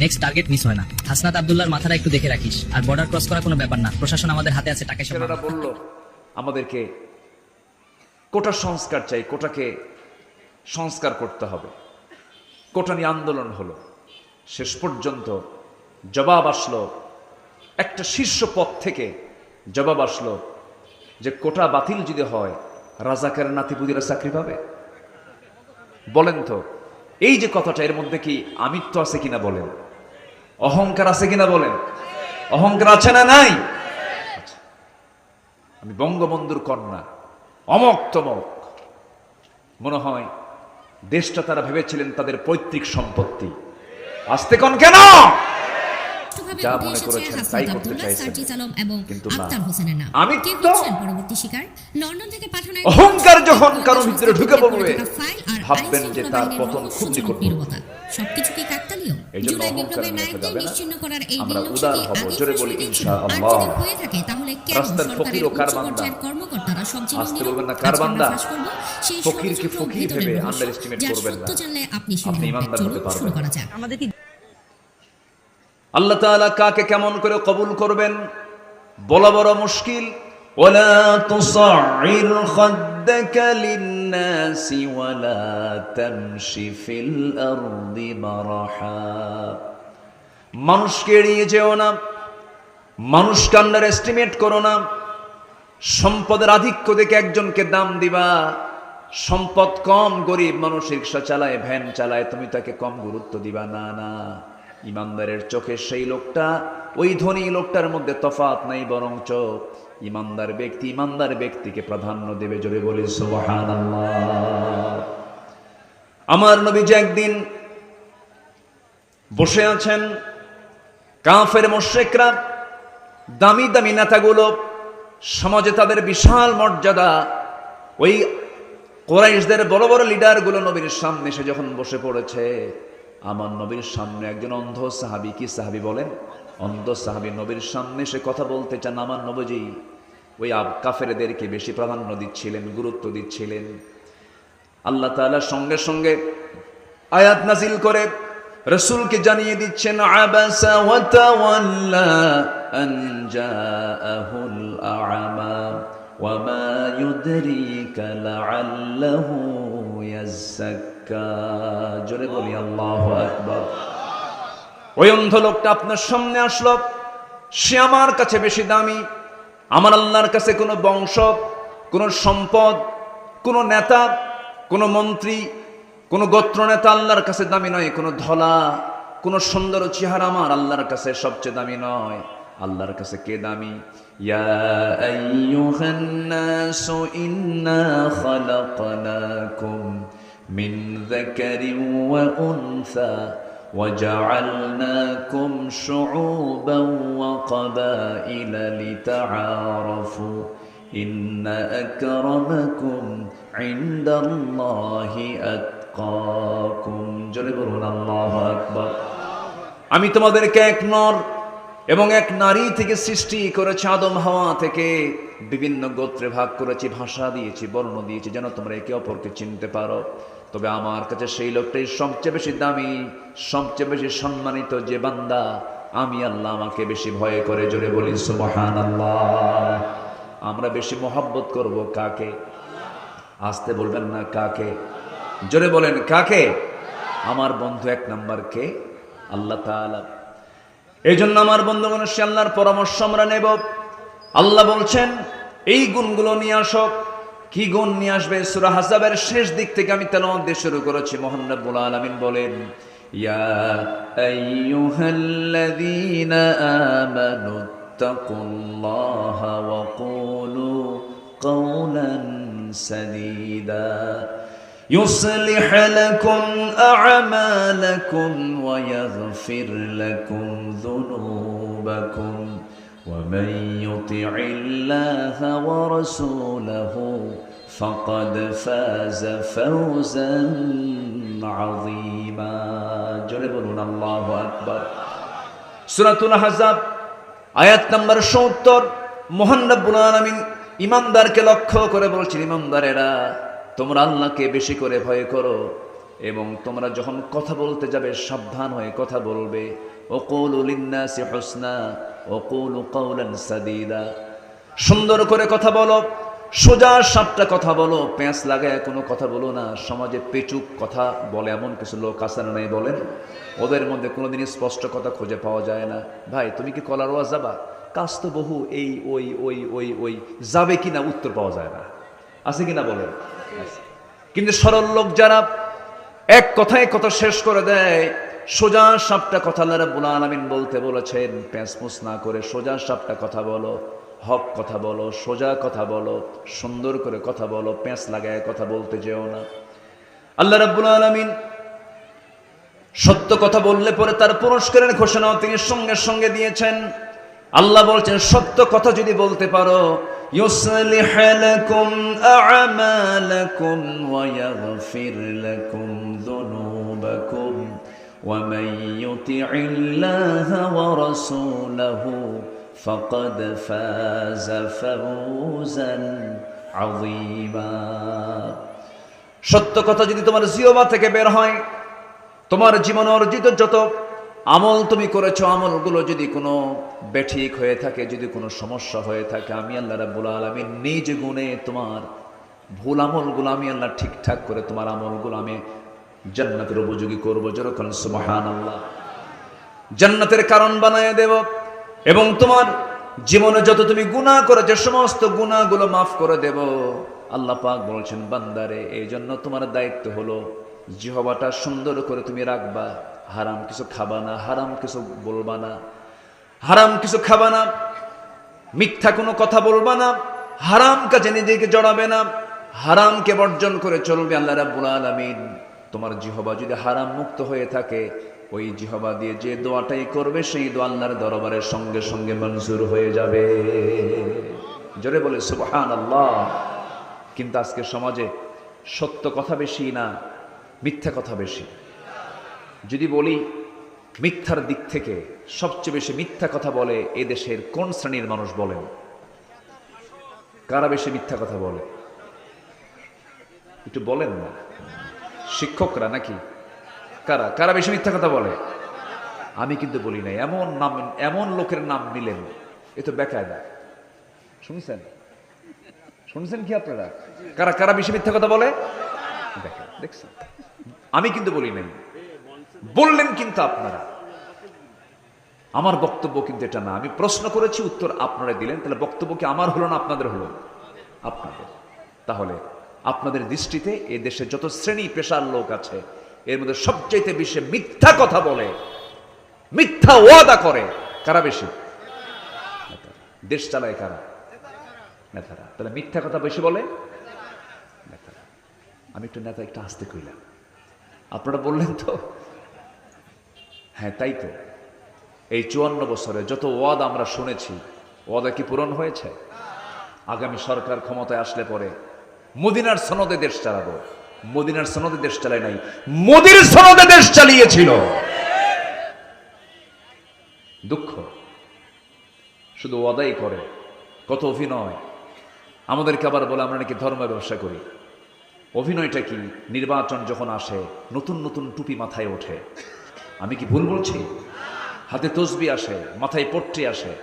Next target miss হয় না। হাসনাত আব্দুল্লাহর মাথাটা একটু দেখে রাখিস। আর বর্ডার ক্রস করা কোনো ব্যাপার না, প্রশাসন আমাদের হাতে আছে, টাকা সব। ছেলেরা বলল আমাদেরকে কোটা সংস্কার চাই, কোটাকে সংস্কার করতে হবে। কোটা নিয়ে আন্দোলন হলো, শেষ পর্যন্ত জবাব আসলো, একটা শীর্ষ পদ থেকে জবাব আসলো যে কোটা বাতিল যদি হয় রাজাকারের নাতিপুতিরা চাকরি পাবে। বলেন তো এই যে কথাটা, এর মধ্যে কি আমিত্ব আছে কিনা বলেন, অহংকার আছে কিনা বলেন, অহংকার আছে না নাই? আমি বঙ্গবন্ধুর কন্যা, অমক তমক, মনে হয় দেশটা তারা ভেবেছিলেন তাদের পৈতৃক সম্পত্তি। আসতে কোন কেন যা মনে করেছেন তাই করতে চাইছেন, কিন্তু না। আমি তো অহংকার যখন কারো ভিতরে ঢুকে পড়বে ভাববেন যে তার পতন খুব নিকট। সবকিছুকে কাকতালীয়। জুলাই বিপ্লবের নায়কদের নিশ্চিহ্ন করার এই আমরা দিন উদার হব, জোরে বলি ইনশাআল্লাহ। আর যদি হয়ে থাকে তাহলে কেন রাস্তার ফকির ও কার বান্দা, কর্মকর্তারা সবচেয়ে আসতে বলবেন না কার বান্দা, সেই ফকিরকে ফকির ভেবে আন্ডার এস্টিমেট করবেন না। জানলে আপনি আপনি ইমানদার হতে পারবেন। করা যাক। আমাদের কি আল্লাহ তাআলা কাকে কেমন করে কবুল করবেন বলা বড় মুশকিল। ওয়ালা তুসাইর খাদ্দাকা লিন-নাসি ওয়ালা তামশি ফিল আরদি মারহা। মানুষকে এড়িয়ে যেও না, মানুষকে আন্ডার এস্টিমেট করো না। সম্পদের আধিক্য দেখে একজনকে দাম দিবা, সম্পদ কম, গরিব মানুষ রিক্সা চালায়, ভ্যান চালায়, তুমি তাকে কম গুরুত্ব দিবা না। না, ইমানদারের চোখে সেই লোকটা ওই ধনী লোকটার মধ্যে তফাৎ নাই, বরঞ্চ ইমানদার ব্যক্তি ইমানদার ব্যক্তিকে প্রাধান্য দেবে। জোরে বলি সুবহানাল্লাহ। আমার নবীজি একদিন বসে আছেন, কাফের মুশরিকরা, দামি দামি নেতাগুলো, সমাজে তাদের বিশাল মর্যাদা, ওই কুরাইশদের বড় বড় লিডারগুলো নবীর সামনে এসে যখন বসে পড়েছে, আমার নবীর সামনে একজন অন্ধ সাহাবী, কি সাহাবী বলেন, অন্ধ সাহাবী নবীর সামনে এসে কথা বলতে চান। আমার নবীজি ওই কাফেরদেরকে বেশি প্রাধান্য দিচ্ছিলেন, গুরুত্ব দিচ্ছিলেন। আল্লাহ তাআলা সঙ্গে সঙ্গে আয়াত নাজিল করে রাসূলকে জানিয়ে দিচ্ছেন, আবাসা ওয়া তাওয়াল্লা আন জাআহুল আ'মা ওয়া মা ইউদরিকা লাআল্লাহু ইয়াযাক্কা। জোরে বলি আল্লাহু আকবার। ওই অন্ধ লোকটা আপনার সামনে আসলো, সে আমার কাছে বেশি দামি। আমার আল্লাহর কাছে কোনো বংশ, কোনো সম্পদ, কোনো নেতা, কোনো মন্ত্রী, কোনো গোত্র নেতা আল্লাহর কাছে দামি নয়। কোনো ধলা, কোনো সুন্দর চেহারা আমার আল্লাহর কাছে সবচেয়ে দামি নয়। আল্লাহর কাছে কে দামি? ইয়া আইয়ুহান নাসু ইন্না খালাকনাকুম মিন যাকারিন ওয়া উনসা وجعلناكم شعوبا وقبائل لتعارفوا إن أكرمكم عند الله أتقاكم। জোরে বলুন আল্লাহু আকবার। আমি তোমাদেরকে এক নর এবং এক নারী থেকে সৃষ্টি করেছি, আদম হাওয়া থেকে বিভিন্ন গোত্রে ভাগ করেছি, ভাষা দিয়েছি, বর্ণ দিয়েছি, যেন তোমরা একে অপরকে চিনতে পারো। তবে আমার কাছে সেই লোকটাই সবচেয়ে বেশি দামি, সবচেয়ে বেশি সম্মানিত, যে বান্দা আমি আল্লাহ আমাকে বেশি ভয় করে। জোরে বলি সুবহানাল্লাহ। আমরা বেশি মহব্বত করব কাকে? আসতে বলবেন না, কাকে? জোরে বলেন কাকে? আমার বন্ধু এক নাম্বার কে? আল্লাহ তাআলা। এই জন্য আমার বন্ধুগণ, সে আল্লাহর পরামর্শ আমরা নেব। আল্লাহ বলছেন এই গুণগুলো নিয়ে আসো। কি গুণ নিয়ে আসবে? সূরা হাসাবের শেষ দিক থেকে আমি তেলাওয়াত দিয়ে শুরু করেছি। মহান রব্বুল আলামিন বলেন, ইয়া আইয়ুহাল্লাযীনা আমানু তাকুল্লাহা ওয়া কুলু কাওলান সাদীদা يصلح لكم أعمالكم ويغفر لكم ذنوبكم ومن يطع الله ورسوله فقد فاز فوزا عظيما। জোরে বলুন আল্লাহু আকবার। সূরাতুল আহজাব আয়াত নম্বর ৭০। মহান রব্বুল আলামিন ইমানদারকে লক্ষ্য করে বলছেন, ইমানদারেরা তোমরা আল্লাহকে বেশি করে ভয় করো, এবং তোমরা যখন কথা বলতে যাবে সাবধান হয়ে কথা বলবে। ওয়াকুলু লিন্নাসি হুসনা ওয়াকুলু কাওলান সাদীদা, সুন্দর করে কথা বলো, সোজা সাপটা কথা বলো, পেঁচ লাগায় কোনো কথা বলো না। সমাজে পেচুক কথা বলে এমন কিছু লোক আছে না নাই বলেন? ওদের মধ্যে কোনোদিনই স্পষ্ট কথা খুঁজে পাওয়া যায় না। ভাই তুমি কি কলার ওয়াজ যাবা? কাজ তো বহু, এই ওই ওই ওই ওই যাবে কিনা উত্তর পাওয়া যায় না, আছে কিনা বলেন? কিন্তু সরল লোক যারা এক কথায় কথা শেষ করে দেয়, সোজা সাপটা কথা আল্লাহ রাব্বুল আলামিন বলতে বলেছেন, প্যাঁচমুচ না করে সোজা সাপটা কথা বলো, হক কথা বলো, সোজা কথা বলো, সুন্দর করে কথা বলো, প্যাঁচ লাগায় কথা বলতে যেও না। আল্লাহ রাব্বুল আলামিন সত্য কথা বললে পরে তার পুরস্কারের ঘোষণাও তিনি সঙ্গে সঙ্গে দিয়েছেন। আল্লাহ বলছেন সত্য কথা যদি বলতে পারো, ইউসলিহ লাকুম আ'মালাকুম ওয়া ইয়াগফির লাকুম যুনুবাকুম ওয়া মান ইউতি'ইল্লাহা ওয়া রাসূলাহু ফাকাদ ফাযা ফাওজান আযীমা। সত্য কথা যদি তোমার জিহ্বা থেকে বের হয়, তোমার জীবন অর্জিত যত আমল তুমি করেছো, আমলগুলো যদি কোনো বেঠিক হয়ে থাকে, যদি কোনো সমস্যা হয়ে থাকে, আমি আল্লাহ রাব্বুল আলামিন নিজ গুণে তোমার ভুল আমলগুলো আমি আল্লাহ ঠিকঠাক করে তোমার আমলগুলো আমি জান্নাতের উপযোগী করবো। যেরকম সুবহানাল্লাহ, জান্নাতের কারণ বানায় দেব। এবং তোমার জীবনে যত তুমি গুনাহ করেছো সমস্ত গুনাহগুলো মাফ করে দেব। আল্লাহ পাক বলছেন, বান্দারে এই জন্য তোমার দায়িত্ব হলো জিহ্বাটা সুন্দর করে তুমি রাখবা, হারাম কিছু খাবা না, হারাম কিছু বলবা না, হারাম কিছু খাবা না, মিথ্যা কোনো কথা বলবা না, হারাম কাজে নিজেকে জড়াবে না, হারামকে বর্জন করে চলবে। আল্লাহ রাব্বুল আলামিন তোমার জিহ্বা যদি হারাম মুক্ত হয়ে থাকে, ওই জিহ্বা দিয়ে যে দোয়াটাই করবে সেই দোয়া আল্লাহর দরবারের সঙ্গে সঙ্গে মঞ্জুর হয়ে যাবে। জোরে বলে সুবহানাল্লাহ। কিন্তু আজকে সমাজে সত্য কথা বেশি না মিথ্যা কথা বেশি? যদি বলি মিথ্যার দিক থেকে সবচেয়ে বেশি মিথ্যা কথা বলে এ দেশের কোন শ্রেণীর মানুষ বলেন? কারা বেশি মিথ্যা কথা বলে একটু বলেন না? শিক্ষকরা নাকি? কারা কারা বেশি মিথ্যা কথা বলে? আমি কিন্তু বলি নাই। এমন নাম, এমন লোকের নাম নিলেন, এ তো বেকায়দা। শুনছেন শুনছেন কি আপনারা? কারা কারা বেশি মিথ্যা কথা বলে? দেখছেন, আমি কিন্তু বলি নাই, বললেন কিন্তু আপনারা। আমার বক্তব্য কিন্তু এটা না। আমি প্রশ্ন করেছি, উত্তর আপনারা দিলেন। তাহলে বক্তব্য কি আমার হলো না আপনাদের হলো? আপনাদের। তাহলে আপনাদের দৃষ্টিতে এই দেশে যত শ্রেণী পেশার লোক আছে, এর মধ্যে সবচাইতে বেশি মিথ্যা কথা বলে, মিথ্যা ওয়াদা করে কারা বেশি? দেশ চালায় কারা? নেতারা। তাহলে মিথ্যা কথা বেশি বলে নেতারা। আমি একটু নেতা একটু আসতে কইলাম, আপনারা বললেন তো হ্যাঁ তাই তো। এই 54 বছরে যত ওয়াদা আমরা শুনেছি, ওয়াদা কি পূরণ হয়েছে? আগামী সরকার ক্ষমতায় আসলে পরে মদিনার সনদে দেশ চালাবো। মদিনার সনদে দেশ চালায় নাই, মোদির সনদে দেশ চালিয়েছিল। দুঃখ, শুধু ওয়াদাই করে, কত অভিনয়। আমাদেরকে আবার বলে আমরা নাকি ধর্ম ব্যবসা করি। অভিনয়টা কি? নির্বাচন যখন আসে নতুন নতুন টুপি মাথায় ওঠে। আমি কি ভুল বলছি? হাতে তসবি আসে, মাথায় পট্টি আসে,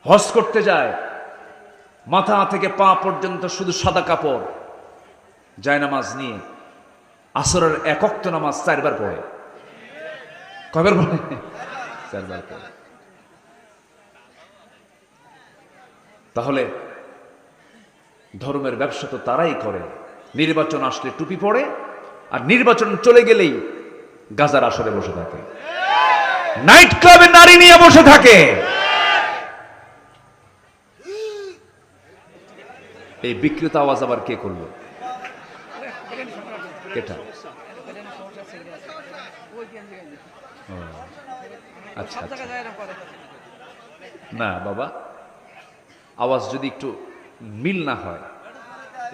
হজ করতে যায়, মাথা থেকে পা পর্যন্ত শুধু সাদা কাপড়, জায়নামাজ নিয়ে আসরের এক ওয়াক্ত নামাজ 4 বার পড়ে। কয়বার পড়ে? 4 বার পড়ে। তাহলে ধর্মের ব্যবসা তো তারাই করে। নির্বাচন আসলে টুপি পড়ে, আর নির্বাচন চলে গেলেই গাজার আসরে বসে থাকে, নাইট ক্লাবে নারী নিয়ে বসে থাকে। এই বিকৃত আওয়াজ আবার কে করলো? কেটা? আচ্ছা না বাবা, আওয়াজ যদি একটু মিল না হয়,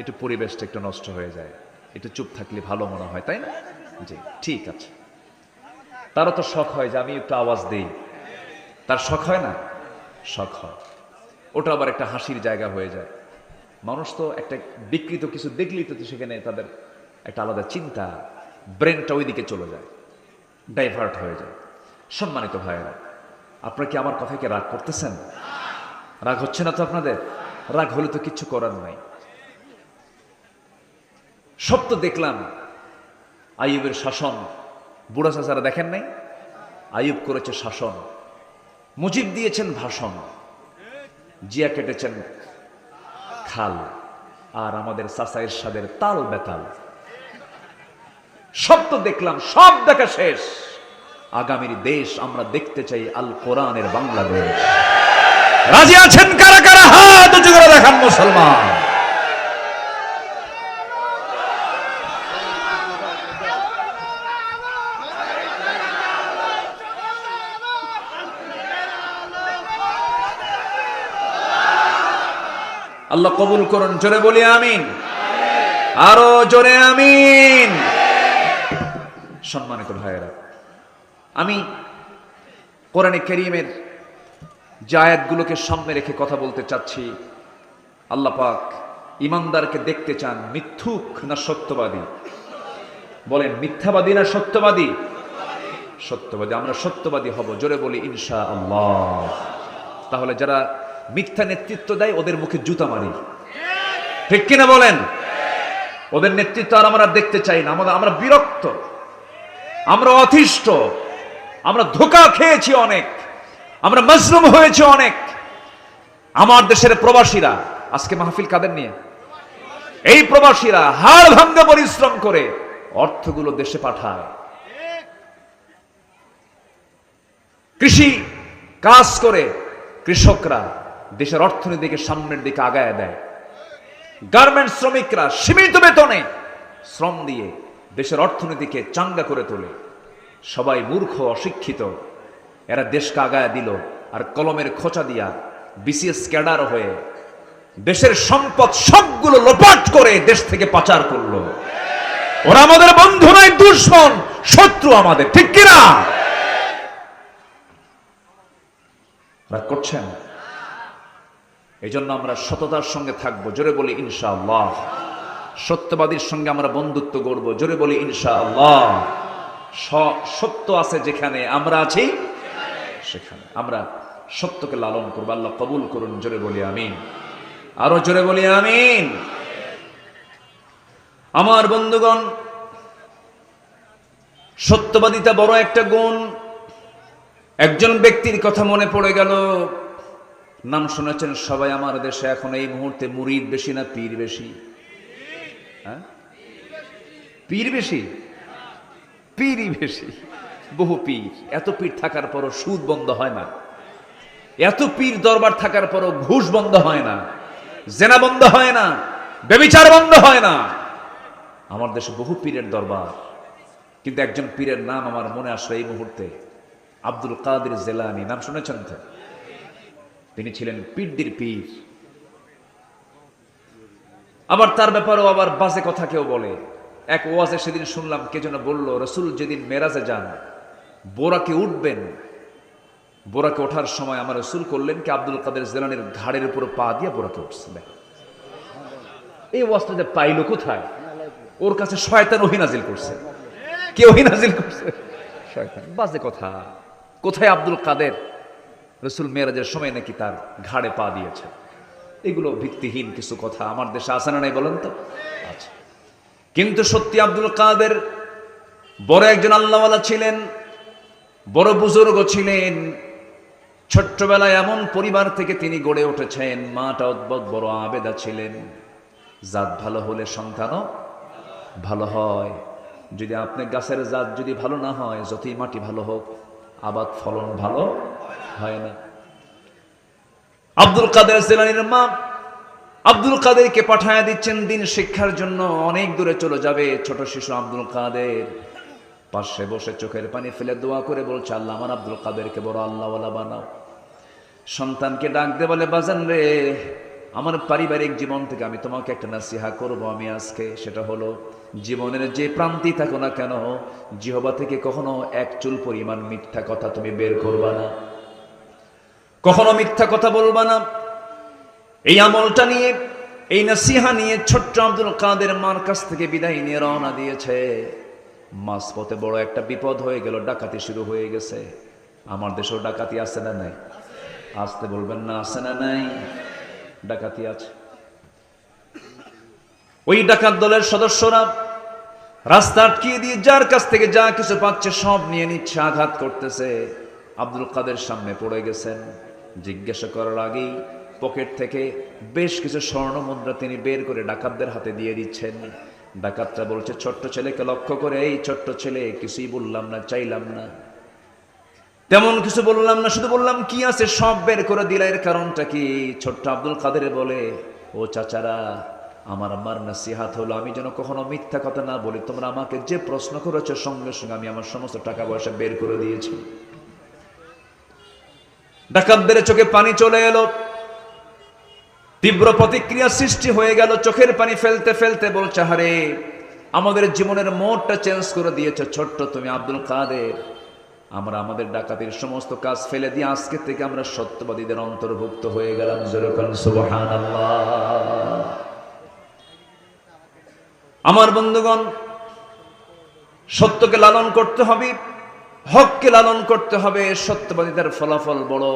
একটু পরিবেশটা একটু নষ্ট হয়ে যায়, একটু চুপ থাকলে ভালো মনে হয়, তাই না? জি ঠিক আছে। তারও তো শখ হয় যে আমি একটু আওয়াজ দেই, তার শখ হয় না? শখ হয়। ওটা আবার একটা হাসির জায়গা হয়ে যায়। মানুষ তো একটা বিকৃত কিছু দেখলেই তো সেখানে তাদের একটা আলাদা চিন্তা, ব্রেনটা ওইদিকে চলে যায়, ডাইভার্ট হয়ে যায়। সম্মানিত ভাইয়েরা, আপনারা কি আমার কথাকে রাগ করতেছেন? রাগ হচ্ছে না তো আপনাদের? রাগ হলে তো কিচ্ছু করার নাই। সব তো দেখলাম। আইয়ুবের শাসন, বুড়া চাচারা দেখেন নাই? আইয়ুব করেছে শাসন, মুজিব দিয়েছেন ভাষণ, জিয়া কেটেছেন খাল, আর আমাদের চাচা এরশাদের তাল বেতাল। সব তো দেখলাম, সব দেখা শেষ। আগামীর দেশ আমরা দেখতে চাই আল কোরআনের বাংলাদেশ। রাজি আছেন কারা কারা? হাত উঁচু করে দেখান মুসলমান। আল্লাহ কবুল করুন, জোরে বলি আমিন, আরো জোরে আমিন। সম্মানিত ভাইয়েরা, আমি কোরআনে কারীমের যে আয়াতগুলোকে সামনে রেখে কথা বলতে চাচ্ছি। আল্লাহ পাক ইমানদারকে দেখতে চান মিথ্যুক না সত্যবাদী? বলেন, মিথ্যাবাদী না সত্যবাদী? সত্যবাদী। আমরা সত্যবাদী হব, জোরে বলি ইনশাআল্লাহ। তাহলে যারা মিথ্যা নেতৃত্ব দেয় ওদের মুখে জুতা মারি, ঠিক কিনা বলেন? ওদের নেতৃত্ব আর আমরা দেখতে চাই না। আমরা বিরক্ত, আমরা অতিষ্ঠ, আমরা ধোঁকা খেয়েছি অনেক, আমরা মজলুম হয়েছে অনেক। আমার দেশের প্রবাসীরা, আজকে মাহফিল কাদের নিয়ে? এই প্রবাসীরা হাড় ভাঙ্গা পরিশ্রম করে অর্থগুলো দেশে পাঠায়, কৃষি কাজ করে কৃষকরা দেশের অর্থনীতিকে সামনের দিকে আগায় দেয়। গার্মেন্টস শ্রমিকরা সীমিত বেতনে শ্রম দিয়ে দেশের অর্থনীতিকে চাঙ্গা করে তোলে। সবাই মূর্খ, অশিক্ষিত, এরা দেশকে আগায় দিল, আর কলমের খোঁচা দিয়া বিসিএস ক্যাডার হয়ে দেশের সম্পদ সবগুলো লোপাট করে দেশ থেকে পাচার করলো। ওরা আমাদের বন্ধু নয়, দুশমন, শত্রু আমাদের, ঠিক কিনা? রাগ করছেন? এই জন্য আমরা সততার সঙ্গে থাকবো, জোরে বলি ইনশাআল্লাহ। সত্যবাদীর সঙ্গে আমরা বন্ধুত্ব গড়ব, জোরে বলি ইনশাআল্লাহ। সত্য আছে যেখানে আমরা আছি সেখানে আমরা সত্যকে লালন করবো। আল্লাহ কবুল করুন, জোরে বলি আমিন, আরো জোরে বলি আমিন। আমার বন্ধুগণ, সত্যবাদিতা বড় একটা গুণ। একজন ব্যক্তির কথা মনে পড়ে গেল, নাম শুনেছেন সবাই আমার দেশে এখন এই মুহূর্তে। মুরিদ বেশি না পীর বেশি? হ্যাঁ, পীর বেশি, পীরই বেশি, বহু পীর। এত পীর থাকার পরও সুদ বন্ধ হয় না, এত পীর দরবার থাকার পরও ঘুষ বন্ধ হয় না, জেনা বন্ধ হয় না, ব্যভিচার বন্ধ হয় না। আমার দেশে বহু পীরের দরবার, কিন্তু একজন পীরের নাম আমার মনে আসলো এই মুহূর্তে, আব্দুল কাদের জেলানী। নাম শুনেছেন তো? তিনি ছিলেন পীরদের পীর। আবার তার ব্যাপারেও আবার বাজে কথা কেউ বলে। এক ওয়াজে সেদিন শুনলাম, কে যেন বলল, রসুল যেদিন মেরাজে যান, বোরাকে উঠবেন, বোরাকে ওঠার সময় আমার রসুল করলেন কি, আব্দুল কাদের জেলানির ঘাড়ের উপর পা দিয়ে বোরাকে উঠছিলেন। এই ওয়াজটা যে পাইল কোথায়? ওর কাছে শয়তান ওহী নাজিল করছে। কে ওহী নাজিল করছে? শয়তান। বাজে কথা। কোথায় আব্দুল কাদের রসুল মেরাজের সময় নাকি তার ঘাড়ে পা দিয়েছে? এগুলো ভিত্তিহীন কিছু কথা। আমার দেশে আছে না নাই বলেন তো? আচ্ছা। কিন্তু সত্যি আব্দুল কাদের বড় একজন আল্লাহওয়ালা ছিলেন, বড় বুজুর্গ ছিলেন। ছোট্টবেলায় এমন পরিবার থেকে তিনি গড়ে উঠেছেন, মাটা অদ্ভুত বড় আবেদা ছিলেন। জাত ভালো হলে সন্তানও ভালো হয়। যদি আপনি গাছের জাত যদি ভালো না হয়, যতই মাটি ভালো হোক, আবাদ ফলন ভালো হয় না। আব্দুল কাদের জিলানীর মা আব্দুল কাদেরকে পাঠায় দিচ্ছেন দিন শিক্ষার জন্য। অনেক দূরে চলে যাবে। ছোট শিশু আব্দুল কাদের পাশে বসে চোখের পানি ফেলে দোয়া করে বলছে, আল্লাহ আমার আব্দুল কাদেরকে বড় আল্লাহওয়ালা বানাও। সন্তানকে ডাক দে বলে, বাজান রে, আমার পারিবারিক জীবন থেকে আমি তোমাকে একটা নাসিহা করব আমি আজকে। সেটা হলো, জীবনের যে প্রান্তেই থাকো না কেন, জিহবা থেকে কখনো এক চুল পরিমাণ মিথ্যা কথা তুমি বের করবা না, কখনো মিথ্যা কথা বলবা না। এই আমলটা নিয়ে এই নসিহা নিয়ে ছোট্ট আব্দুল কাদের মার কাছ থেকে বিদায় নিয়ে রওনা দিয়েছে। মাঝপথে বড় একটা বিপদ হয়ে গেল, ডাকাতি শুরু হয়ে গেছে। আমার দেশেও ডাকাতি আছে না নাই? আসতে বলবেন না, আছে না নাই? ডাকাতি আছে। ওই ডাকাত দলের সদস্যরা রাস্তা আটকিয়ে দিয়ে যার কাছ থেকে যা কিছু পাচ্ছে সব নিয়ে নিচ্ছে, আঘাত করতেছে। আব্দুল কাদের সামনে পড়ে গেছেন। জিজ্ঞাসা করার আগেই পকেট থেকে বেশ কিছু স্বর্ণ মুদ্রা তিনি বের করে ডাকাতদের হাতে দিয়ে দিচ্ছেন। ডাকাতরা বলছে ছোট্ট ছেলেকে লক্ষ্য করে, এই ছোট্ট ছেলে, কিছুই বললাম না, চাইলাম না, তেমন কিছু বললাম না, শুধু বললাম কি আছে সব বের করে দিলা, এর কারণটা কি? ছোট্ট আব্দুল কাদের বলে, ও চাচারা, আমার আম্মার নসিহাত হলো আমি যেন কখনো মিথ্যা কথা না বলি। তোমরা আমাকে যে প্রশ্ন করেছো সঙ্গে সঙ্গে আমি আমার সমস্ত টাকা পয়সা বের করে দিয়েছি। ডাকাতদের চোখে পানি চলে এলো, তীব্র প্রতিক্রিয়া সৃষ্টি হয়ে গেল। চোখের পানি ফেলতে ফেলতে বলছে, হারে আমাদের জীবনের মোড়টা চেঞ্জ করে দিয়েছে ছোট্ট তুমি আব্দুল কাদের। আমরা আমাদের ডাকাতির সমস্ত কাজ ফেলে দিয়ে আজকে থেকে আমরা সত্যবাদীদের অন্তর্ভুক্ত হয়ে গেলাম। যেরকম সুবহানাল্লাহ। আমার বন্ধুগণ, সত্যকে লালন করতে হবে, হককে লালন করতে হবে। সত্যবাদিতার ফলাফল বড়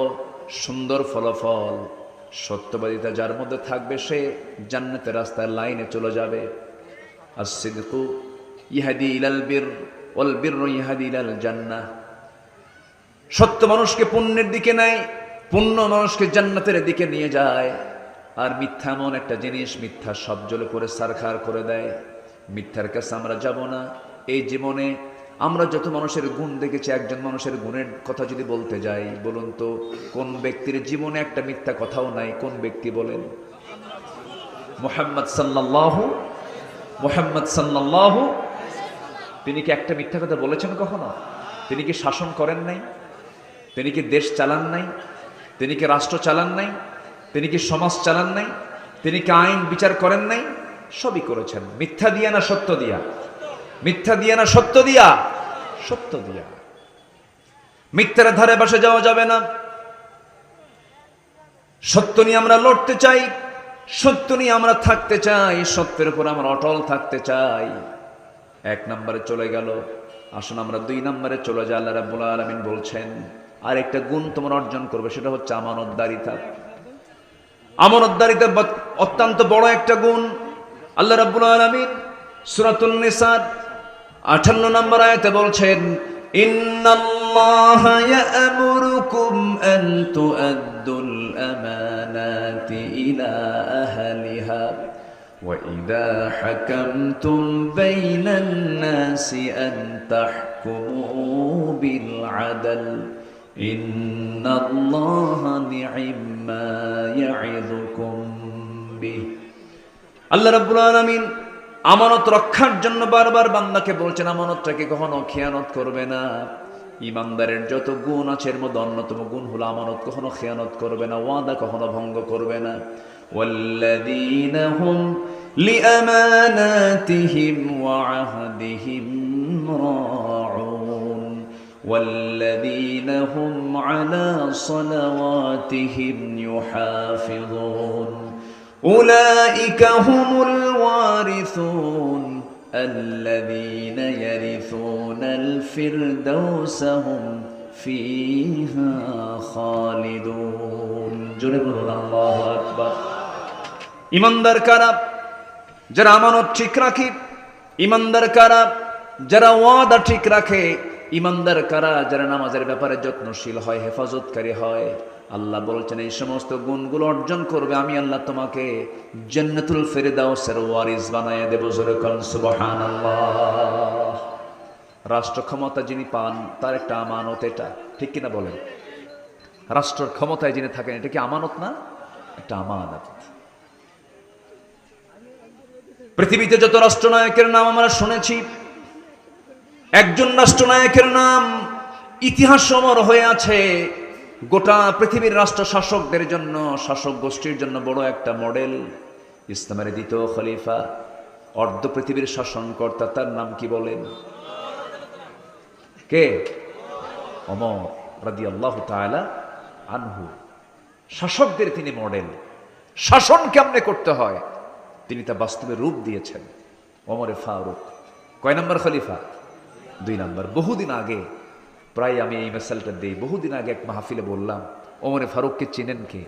সুন্দর ফলাফল। সত্যবাদিতা যার মধ্যে থাকবে সে জান্নাতের রাস্তায় লাইনে চলে যাবে। as-sidqu ইয়াহদি ইলাল বির ওয়াল বিররু ইয়াহদি ইলাল জান্নাহ। সত্য মানুষকে পুণ্যের দিকে নেয়, পুণ্য মানুষকে জান্নাতের দিকে নিয়ে যায়। আর মিথ্যা এমন একটা জিনিস, মিথ্যা সব জ্বলে করে সারখার করে দেয়। মিথ্যার কাছে আমরা যাব না। এই জীবনে আমরা যত মানুষের গুণ দেখেছি, একজন মানুষের গুণের কথা যদি বলতে যাই, বলুন তো কোন ব্যক্তির জীবনে একটা মিথ্যা কথাও নাই? কোন ব্যক্তি বলেন? মুহাম্মদ সাল্লাল্লাহু। তিনি কি একটা মিথ্যা কথা বলেছেন কখনো? তিনি কি শাসন করেন নাই? তিনি কি দেশ চালান নাই? তিনি কি রাষ্ট্র চালান নাই? তিনি কি সমাজ চালান নাই? তিনি কি আইন বিচার করেন নাই? সবই করেছেন। মিথ্যা দিয়া না সত্য দিয়া? মিথ্যা দিয়া না সত্য দিয়া? সত্য দিয়া। মিথ্যার ধারে বসে যাওয়া যাবে না। সত্য নিয়ে আমরা লড়তে চাই, সত্য নিয়ে আমরা থাকতে চাই, সত্যের উপর আমরা অটল থাকতে চাই। এক নম্বরে চলে গেল, আসুন আমরা 2 নম্বরে চলে যাই। আল্লাহ রাব্বুল আলামিন বলছেন আর একটা গুণ তোমরা অর্জন করবে, সেটা হচ্ছে আমানতদারিতা। আমানতদারিতা অত্যন্ত বড় একটা গুণ। আল্লাহ রাব্বুল আলামিন সূরাতুন নিসা 58 নম্বর আয়াতে বলছেন, ইন্নাল্লাহা ইয়া'মুরুকুম আন তু'আদ্দুল আমানাতি ইলা আহলিহা ওয়া ইযা হাকামতুম বাইনান নাসি আন তাহকুমু বিল আদল ইন্নাল্লাহা নি'ম্মা ইয়া'ইযুকুম বিহি। আল্লাহ রাব্বুল আলামিন আমানত রক্ষার জন্য বারবার বান্দাকে বলছেন আমানতটাকে কখনো খেয়ানত করবে না। ইমানদারের যত গুণ আছে এর মধ্যে অন্যতম গুণ হলো আমানত কখনো খেয়ানত করবে না, ওয়াদা কখনো ভঙ্গ করবে না। ওয়াল্লাযীনা হুম লিআমানাতিহিম ওয়া আহদিহিম রাউন ওয়াল্লাযীনা হুম আলা সালাওয়াতিহিম ইউহাফিযুন أولئك هم الوارثون الذين يرثون الفردوس هم فيها خالدون جل الله أكبر। ইমানদার কারা? যারা আমানত ঠিক রাখে। ইমানদার কারা? যারা ওয়াদা ঠিক রাখে। ইমানদার কারা? যারা নামাজের ব্যাপারে যত্নশীল হয়, হেফাজতকারী হয়। আল্লাহ বলছেন এই সমস্ত গুণগুলো অর্জন করবে, আমি আল্লাহ তোমাকে জান্নাতুল ফেরদাউসের ওয়ারিস বানায় দেব। জোরে কোন সুবহানাল্লাহ। রাষ্ট্র ক্ষমতা যিনি পান তার একটা আমানত, এটা ঠিক কিনা বলেন? রাষ্ট্রের ক্ষমতায় যিনি থাকেন এটা কি আমানত না? একটা আমানত। পৃথিবীতে যত রাষ্ট্রনায়কের নাম আমরা শুনেছি, একজন রাষ্ট্রনায়কের নাম ইতিহাস অমর হয়ে আছে। গোটা পৃথিবীর রাষ্ট্র শাসকদের জন্য, শাসক গোষ্ঠীর জন্য বড় একটা মডেল। ইসলামের দ্বিতীয় খলিফা, অর্ধ পৃথিবীর শাসনকর্তা, তার নাম কি বলেন? কে? ওমর রাদিয়াল্লাহু তাআলা আনহু। শাসকদের তিনি মডেল। শাসন কেমনে করতে হয় তিনি তা বাস্তবে রূপ দিয়েছেন। ওমরে ফারুক কয় নম্বর খলিফা? 2 নম্বর। বহুদিন আগে, প্রায় আমি এই মেসালটা দিই, বহুদিন আগে এক মাহফিলে বললাম, ওমরে ফারুককে চিনেন কে?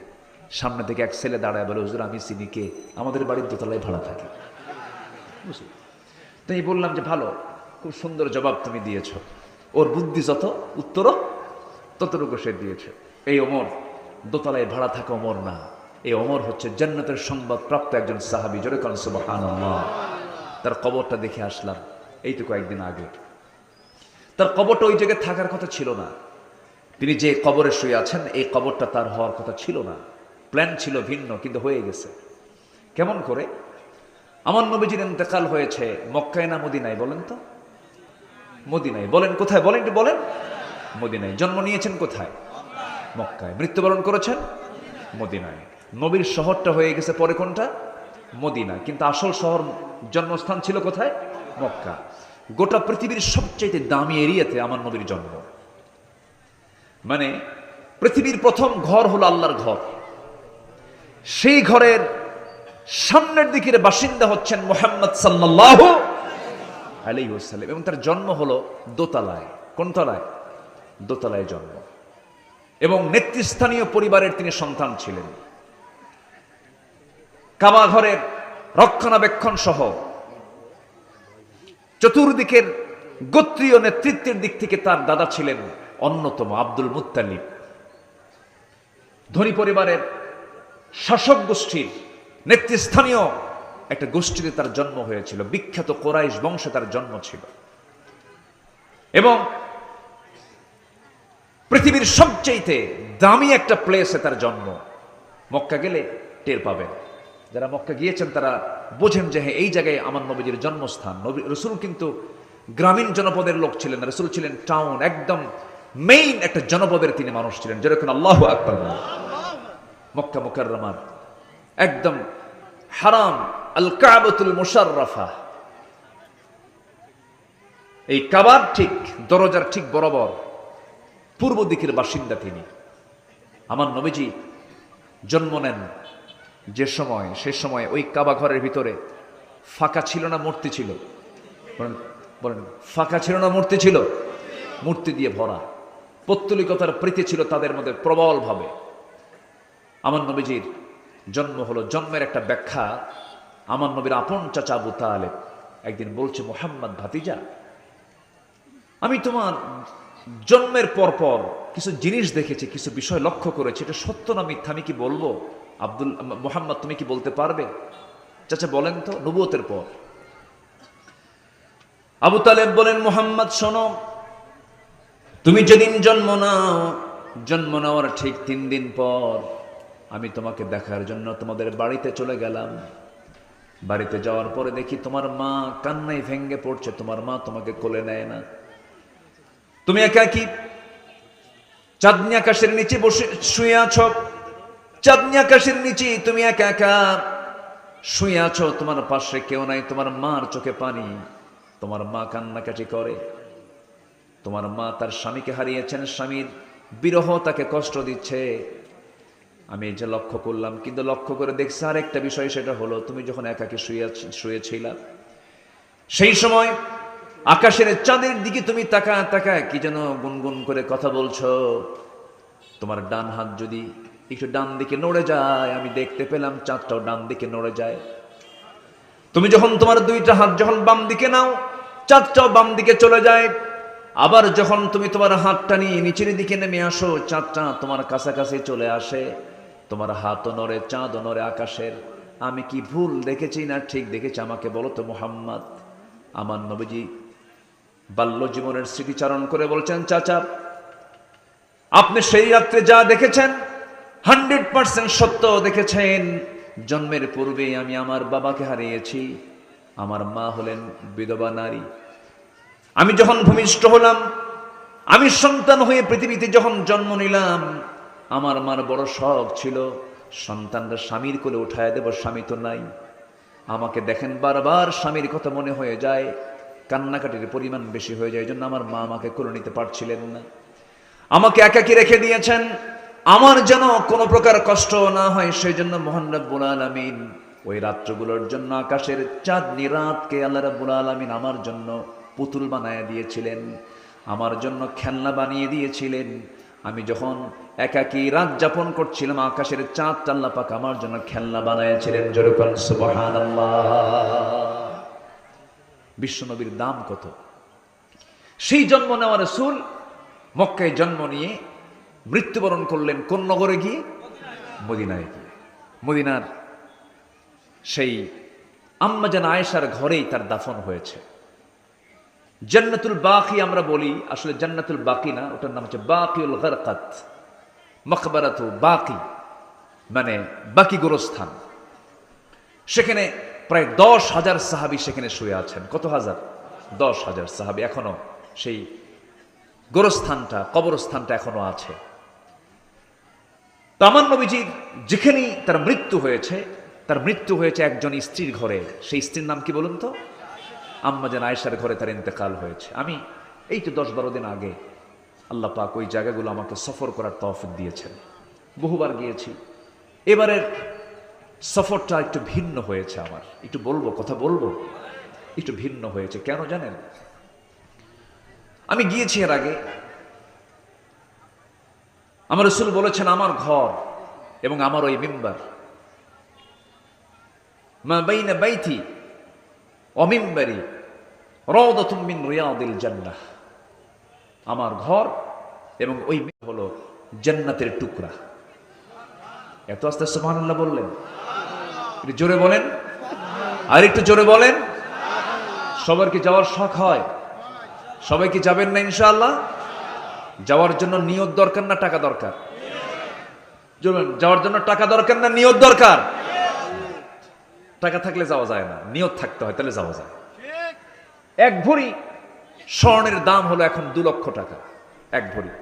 সামনে থেকে এক ছেলে দাঁড়ায় বলে, হুজুর আমি চিনি। কে? আমাদের বাড়ির দোতলায় ভাড়া থাকে। তো এই বললাম যে ভালো, খুব সুন্দর জবাব তুমি দিয়েছ। ওর বুদ্ধি যত, উত্তরও ততটুকু সে দিয়েছে। এই ওমর দোতলায় ভাড়া থাকা ওমর না, এই ওমর হচ্ছে জান্নাতের সংবাদ প্রাপ্ত একজন সাহাবী। জোরে কোন সুবহানাল্লাহ। তার কবরটা দেখে আসলাম এইটুকু একদিন আগে। তার কবরটা ওই জায়গায় থাকার কথা ছিল না। তিনি যে কবরে শুয়ে আছেন এই কবরটা তার হওয়ার কথা ছিল না। প্ল্যান ছিল ভিন্ন, কিন্তু হয়ে গেছে। কেমন করে? আমার নবীজির ইন্তেকাল হয়েছে মক্কায় না মদিনায়? বলেন তো। মদিনায়। বলেন কোথায়? বলেন একটু বলেন। মদিনায়। জন্ম নিয়েছেন কোথায়? মক্কায়। মৃত্যুবরণ করেছেন মদিনায়। নবীর শহরটা হয়ে গেছে পরে কোনটা? মদিনা। কিন্তু আসল শহর, জন্মস্থান ছিল কোথায়? মক্কা। গোটা পৃথিবীর সবচেয়ে দামি এরিয়াতে আমার নবীর জন্ম। মানে পৃথিবীর প্রথম ঘর হলো আল্লাহর ঘর। সেই ঘরের সামনের দিকের বাসিন্দা হচ্ছেন মুহাম্মদ সাল্লাল্লাহু আলাইহি ওয়াসাল্লাম, এবং তার জন্ম হলো দোতলায়। কোন তলায়? দোতলায় জন্ম। এবং নেতৃস্থানীয় পরিবারের তিনি সন্তান ছিলেন। কাবা ঘরের রক্ষণাবেক্ষণ সহ চতুর্দিকের গোত্রীয় নেতৃত্বের দিক থেকে তার দাদা ছিলেন অন্যতম আব্দুল মুত্তালিব। ধনী পরিবারের শাসক গোষ্ঠীর নেতৃস্থানীয় একটা গোষ্ঠীতে তার জন্ম হয়েছিল। বিখ্যাত কোরাইশ বংশে তার জন্ম ছিল। এবং পৃথিবীর সবচেয়ে দামি একটা প্লেসে তার জন্ম। মক্কা গেলে টের পাবেন, যারা মক্কা গিয়েছেন তারা বোঝেন যে হ্যাঁ এই জায়গায় আমার নবীজির জন্মস্থান। রসুল কিন্তু গ্রামীণ জনপদের লোক ছিলেন না, রসুল ছিলেন টাউন, একদম মেইন একটা জনপদের তিনি মানুষ ছিলেন। যেরকম আল্লাহু আকবার। মক্কা মুকাররমার একদম হারাম আল কাবাতুল মুশাররাফা, এই কাবার ঠিক দরজার ঠিক বরাবর পূর্ব দিকের বাসিন্দা তিনি। আমার নবীজি জন্ম নেন যে সময়, সে সময় ওই কাবা ঘরের ভিতরে ফাঁকা ছিল না মূর্তি ছিল? বলেন, ফাঁকা ছিল না মূর্তি ছিল? মূর্তি দিয়ে ভরা। পৌত্তলিকতার প্রীতি ছিল তাদের মধ্যে প্রবল ভাবে। আমার নবীজির জন্ম হলো, জন্মের একটা ব্যাখ্যা আমার নবীর আপন চাচা আবু তালেব একদিন বলছে, মুহাম্মদ ভাতিজা, আমি তোমার জন্মের পরপর কিছু জিনিস দেখেছি, কিছু বিষয় লক্ষ্য করেছি, এটা সত্য না মিথ্যা আমি কি বলবো? মুহাম্মদ তুমি কি বলতে পারবে? চাচা বলেন তো। নবুয়তের পর আবু তালেব বলেন, মুহাম্মদ শোনো, তুমি যেদিন জন্ম নাও, জন্ম নেওয়ার ঠিক 3 দিন পর আমি তোমাকে দেখার জন্য তোমাদের বাড়িতে চলে গেলাম। বাড়িতে যাওয়ার পরে দেখি তোমার মা কান্নায় ভেঙ্গে পড়ছে, তোমার মা তোমাকে কোলে নেয় না। তুমি একাকী চাঁদনি আকাশের নিচে বসে শুয়ে আছো, চাঁদনি আকাশের নিচে তুমি একা একা শুয়ে আছো, তোমার পাশে কেউ নাই, তোমার মার চোখে পানি, তোমার মা কান্নাকাটি করে। তোমার মা তার স্বামীকে হারিয়েছেন, স্বামীর বিরহ তাকে কষ্ট দিচ্ছে। আমি এই যে লক্ষ্য করলাম, কিন্তু লক্ষ্য করে দেখছি আরেকটা বিষয়, সেটা হলো তুমি যখন একাকী শুয়েছিলা সেই সময় আকাশের চাঁদের দিকে তুমি তাকায় তাকায় কি যেন গুনগুন করে কথা বলছো। তোমার ডান হাত যদি একটু ডান দিকে নড়ে যায়, আমি দেখতে পেলাম চাঁদটাও ডান দিকে নড়ে যায়। তুমি যখন তোমার 2টা হাত যখন বাম দিকে নাও, চাঁদটাও বাম দিকে চলে যায়। আবার যখন তুমি তোমার হাতটা নিয়ে নিচের দিকে নেমে আসো, চাঁদটা তোমার কাছাকাছি চলে আসে। তোমার হাতও নড়ে, চাঁদও নড়ে আকাশের। আমি কি ভুল দেখেছি না ঠিক দেখেছি? আমাকে বলো তো মুহাম্মদ। আমার নবীজি বাল্য জীবনের স্মৃতিচারণ করে বলছেন, চাচা আপনি সেই রাত্রে যা দেখেছেন 100% সত্য দেখেছেন। জন্মের পূর্বে আমি আমার বাবাকে হারিয়েছি। আমার মা হলেন বিধবা নারী। আমি যখন ভূমিষ্ঠ হলাম, আমি সন্তান হয়ে পৃথিবীতে যখন জন্ম নিলাম, আমার মার বড় শখ ছিল সন্তানরা স্বামীর কোলে উঠায় দেব, স্বামী তো নাই। আমাকে দেখেন বারবার স্বামীর কথা মনে হয়ে যায়, কান্নাকাটির পরিমাণ বেশি হয়ে যায়, এই জন্য আমার মা আমাকে কোলে নিতে পারছিলেন না, আমাকে একাকী রেখে দিয়েছেন। আমার যেন কোনো প্রকার কষ্ট না হয় সেই জন্য মহান রব্বুল আলামিন ওই রাত্রগুলোর জন্য আকাশের চাঁদনি রাতকে আল্লাহ রাব্বুল আলামিন আমার জন্য পুতুল বানায় দিয়েছিলেন, আমার জন্য খেলনা বানিয়ে দিয়েছিলেন। আমি যখন একাকী রাত যাপন করছিলাম, আকাশের চাঁদটা আল্লাহ পাক আমার জন্য খেলনা বানাইছিলেন। জোরে বলেন সুবহানাল্লাহ। বিশ্বনবীর দাম কত! সেই জন্ম নেওয়া রাসূল মক্কায় জন্ম নিয়ে মৃত্যুবরণ করলেন কোন নগরে গিয়ে? মদিনায় গিয়ে। মদিনার সেই আম্মা জান আয়েশার ঘরেই তার দাফন হয়েছে। জান্নাতুল বাকি আমরা বলি, আসলে জান্নাতুল বাকি না, ওটার নাম হচ্ছে বাকিউল গারকাত, মাকবারাতু বাকি, মানে বাকি গোরস্থান। সেখানে প্রায় 10,000 সাহাবী সেখানে শুয়ে আছেন। কত হাজার? 10,000 সাহাবী। এখনো সেই গোরস্থানটা, কবরস্থানটা এখনো আছে। তো আমার নবীজির যেখানেই তার মৃত্যু হয়েছে, তার মৃত্যু হয়েছে একজন স্ত্রীর ঘরে। সেই স্ত্রীর নাম কি বলুন তো? আম্মা জান আয়েশার ঘরে তার ইন্তেকাল হয়েছে। আমি এই তো 10-12 দিন আগে আল্লাহ পাক ওই জায়গাগুলো আমাকে সফর করার তৌফিক দিয়েছেন, বহুবার গিয়েছি। এবারের সফরটা একটু ভিন্ন হয়েছে আমার, একটু বলবো, কথা বলবো, একটু ভিন্ন হয়েছে। কেন জানেন? আমি গিয়েছি এর আগে, আমার রাসূল বলেছেন আমার ঘর এবং আমার ওই মিম্বার, মা বাইনা বাইতি ওয়া মিম্বারি রাওদাতুম মিন রিয়াদিল জান্নাহ। আমার ঘর এবং ওই হলো জান্নাতের টুকরা। এত আস্তে সুবহানাল্লাহ বললেন, একটু জোরে বলেন, আর একটু জোরে বলেন। সবার কি যাওয়ার শখ হয়? সবাই কি যাবেন না ইনশাআল্লাহ? যাওয়ার জন্য নিয়ত দরকার না টাকা দরকার? যাওয়ার জন্য টাকা দরকার না নিয়ত দরকার? টাকা থাকলে যাওয়া যায় না, নিয়ত থাকতে হয়, তাহলে যাওয়া যায়। এক ভরি স্বর্ণের দাম হলো এখন 2 লক্ষ টাকা, এক ভরি।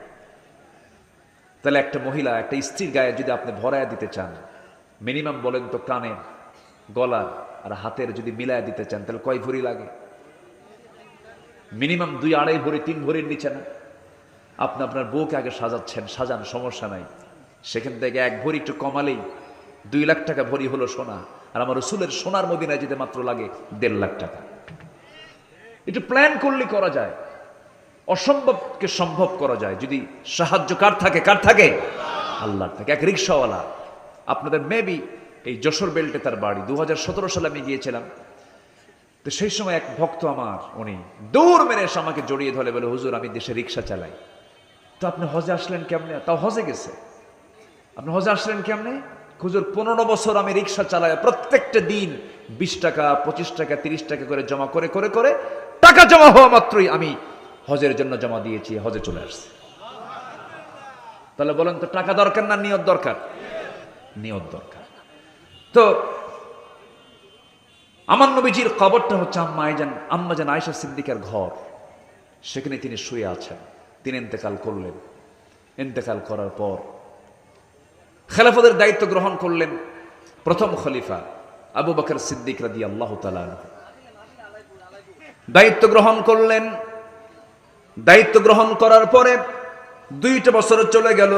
তাহলে একটা মহিলা, একটা স্ত্রীর গায়ে যদি আপনি ভরায়া দিতে চান, মিনিমাম বলেন তো কানের, গলার আর হাতের যদি মিলায়া দিতে চান, তাহলে কয় ভরি লাগে? মিনিমাম 2-2.5 ভরি, 3 ভরির নিচে না। আপনি আপনার বউকে আগে সাজাচ্ছেন, সাজান, সমস্যা নাই। সেখান থেকে এক ভরি একটু কমালেই 2 লাখ টাকা ভরি হলো সোনা। আর আমার রাসূলের সোনার মদিনায় যেতে মাত্র লাগে 1.5 লাখ টাকা। একটু প্ল্যান করলে করা যায়, অসম্ভবকে সম্ভব করা যায় যদি সাহায্য কার থাকে? কার থাকে? আল্লাহর থাকে। এক রিক্সাওয়ালা, আপনাদের মেবি এই যশোর বেল্টে তার বাড়ি। 2017 সালে আমি গিয়েছিলাম। তো সেই সময় এক ভক্ত আমার, উনি দৌড় মেরে এসে আমাকে জড়িয়ে ধরে বলে, হুজুর আমি দেশে রিক্সা চালাই। তো আপনি হজে আসলেন কেমনে? তাও হজে গেছে। আপনি হজে আসলেন কেমনে? হুজুর 15 বছর আমি রিক্সা চালাই, প্রত্যেকটা দিন 20 টাকা, 25 টাকা, 30 টাকা করে জমা করে করে করে টাকা জমা হওয়া মাত্রই আমি হজের জন্য জমা দিয়েছি, হজে চলে আসছে। তাহলে বলেন তো টাকা দরকার না নিয়ত দরকার? নিয়ত দরকার। তো আমার নবীজির কবরটা হচ্ছে আম্মা জান আয়েশা সিদ্দিকার ঘর। সেখানে তিনি শুয়ে আছেন। তিনি ইন্তেকাল করলেন। ইন্তেকাল করার পর খেলাফতের দায়িত্ব গ্রহণ করলেন প্রথম খলিফা আবু বকর সিদ্দিক রাদিয়াল্লাহু তাআলা আনহু। দায়িত্ব গ্রহণ করলেন। দায়িত্ব গ্রহণ করার পরে 2টা বছর চলে গেল।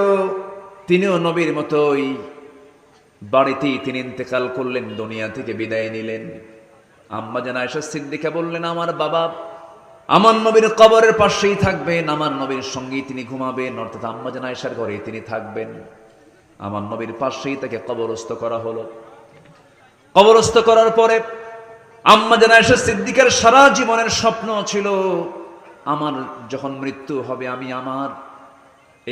তিনিও নবীর মতোই বাড়িতেই তিনি ইন্তেকাল করলেন, দুনিয়া থেকে বিদায় নিলেন। আম্মা জান আয়েশা সিদ্দিকা বললেন, আমার বাবা আমার নবীর কবরের পাশেই থাকবেন, আমার নবীর সঙ্গেই তিনি ঘুমাবেন, অর্থাৎ আম্মা জান আয়েশার ঘরেই তিনি থাকবেন। আমার নবীর পাশেই তাকে কবরস্থ করা হলো। কবরস্থ করার পরে আম্মা জান আয়েশা সিদ্দিকার সারা জীবনের স্বপ্ন ছিল, আমার যখন মৃত্যু হবে আমি আমার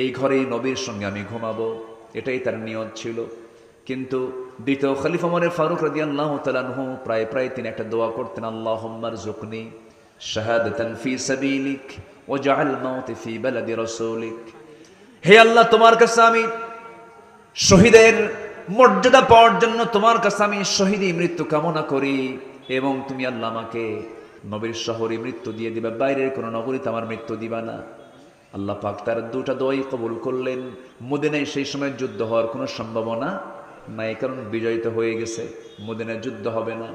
এই ঘরেই নবীর সঙ্গে আমি ঘুমাবো। এটাই তার নিয়ত ছিল। কিন্তু দ্বিতীয় খলিফা ওমর ফারুক রাদিয়াল্লাহু তাআলা আনহু প্রায় প্রায় তিনি একটা দোয়া করতেন, আল্লাহুম্মা রযুকনি শাহাদাতান ফি সাবিলিক ওয়াজআল মাউতি ফি বালাদি রাসূলিক। হে আল্লাহ, তোমার কাছে আমি শহীদের মর্যাদা পাওয়ার জন্য তোমার কাছে আমি শহীদি মৃত্যু কামনা করি, এবং তুমি আল্লাহ আমাকে নবীর শহরে মৃত্যু দিয়ে দিবা, বাইরের কোনো নগরীতে আমার মৃত্যু দিবা না। আল্লাহ পাক তার 2টা দোয়াই কবুল করলেন। মদিনায় সেই সময় যুদ্ধ হওয়ার কোনো সম্ভাবনা নাই, কারণ বিজয়িত হয়ে গেছে, মদিনায় যুদ্ধ হবে না।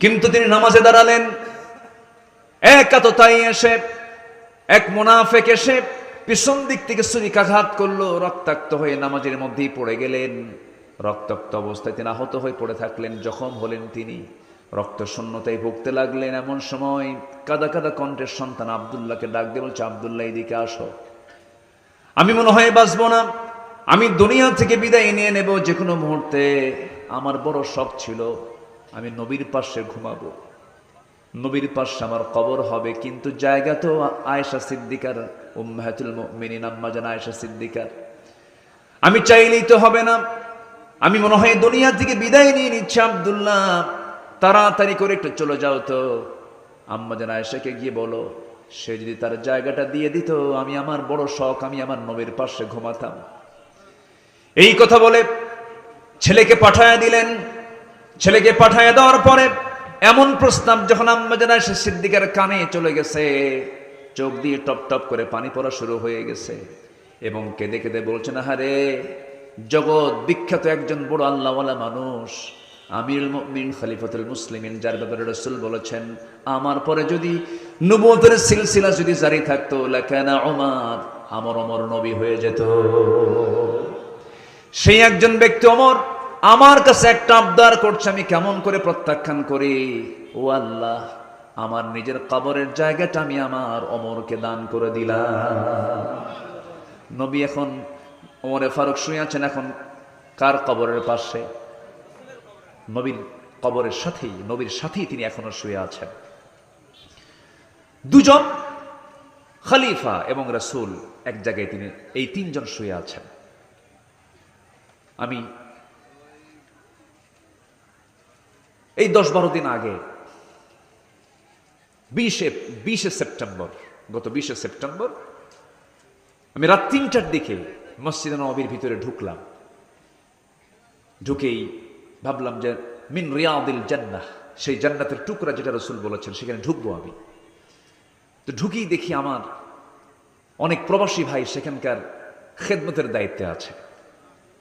কিন্তু তিনি নামাজে দাঁড়ালেন। একাততাই এসে এক মুনাফিক এসে পিছন দিক থেকে ছুরিকাঘাত করলো, রক্তাক্ত হয়ে নামাজের মধ্যেই পড়ে গেলেন। রক্তাক্ত অবস্থায় তিনি আহত হয়ে পড়ে থাকলেন, জখম হলেন তিনি, রক্ত শূন্যতায় ভুগতে লাগলেন। এমন সময় কাদা কাদা কণ্ঠের সন্তান আব্দুল্লাহকে ডাক দিয়ে বলছে, আব্দুল্লাহ এদিকে আসো, আমি মনে হয় বাঁচবো না, আমি দুনিয়া থেকে বিদায় নিয়ে নেব যে কোনো মুহূর্তে। আমার বড় শখ ছিল আমি নবীর পাশে ঘুমাবো, নবীর পাশে আমার কবর হবে, কিন্তু জায়গা তো আয়েশা সিদ্দিকার, উম্মাহাতুল মুমিনিন আম্মা জান আয়েশা সিদ্দিকার, আমি চাইলেই তো হবে না। আমি মনে হয় দুনিয়া থেকে বিদায় নিয়ে নিচ্ছি, আব্দুল্লাহ তাড়াতাড়ি করে একটু চলে যাও তো, আম্মা জান আয়েশাকে গিয়ে বলো সে যদি তার জায়গাটা দিয়ে দিত, আমি আমার বড় শখ আমি আমার নবীর পাশে ঘুমাতাম। এই কথা বলে ছেলেকে পাঠায় দিলেন। ছেলেকে পাঠায় দেওয়ার পরে এমন প্রস্তাব যখন আম্মা জান আয়েশা সিদ্দিকার কানে চলে গেছে, চোখ দিয়ে টপ টপ করে পানি পড়া শুরু হয়ে গেছে এবং কেঁদে কেঁদে বলছেন, আহারে জগৎ বিখ্যাত একজন বড় আল্লাহওয়ালা মানুষ, আমিরুল মুমিনিন খলিফাতুল মুসলিমিন, যার ব্যাপারে রাসূল বলেছেন আমার পরে যদি নবুয়তের সিলসিলা যদি জারি থাকতো লাকানা ওমর, আমার ওমর নবী হয়ে যেত। সেই একজন ব্যক্তি ওমর আমার কাছে একটা আবদার করছে, আমি কেমন করে প্রত্যাখ্যান করি? ও আল্লাহ, আমার নিজের কবরের জায়গাটা আমি আমার ওমরকে দান করে দিলাম। নবী এখন ওমরে ফারুক শুয়ে আছেন এখন কার কবরের পাশে? নবীর কবরের সাথেই, নবীর সাথেই তিনি এখনো শুয়ে আছেন। দুজন খলিফা এবং রাসূল এক জায়গায়, তিনি এই তিনজন শুয়ে আছেন। আমি এই 10-12 দিন আগে 20 সেপ্টেম্বর, গত 20 সেপ্টেম্বর আমি রাত 3টার দিকে মসজিদে নববীর ভিতরে ঢুকলাম। ঢুকেই ভাবলাম যে মিন রিয়াদিল জান্নাহ, সেই জান্নাতের টুকরা যেটা রাসূল বলেছেন সেখানে ঢুকবো আমি। তো ঢুকেই দেখি আমার অনেক প্রবাসী ভাই সেখানকার খেদমতের দায়িত্বে আছে।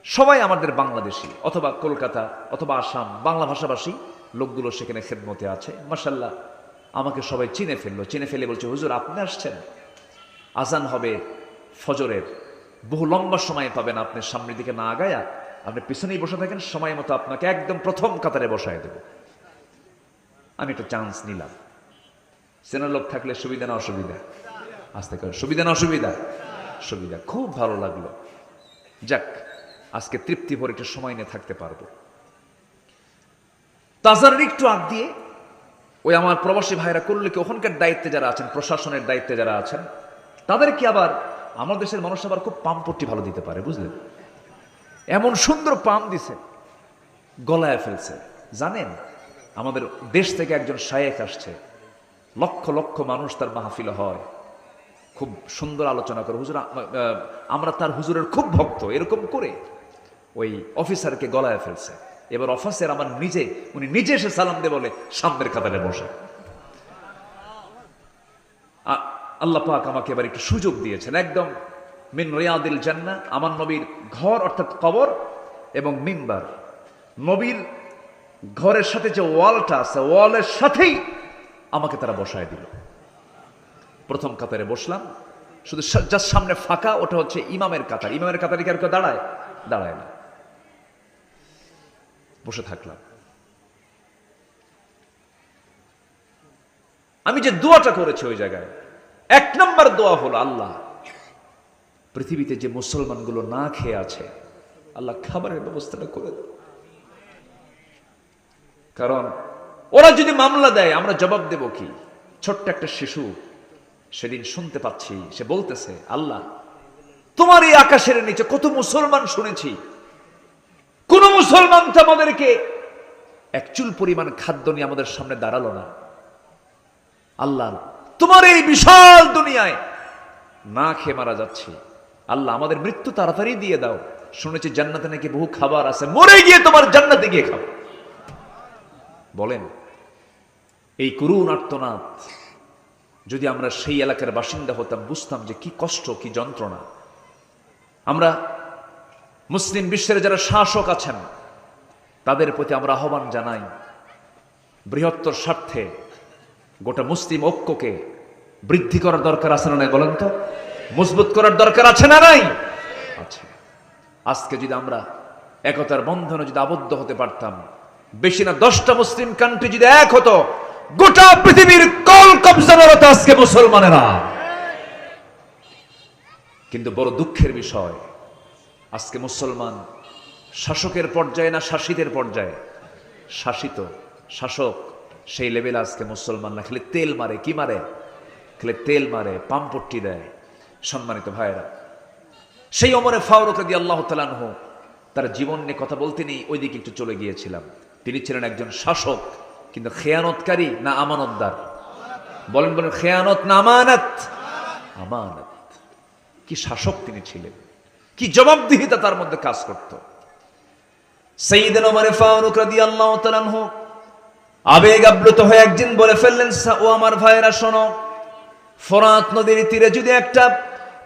সবাই আমাদের বাংলাদেশি অথবা কলকাতা অথবা আসাম বাংলা ভাষাভাষী লোকগুলো সেখানে খেদমতে আছে। মাশাআল্লাহ, আমাকে সবাই চিনে ফেললো। চিনে ফেলে বলছে, হুজুর আপনি আসছেন, আজান হবে ফজরের, বহু লম্বা সময় পাবেন, আপনি সামনের দিকে না আগায়া আপনি পিছনেই বসে থাকেন, সময় মতো আপনাকে একদম প্রথম কাতারে বসায় দেব। আমি একটা চান্স নিলাম। চেনার লোক থাকলে সুবিধা না অসুবিধা? আস্তে করে, সুবিধা না অসুবিধা? সুবিধা। খুব ভালো লাগলো, যাক আজকে তৃপ্তি ভরে একটু সময় নিয়ে থাকতে পারবো। তাজারের একটু আগ দিয়ে ওই আমার প্রবাসী ভাইরা করলে কি ওখানকার দায়িত্বে যারা আছেন, প্রশাসনের দায়িত্বে যারা আছেন, তাদেরকে আবার আমার দেশের মানুষ আবার খুব পাম্পটি ভালো দিতে পারে, বুঝলেন? এমন সুন্দর পাম দিছে, গলায় ফেলছে। জানেন আমাদের দেশ থেকে একজন শায়েখ আসছে, লক্ষ লক্ষ মানুষ তার মাহফিল হয়, খুব সুন্দর আলোচনা করে, হুজুর আমরা তার হুজুরের খুব ভক্ত, এরকম করে ওই অফিসারকে গলায় ফেলছে। এবার অফিসার আমার উনি নিজে এসে সালাম দিয়ে বলে সামনের কাতারে বসে। আল্লাহ পাক আমাকে এবার একটু সুযোগ দিয়েছেন, একদম মিন রিয়াদিল জান্নাহ, আমার নবীর ঘর অর্থাৎ কবর এবং মিম্বার, নবীর ঘরের সাথে যে ওয়ালটা আছে ওয়ালের সাথেই আমাকে তারা বসায় দিল। প্রথম কাতারে বসলাম, শুধু যার সামনে ফাঁকা ওটা হচ্ছে ইমামের কাতার। ইমামের কাতারে কি আর কেউ দাঁড়ায়? দাঁড়ায় না। বসে থাকলাম। আমি যে দোয়াটা করেছি ওই জায়গায়, 1 নম্বর দোয়া হলো, আল্লাহ পৃথিবীতে যে মুসলমানগুলো না খেয়ে আছে, আল্লাহ খাবারের ব্যবস্থাটা করে দাও। কারণ ওরা যদি মামলা দেয় আমরা জবাব দেব কি? ছোট্ট একটা শিশু সেদিন শুনতে পাচ্ছি, সে বলতেছে, আল্লাহ তোমার এই আকাশের নিচে কত মুসলমান শুনেছি, কোন মুসলমান তো আমাদেরকে এক চুল পরিমাণ খাদ্য নিয়ে আমাদের সামনে দাঁড়ালো না। আল্লাহ তোমার এই বিশাল দুনিয়ায় না খেয়ে মারা যাচ্ছি, আল্লাহ আমাদের মৃত্যু তাড়াতাড়ি দিয়ে দাও। শুনেছি জান্নাতে নাকি বহু খাবার আছে, মরে গিয়ে তোমার জান্নাতে গিয়ে খাবো। বলেন এই করুণ আর্তনাদ যদি আমরা সেই এলাকার বাসিন্দা হতাম, বুঝতাম যে কি কষ্ট, কি যন্ত্রণা। আমরা মুসলিম বিশ্বের যারা শাসক আছেন তাদের প্রতি আমরা আহ্বান জানাই, বৃহত্তর স্বার্থে গোটা মুসলিম ঐক্যকে বৃদ্ধি করার দরকার আছে না নাই? বলেন তো, মজবুত করার দরকার আছে না নাই? আছে। আজকে যদি আমরা একতার বন্ধনে যদি আবদ্ধ হতে পারতাম, বেশি না 10টা মুসলিম কান্ট্রি যদি এক হতো, গোটা পৃথিবীর কল কবজার হতো আজকে মুসলমানেরা। কিন্তু বড় দুঃখের বিষয়, আজকে মুসলমান শাসকের পর্যায়ে না শাসিতের পর্যায়ে? শাসিত, শাসক সেই লেভেল আজকে মুসলমান না, খালি তেল মারে। কি মারে? খালি তেল মারে, পাম্পট্টি দেয়। সম্মানিত ভাইয়েরা, সেই ওমরে ফারুক রাদিয়াল্লাহু তাআলা আনহু তার জীবন নিয়ে কথা বলতে নিয়ে ওইদিকে একটু চলে গিয়েছিলাম। তিনি ছিলেন একজন শাসক, কিন্তু খেয়ানতকারী না আমানতদার? বলেন বলেন, খেয়ানত না আমানত? আমানত। কি শাসক তিনি ছিলেন, কি জবাবদিহিতা তার মধ্যে কাজ করত। সাইয়েদনা ওমর ফারুক রাদিয়াল্লাহু তাআলা আনহু আবেগ আপ্লুত হয়ে একদিন বলে ফেললেন, ও আমার ভাইয়েরা শোনো, ফোরাত নদীর তীরে যদি একটা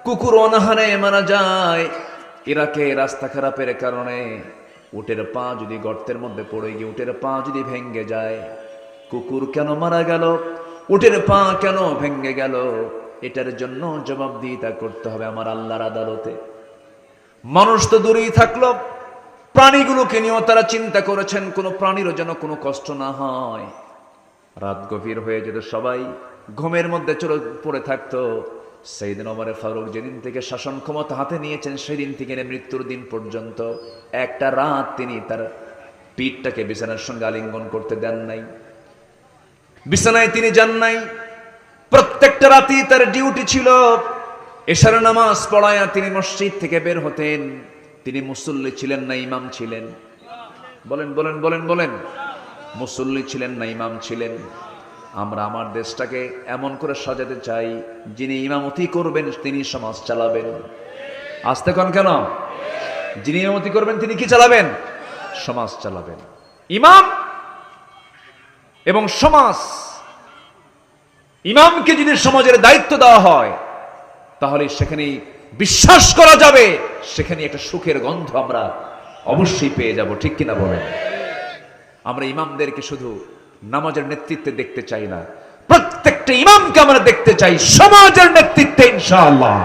কুকুর অনাহারে মারা যায়, ইরাকে রাস্তা খারাপের কারণে উটের পা যদি গর্তের মধ্যে পড়ে গিয়ে উটের পা যদি ভেঙে যায়, কুকুর কেন মারা গেল, উটের পা কেন ভেঙে গেল, এটার জন্য জবাবদিহিতা করতে হবে আমার আল্লাহর আদালতে। মানুষ তো দূরেই থাকলো, প্রাণীগুলোকে নিয়েও তারা চিন্তা করেছেন কোনো প্রাণীরও যেন কোনো কষ্ট না হয়। রাত গভীর হয়ে যেত, সবাই ঘুমের মধ্যে পড়ে থাকতো। সাইয়েদনা ওমর ফারুক যেদিন থেকে শাসন ক্ষমতা হাতে নিয়েছেন, সেদিন থেকে মৃত্যুর দিন পর্যন্ত একটা রাত তিনি তার পিঠটাকে বিছানার সঙ্গে আলিঙ্গন করতে দেন নাই, বিছানায় তিনি যান নাই। প্রত্যেকটা রাতেই তার ডিউটি ছিল এশার নামাজ পড়ায়া তিনি মসজিদ থেকে বের হতেন। তিনি মুসল্লি ছিলেন না ইমাম ছিলেন? বলেন বলেন বলেন বলেন, মুসল্লি ছিলেন না ইমাম ছিলেন? আমরা আমার দেশটাকে এমন করে সাজাতে চাই, যিনি ইমামতি করবেন তিনি সমাজ চালাবেন। আসতে কোন কেন? যিনি ইমামতি করবেন তিনি কি চালাবেন? সমাজ চালাবেন। ইমাম এবং সমাজ, ইমামকে যদি সমাজের দায়িত্ব দেওয়া হয়, তাহলে সেখানেই বিশ্বাস করা যাবে, সেখানে একটা সুখের গন্ধ আমরা অবশ্যই পেয়ে যাব। ঠিক কিনা বলেন? আমরা ইমামদেরকে শুধু নামাজের নেতৃত্বে দেখতে চাই না, প্রত্যেকটা ইমামকে আমরা দেখতে চাই সমাজের নেতৃত্বে ইনশাআল্লাহ।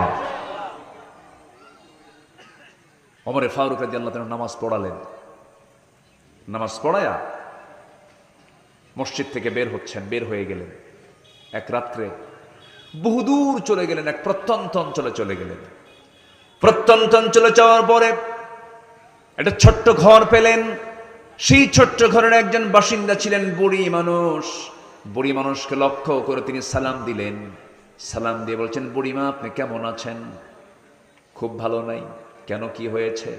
ওমর ফারুক রাদিয়াল্লাহু তাআলা নামাজ পড়ালেন। নামাজ পড়ায়া মসজিদ থেকে বের হচ্ছেন, বের হয়ে গেলেন। এক রাত্রে বহুদূর চলে গেলেন, এক প্রত্যন্ত অঞ্চলে চলে গেলেন। প্রত্যন্ত অঞ্চলে যাওয়ার পরে একটা ছোট্ট ঘর পেলেন। সেই ছোট্ট ঘরের একজন বাসিন্দা ছিলেন বুড়ি মানুষ। বুড়ি মানুষকে লক্ষ্য করে তিনি সালাম দিলেন। সালাম দিয়ে বলছেন, বুড়িমা আপনি কেমন আছেন? খুব ভালো নাই। কেন, কি হয়েছে?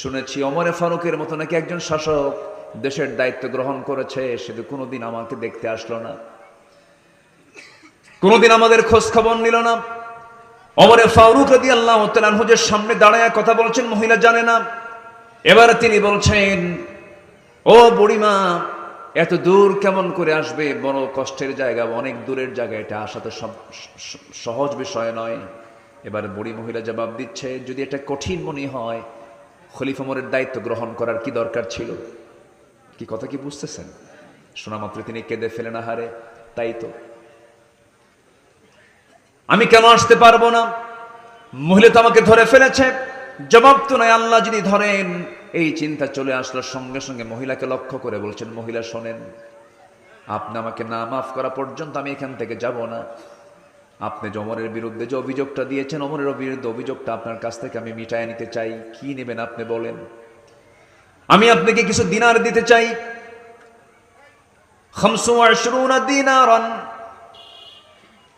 শুনেছি ওমর ফারুকের মতো নাকি একজন শাসক দেশের দায়িত্ব গ্রহণ করেছে, শুধু কোনোদিন আমাকে দেখতে আসলো না, কোনোদিন আমাদের খোঁজ খবর নিল না। ওমর ফারুক রাদিয়াল্লাহু তাআলা আনহু যে সামনে দাঁড়ায় কথা বলছেন, মহিলা জানে না। এবার তিনি বলছেন, ও বুড়িমা এত দূর কেমন করে আসবে? বড় কষ্টের জায়গা, অনেক দূরের জায়গা, এটা আসা তো সহজ বিষয় নয়। এবার বুড়ি মহিলা জবাব দিচ্ছে, যদি এটা কঠিন মনে হয়, খলিফা ওমরের দায়িত্ব গ্রহণ করার কি দরকার ছিল? কি কথা কি বুঝতেছেন? শোনা মাত্র তিনি কেঁদে ফেলেন, আহারে তাই তো, আমি কেন আসতে পারবো না? মহিলা তো আমাকে ধরে ফেলেছে, জবাব তো নাই। আল্লাহ যদি ধরেন, এই চিন্তা চলে আসলো। সঙ্গে সঙ্গে মহিলাকে লক্ষ্য করে বলছেন, মহিলা শোনেন, আপনি আমাকে না মাফ করা পর্যন্ত আমি এখান থেকে যাব না। আপনি যে ওমরের বিরুদ্ধে যে অভিযোগটা দিয়েছেন, ওমরের বিরুদ্ধে অভিযোগটা আপনার কাছ থেকে আমি মিটায় নিতে চাই। কি নেবেন আপনি বলেন? আমি আপনাকে কিছু দিনার দিতে চাই। 25 দিনারান।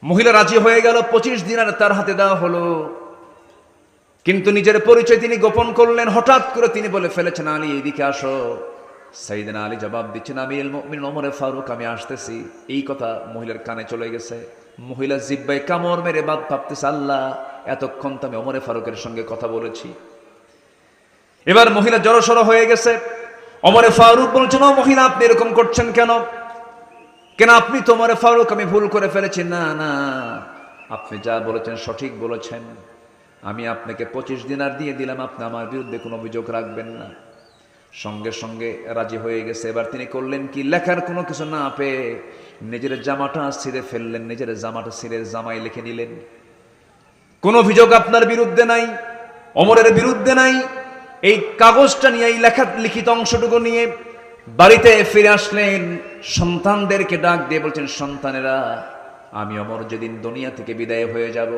মহিলা রাজি হয়ে গেল, 25 দিনার তার হাতে দেওয়া হলো। কিন্তু নিজের পরিচয় তিনি গোপন করলেন। হঠাৎ করে তিনি বলে ফেলেছেন, আলী এদিকে আসো। সাইয়েদনা আলী জবাব দিচ্ছেন, আমিরুল মুমিনিন ওমর ফারুক, আমি আসতেছি। এই কথা মহিলার কানে চলে গেছে। মহিলা জিহ্বায় কামড় মেরে ভাবতেছে, আল্লাহ এতক্ষণ তো আমি ওমর ফারুকের সঙ্গে কথা বলেছি। এবার মহিলা জড়সড় হয়ে গেছে। ওমর ফারুক বলছেন, ও মহিলা আপনি এরকম করছেন কেন? কেন আপনি তো ওমর ফারুক, আমি ভুল করে ফেলেছি। না না, আপনি যা বলেছেন সঠিক বলেছেন। আমি আপনাকে 25 দিনার দিয়ে দিলাম, আপনি আমার বিরুদ্ধে কোনো অভিযোগ রাখবেন না। সঙ্গে সঙ্গে রাজি হয়ে গেছে। এবার তিনি করলেন কি, লেখার কোনো কিছু না পেয়ে নিজের জামাটা ছিঁড়ে ফেললেন। নিজের জামাটা ছিঁড়ে জামাই লিখে নিলেন, কোন অভিযোগ আপনার বিরুদ্ধে নাই, ওমরের বিরুদ্ধে নাই, এই কাগজটা নিয়ে, এই লিখিত অংশটুকু নিয়ে বাড়িতে ফিরে আসলেন। সন্তানদেরকে ডাক দিয়ে বলছেন, সন্তানেরা, আমি ওমর যেদিন দুনিয়া থেকে বিদায় হয়ে যাব,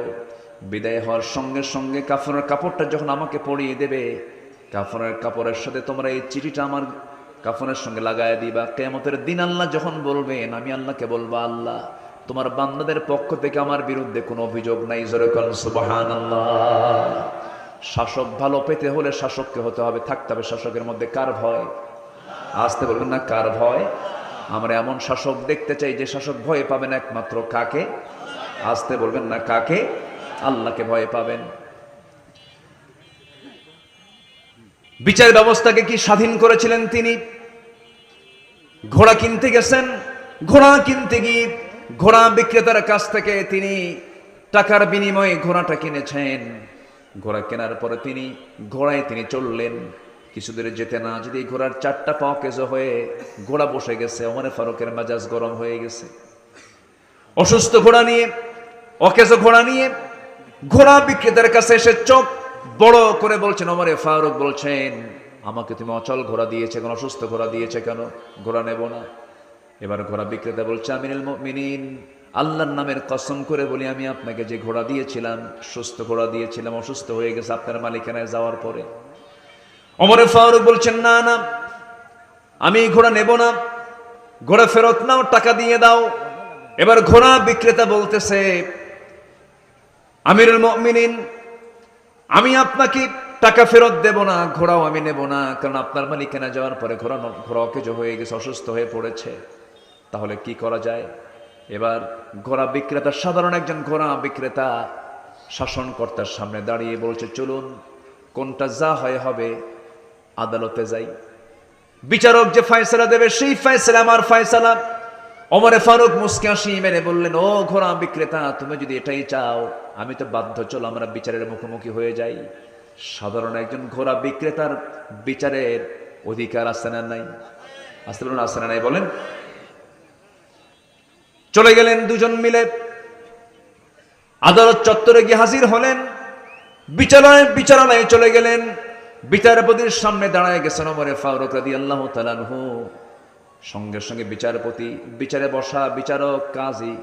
বিদায় হওয়ার সঙ্গে সঙ্গে কাফনের কাপড়টা যখন আমাকে পরিয়ে দেবে, কাফনের কাপড়ের সাথে তোমরা এই চিঠিটা আমার কাফনের সঙ্গে লাগায় দিবা। কিয়ামতের দিন আল্লাহ যখন বলবেন, আমি আল্লাহকে বলবো, আল্লাহ তোমার বান্দাদের পক্ষ থেকে আমার বিরুদ্ধে কোনো অভিযোগ নাই। জোরে বলেন সুবহানাল্লাহ। শাসক ভালো পেতে হলে শাসককে হতে হবে, থাকতে হবে শাসকের মধ্যে কার ভয়? আসতে বলবেন না, কার ভয়? আমরা এমন শাসক দেখতে চাই যে শাসক ভয় পাবেন একমাত্র কাকে? আসতে বলবেন না, কাকে? আল্লাহকে ভয় পাবেন। বিচার ব্যবস্থাকে কি স্বাধীন করেছিলেন তিনি? ঘোড়া কিনতে গেছেন, ঘোড়া কিনতে গিয়ে ঘোড়া বিক্রেতার কাছ থেকে তিনি টাকার বিনিময়ে ঘোড়াটা কিনেছেন। ঘোড়া কেনার পরে তিনি ঘোড়ায় তিনি চললেন। কিছু দূরে যেতে না যদি ঘোড়ার চারটা পা অকেজো হয়ে ঘোড়া বসে গেছে। ওমর ফারুকের মেজাজ গরম হয়ে গেছে। অসুস্থ ঘোড়া নিয়ে, অকেজো ঘোড়া নিয়ে ঘোড়া বিক্রেতার কাছে এসে চোখ বড় করে বলছেন, ওমর ফারুক বলছেন, আমাকে তুমি অচল ঘোড়া দিয়েছে কেন, অসুস্থ ঘোড়া দিয়েছে কেন, ঘোড়া নেব না। এবার ঘোড়া বিক্রেতা বলছে, আমিরুল মুমিনিন, আল্লাহর নামের কসম করে বলি, আমি আপনাকে যে ঘোড়া দিয়েছিলাম, সুস্থ ঘোড়া দিয়েছিলাম, অসুস্থ হয়ে গেছে আপনার মালিকানায় যাওয়ার পরে। ওমর ফারুক বলছেন, না না, আমি এই ঘোড়া নেব না, ঘোড়া ফেরত নাও, টাকা দিয়ে দাও। এবার ঘোড়া বিক্রেতা বলতেছে, আমিরুল মুমিনিন, আমি আপনাকে টাকা ফেরত দেব না, ঘোড়াও আমি নেব না, কারণ আপনার মালিকানা যাওয়ার পরে ঘোড়া অকেজো হয়ে গেছে, অসুস্থ হয়ে পড়েছে। তাহলে কি করা যায়? এবার ঘোড়া বিক্রেতা, সাধারণ একজন ঘোড়া বিক্রেতা, শাসনকর্তার সামনে দাঁড়িয়ে বলছে, চলুন, কোনটা যা হয় হবে, আদালতে যাই, বিচারক যে ফয়সালা দেবে সেই ফয়সালা আমার ফয়সালা। ওমর ফারুক মুস্কি হাসি মেরে বললেন, ও ঘোড়া বিক্রেতা, তুমি যদি এটাই চাও, আমি তো বাধ্য, চলো আমরা বিচারের মুখোমুখি হয়ে যাই। সাধারণ একজন ঘোড়া বিক্রেতার বিচারের অধিকার আছে না নাই? আসতে বলুন, আছে না নাই বলেন? চলে গেলেন দুজন মিলে, আদালত চত্বরে গিয়ে হাজির হলেন। বিচারালয়ে চলে গেলেন। বিচারপতির সামনে দাঁড়ায় গেছেন ওমর ফারুক রাদিয়াল্লাহু তাআলা আনহু। সঙ্গে সঙ্গে বিচারপতি, বিচারে বসা বিচারক কাজী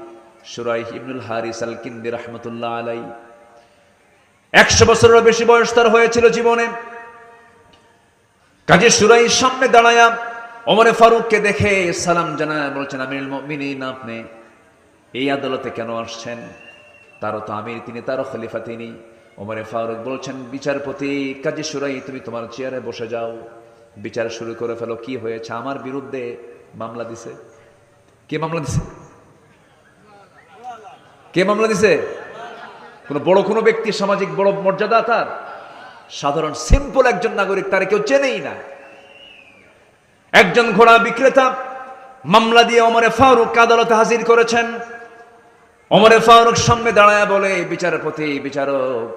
শুরাইহ ইবনুল হারিস আল কিন্দি রাহমাতুল্লাহ আলাই, 100 বছরেরও বেশি বয়স তার হয়েছিল জীবনে। কাজী শুরাইহ সামনে দাঁড়ায়া ওমর ফারুককে দেখে সালাম জানায়, বলছেন, আমিরুল মুমিনিন, আপনি এই আদালতে কেন আসছেন? তারও তো আমির তিনি, তারও খলিফা তিনি। ওমর ফারুক বলছেন, বিচারপতি কাজী শুরাইহ, তুমি তোমার চেয়ারে বসে যাও, বিচার শুরু করে ফেলো। কি হয়েছে? আমার বিরুদ্ধে মামলা দিছে। কে মামলা দিছে? কে মামলা দিছে? কোনো ব্যক্তি, সামাজিক বড় মর্যাদা তার? সাধারণ সিম্পল একজন নাগরিক, তার কেউ চেনেই না। একজন ঘোড়া বিক্রেতা মামলা দিয়ে ওমর ফারুক আদালতে হাজির করেছেন। ওমর ফারুক সামনে দাঁড়ায় বলে, বিচারপতি, বিচারক,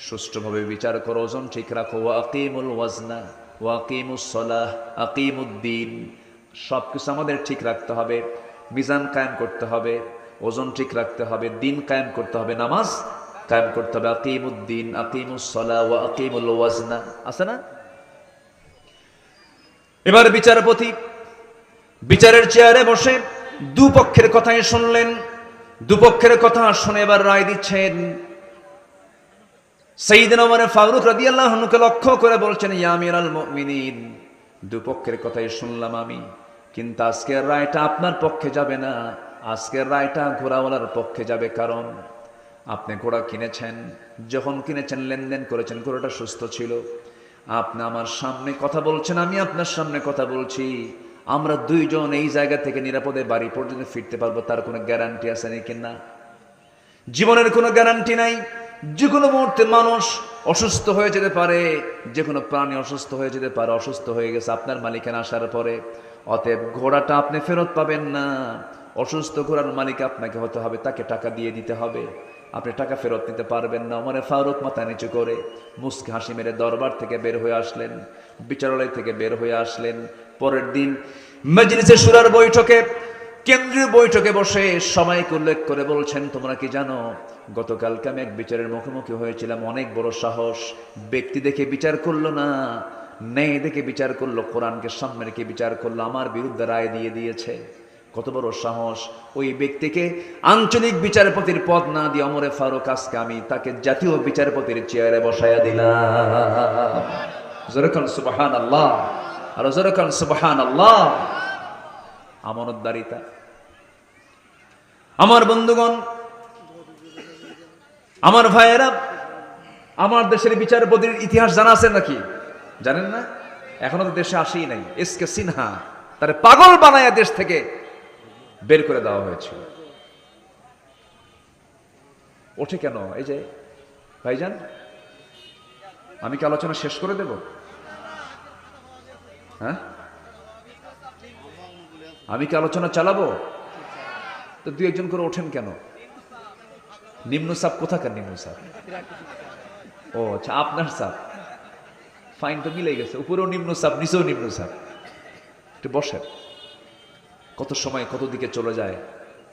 সুষ্ঠুভাবে বিচার করো, ওজন ঠিক রাখো, আকিমুল ওয়াজনা ওয়াকিমুস সালাহ আকিমুদ্দিন, সবকিছু আমাদের ঠিক রাখতে হবে, মিজান কায়েম করতে হবে, ওজন ঠিক রাখতে হবে, দিন কায়েম করতে হবে, নামাজ কায়েম করতে হবে। আকিমুদ্দিন, আকিমুস সালাহ ওয়া আকিমুল ওয়াজনা, আছে না? এবার বিচারপতি বিচারের চেয়ারে বসে দুপক্ষের কথাই শুনলেন। দুপক্ষের কথা শুনে এবার রায় দিচ্ছেন। সাইয়েদনা ওমর ফারুক রাদিয়াল্লাহু আনহুকে লক্ষ্য করে বলছেন, ইয়া আমিরাল মুমিনিন, দুপক্ষের কথাই শুনলাম আমি, কিন্তু আজকের রায়টা আপনার পক্ষে যাবে না, আজকের রায়টা ঘোড়াওয়ালার পক্ষে যাবে। কারণ আপনি ঘোড়া কিনেছেন, যখন কিনেছেন লেনদেন করেছেন, ঘোড়াটা সুস্থ ছিল। আপনি আমার সামনে কথা বলছেন, আমি আপনার সামনে কথা বলছি, আমরা দুইজন এই জায়গা থেকে নিরাপদে বাড়ি পর্যন্ত ফিরতে পারবো, তার কোনো গ্যারান্টি আছে নাকি? না, জীবনের কোনো গ্যারান্টি নাই। যে কোনো মুহূর্তে মানুষ অসুস্থ হয়ে যেতে পারে, যে কোনো প্রাণী অসুস্থ হয়ে যেতে পারে। অসুস্থ হয়ে গেছে আপনার মালিকানা আসার পরে, অতএব ঘোড়াটা আপনি ফেরত পাবেন না। অসুস্থ ঘোড়ার মালিক আপনাকে হতে হবে, তাকে টাকা দিয়ে দিতে হবে, আপনি টাকা ফেরত নিতে পারবেন না। ওমর ফারুক মাথা নিচু করে মুস্কি হাসি মেরে দরবার থেকে বের হয়ে আসলেন, বিচারালয় থেকে বের হয়ে আসলেন। পরের দিন মজলিসে শুরার বৈঠকে কেন্দ্রীয় বৈঠকে বসে সবাইকে উল্লেখ করে বলছেন, তোমরা কি জানো গতকালকে আমি এক বিচারের মুখোমুখি হয়েছিলাম, অনেক বড় সাহস, ব্যক্তি দেখে বিচার করলো না, ন্যায় দেখে বিচার করলো, কোরআনকে সামনে রেখে বিচার করলো, আমার বিরুদ্ধে রায় দিয়ে দিয়েছে। কত বড় সাহস! ওই ব্যক্তিকে আঞ্চলিক বিচারপতির পদ না দিয়ে ওমরে ফারুক আজকে আমি তাকে জাতীয় বিচারপতির চেয়ারে বসায়া দিলাম। জোরেকান সুবহানাল্লাহ, আর জোরেকান সুবহানাল্লাহ। আমানতদারিতা। আমার বন্ধুগণ, আমার ভাইয়েরা, আমার দেশের বিচারপতির ইতিহাস জানা আছে নাকি? জানেন না? এখনো তো দেশে আসেই নাই। এসকে সিনহা, তারে পাগল বানায়া দেশ থেকে বের করে দেওয়া হয়েছিল। ওঠে কেন? এই যে ভাইজান, আমি কি আলোচনা শেষ করে দেব? হ্যাঁ, আমি কি আলোচনা চালাবো? তো দুই একজন করে ওঠেন কেন? নিম্ন সাপ কোথাকার নিম্ন সাপ? ও আচ্ছা, আপনার সাপ। ফাইন তো মিলে গেছে, উপরেও নিম্ন সাপ, নিচেও নিম্ন সাপ। একটু বসেন। কত সময় কত দিকে চলে যায়,